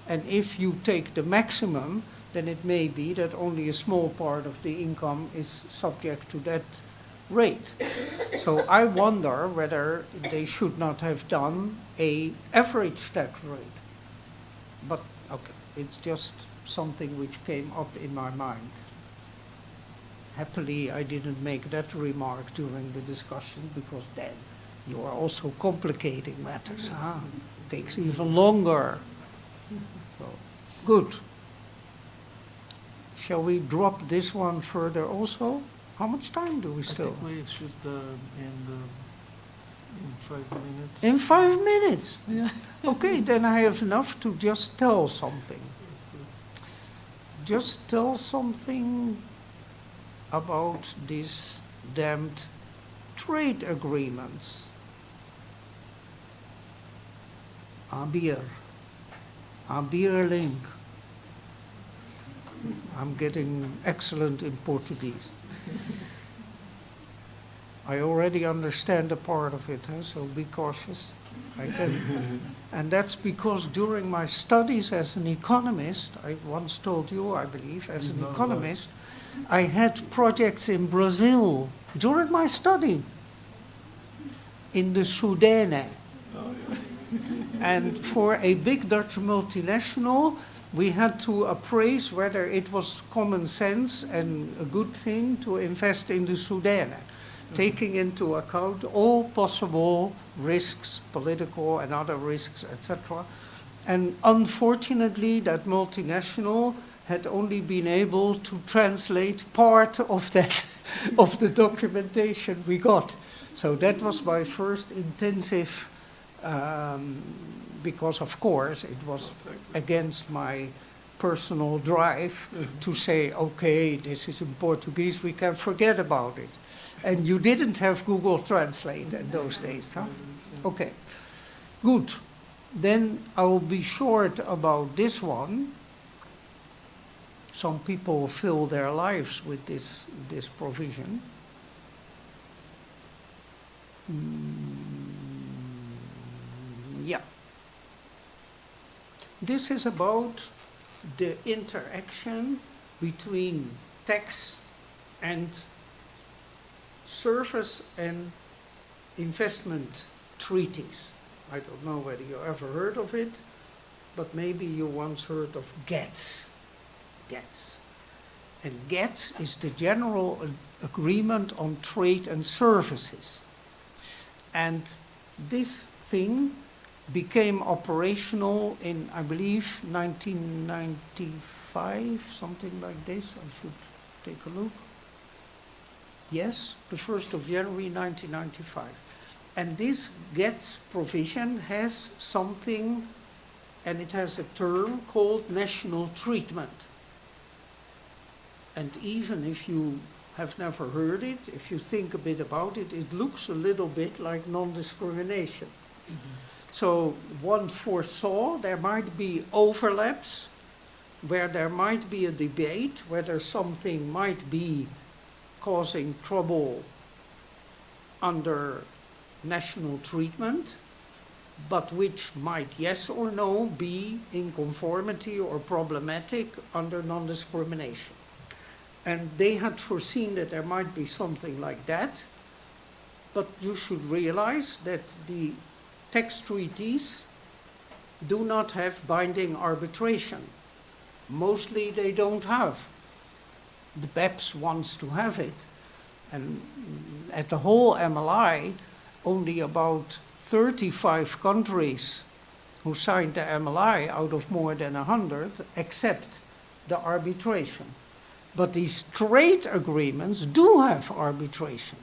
Speaker 2: And if you take the maximum, then it may be that only a small part of the income is subject to that rate. So I wonder whether they should not have done an average tax rate. But okay, it's just something which came up in my mind. Happily, I didn't make that remark during the discussion because then you are also complicating matters. It takes even longer. So, good. Shall we drop this one further also? How much time do we still?
Speaker 1: I think we should end in 5 minutes.
Speaker 2: In 5 minutes?
Speaker 1: Yeah.
Speaker 2: Okay, then I have enough to just tell something. Just tell something about these damned trade agreements. Link. I'm getting excellent in Portuguese. I already understand a part of it, so be cautious. And that's because during my studies as an economist, I once told you, I believe, as an economist, I had projects in Brazil during my study in the Sudene. And for a big Dutch multinational, we had to appraise whether it was common sense and a good thing to invest in the Sudene, taking into account all possible risks, political and other risks, etc. And unfortunately, that multinational had only been able to translate part of that, of the documentation we got. So that was my first intensive because of course it was against my personal drive to say, okay, this is in Portuguese, we can forget about it. And you didn't have Google Translate in those days, huh? Okay, good. Then I will be short about this one. Some people fill their lives with this provision. Yeah. This is about the interaction between tax and service and investment treaties. I don't know whether you ever heard of it, but maybe you once heard of GATS. GATS. And GATS is the General Agreement on Trade and Services. And this thing became operational in, I believe, 1995, something like this. I should take a look. Yes, the 1st of January 1995. And this GATS provision has something, and it has a term called national treatment. And even if you have never heard it, if you think a bit about it, it looks a little bit like non-discrimination. So one foresaw there might be overlaps, where there might be a debate whether something might be causing trouble under national treatment, but which might, yes or no, be in conformity or problematic under non-discrimination. And they had foreseen that there might be something like that, but you should realize that the tax treaties do not have binding arbitration. Mostly they don't have. The BEPS wants to have it. And at the whole MLI, only about 35 countries who signed the MLI out of more than 100 accept the arbitration. But these trade agreements do have arbitration.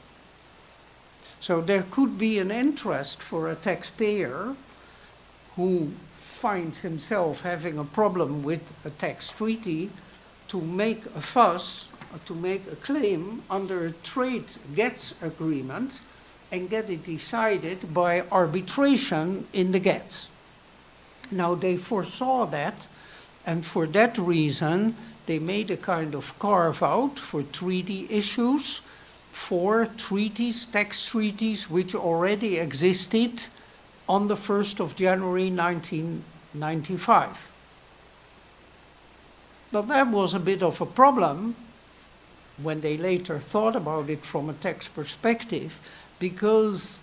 Speaker 2: So there could be an interest for a taxpayer who finds himself having a problem with a tax treaty to make a fuss, to make a claim under a trade GATS agreement and get it decided by arbitration in the GATS. Now they foresaw that, and for that reason they made a kind of carve-out for treaty issues for treaties, tax treaties, which already existed on the 1st of January 1995. But that was a bit of a problem when they later thought about it from a tax perspective, because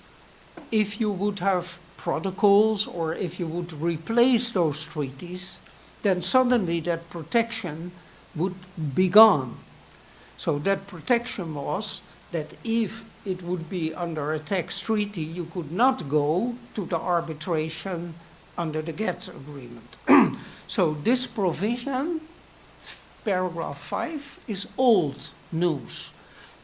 Speaker 2: if you would have protocols or if you would replace those treaties, then suddenly that protection would be gone. So that protection was that if it would be under a tax treaty, you could not go to the arbitration under the GATS agreement. So this provision, paragraph 5, is old news,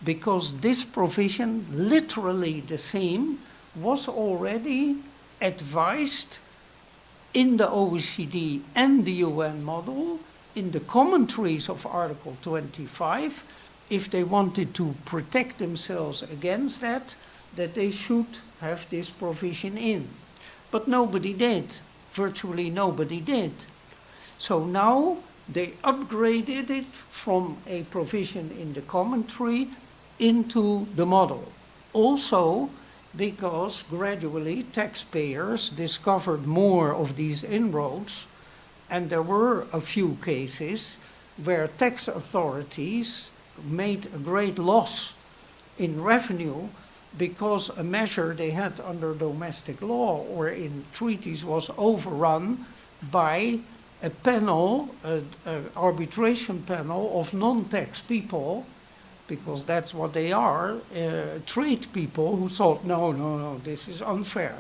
Speaker 2: because this provision, literally the same, was already advised in the OECD and the UN model, in the commentaries of Article 25, if they wanted to protect themselves against that they should have this provision in. But nobody did. Virtually nobody did. So now they upgraded it from a provision in the commentary into the model. Also because gradually taxpayers discovered more of these inroads, and there were a few cases where tax authorities made a great loss in revenue because a measure they had under domestic law or in treaties was overrun by a panel, an arbitration panel of non-tax people, because that's what they are, trade people who thought, no, this is unfair.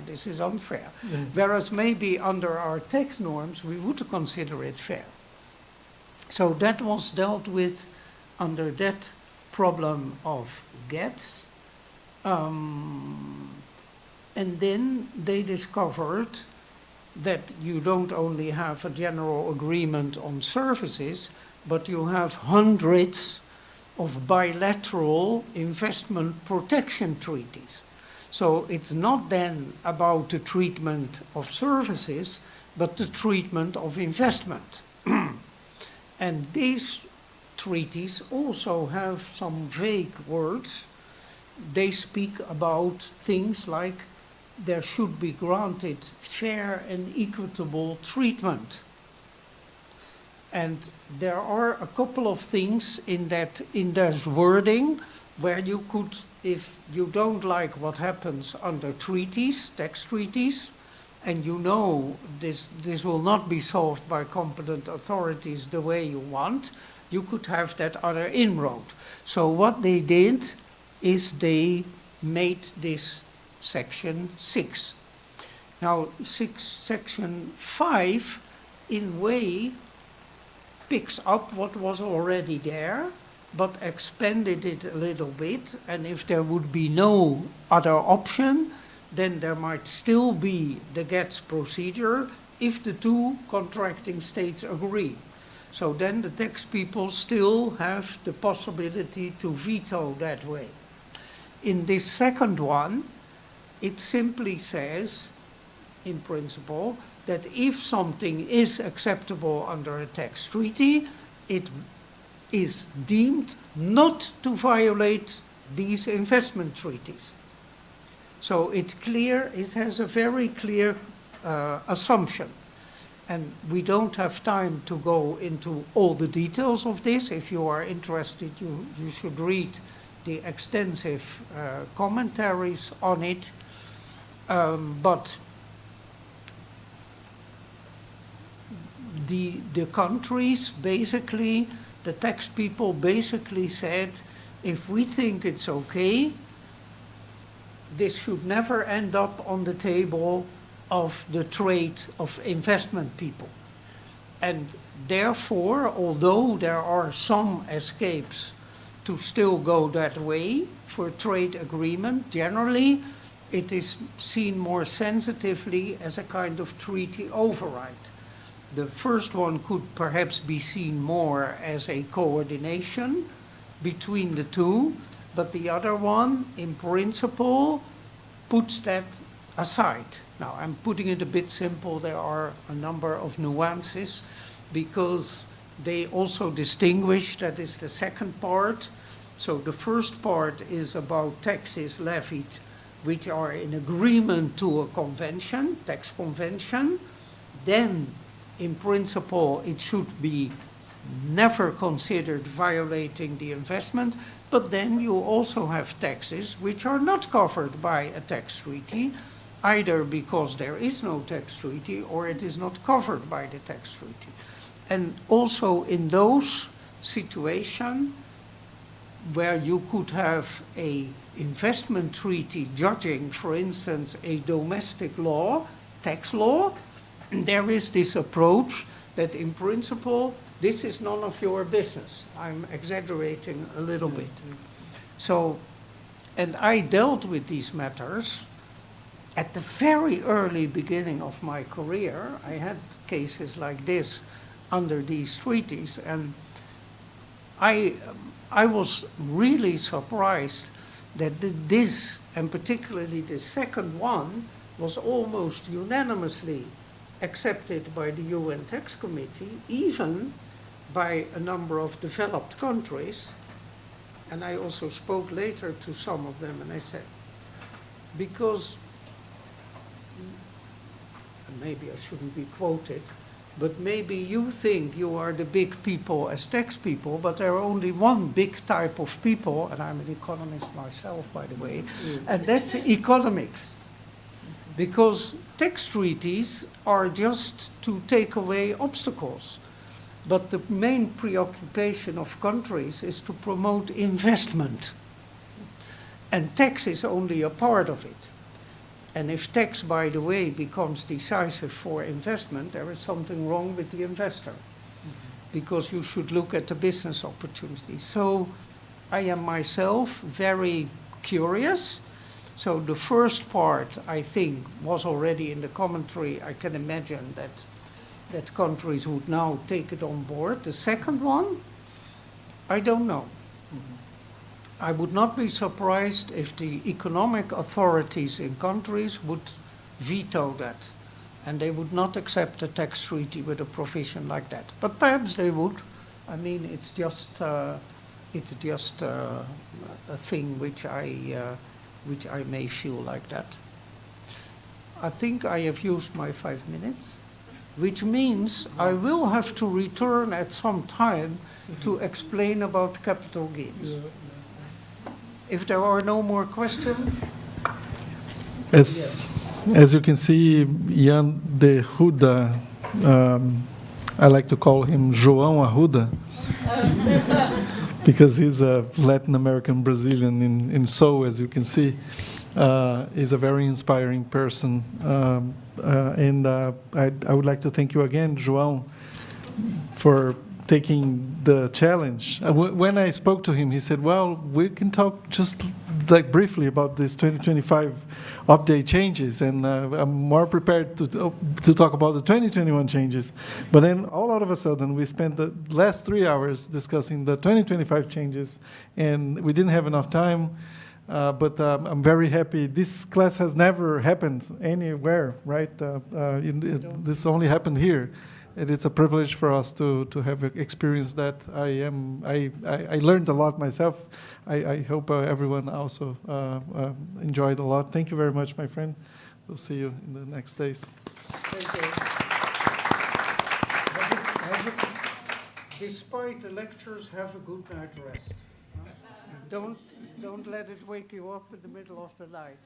Speaker 2: Whereas maybe under our tax norms, we would consider it fair. So that was dealt with under that problem of GATS. And then they discovered that you don't only have a general agreement on services, but you have hundreds of bilateral investment protection treaties. So it's not then about the treatment of services, but the treatment of investment. And these treaties also have some vague words. They speak about things like there should be granted fair and equitable treatment. And there are a couple of things in that wording where you could, if you don't like what happens under treaties, tax treaties, and you know this will not be solved by competent authorities the way you want, you could have that other inroad. So what they did is they made this section 6. Now, section 5, in way, picks up what was already there, but expanded it a little bit, and if there would be no other option, then there might still be the GATS procedure if the two contracting states agree. So then the tax people still have the possibility to veto that way. In this second one, it simply says, in principle, that if something is acceptable under a tax treaty, it is deemed not to violate these investment treaties. So it's clear, it has a very clear assumption. And we don't have time to go into all the details of this. If you are interested, you should read the extensive commentaries on it. But the countries basically, the tax people basically said, if we think it's okay, this should never end up on the table of the trade of investment people. And therefore, although there are some escapes to still go that way for trade agreement, generally it is seen more sensitively as a kind of treaty override. The first one could perhaps be seen more as a coordination between the two, but the other one, in principle, puts that aside. Now, I'm putting it a bit simple. There are a number of nuances because they also distinguish, that is the second part. So the first part is about taxes levied which are in agreement to a convention, tax convention. Then, in principle, it should be never considered violating the investment, but then you also have taxes which are not covered by a tax treaty, either because there is no tax treaty or it is not covered by the tax treaty. And also in those situations where you could have a investment treaty judging, for instance, a domestic law, tax law, there is this approach that in principle, this is none of your business. I'm exaggerating a little bit. So, and I dealt with these matters at the very early beginning of my career. I had cases like this under these treaties, and I was really surprised that this, and particularly the second one, was almost unanimously accepted by the UN Tax Committee, even by a number of developed countries. And I also spoke later to some of them, and I said, because, and maybe I shouldn't be quoted, but maybe you think you are the big people as tax people, but there are only one big type of people, and I'm an economist myself, by the way, and that's economics. Because tax treaties are just to take away obstacles. But the main preoccupation of countries is to promote investment. And tax is only a part of it. And if tax, by the way, becomes decisive for investment, there is something wrong with the investor. Because you should look at the business opportunity. So I am myself very curious So the first part, I think, was already in the commentary. I can imagine that countries would now take it on board. The second one, I don't know. I would not be surprised if the economic authorities in countries would veto that, and they would not accept a tax treaty with a provision like that. But perhaps they would. I mean, it's just a thing which I may feel like that. I think I have used my 5 minutes, which means I will have to return at some time to explain about capital gains. If there are no more questions.
Speaker 1: As you can see, Jan de Ruda, I like to call him João Arruda, because he's a Latin American Brazilian in Seoul, as you can see. Is a very inspiring person. And I would like to thank you again, João, for taking the challenge. When I spoke to him, he said, well, we can talk just like briefly about this 2025 update changes, and I'm more prepared to talk about the 2021 changes. But then all out of a sudden, we spent the last 3 hours discussing the 2025 changes, and we didn't have enough time. But I'm very happy. This class has never happened anywhere, right? This only happened here. And it's a privilege for us to have experienced that. I learned a lot myself. I hope everyone also enjoyed a lot. Thank you very much, my friend. We'll see you in the next days.
Speaker 2: Thank you. Despite the lectures, have a good night rest. Don't let it wake you up in the middle of the night.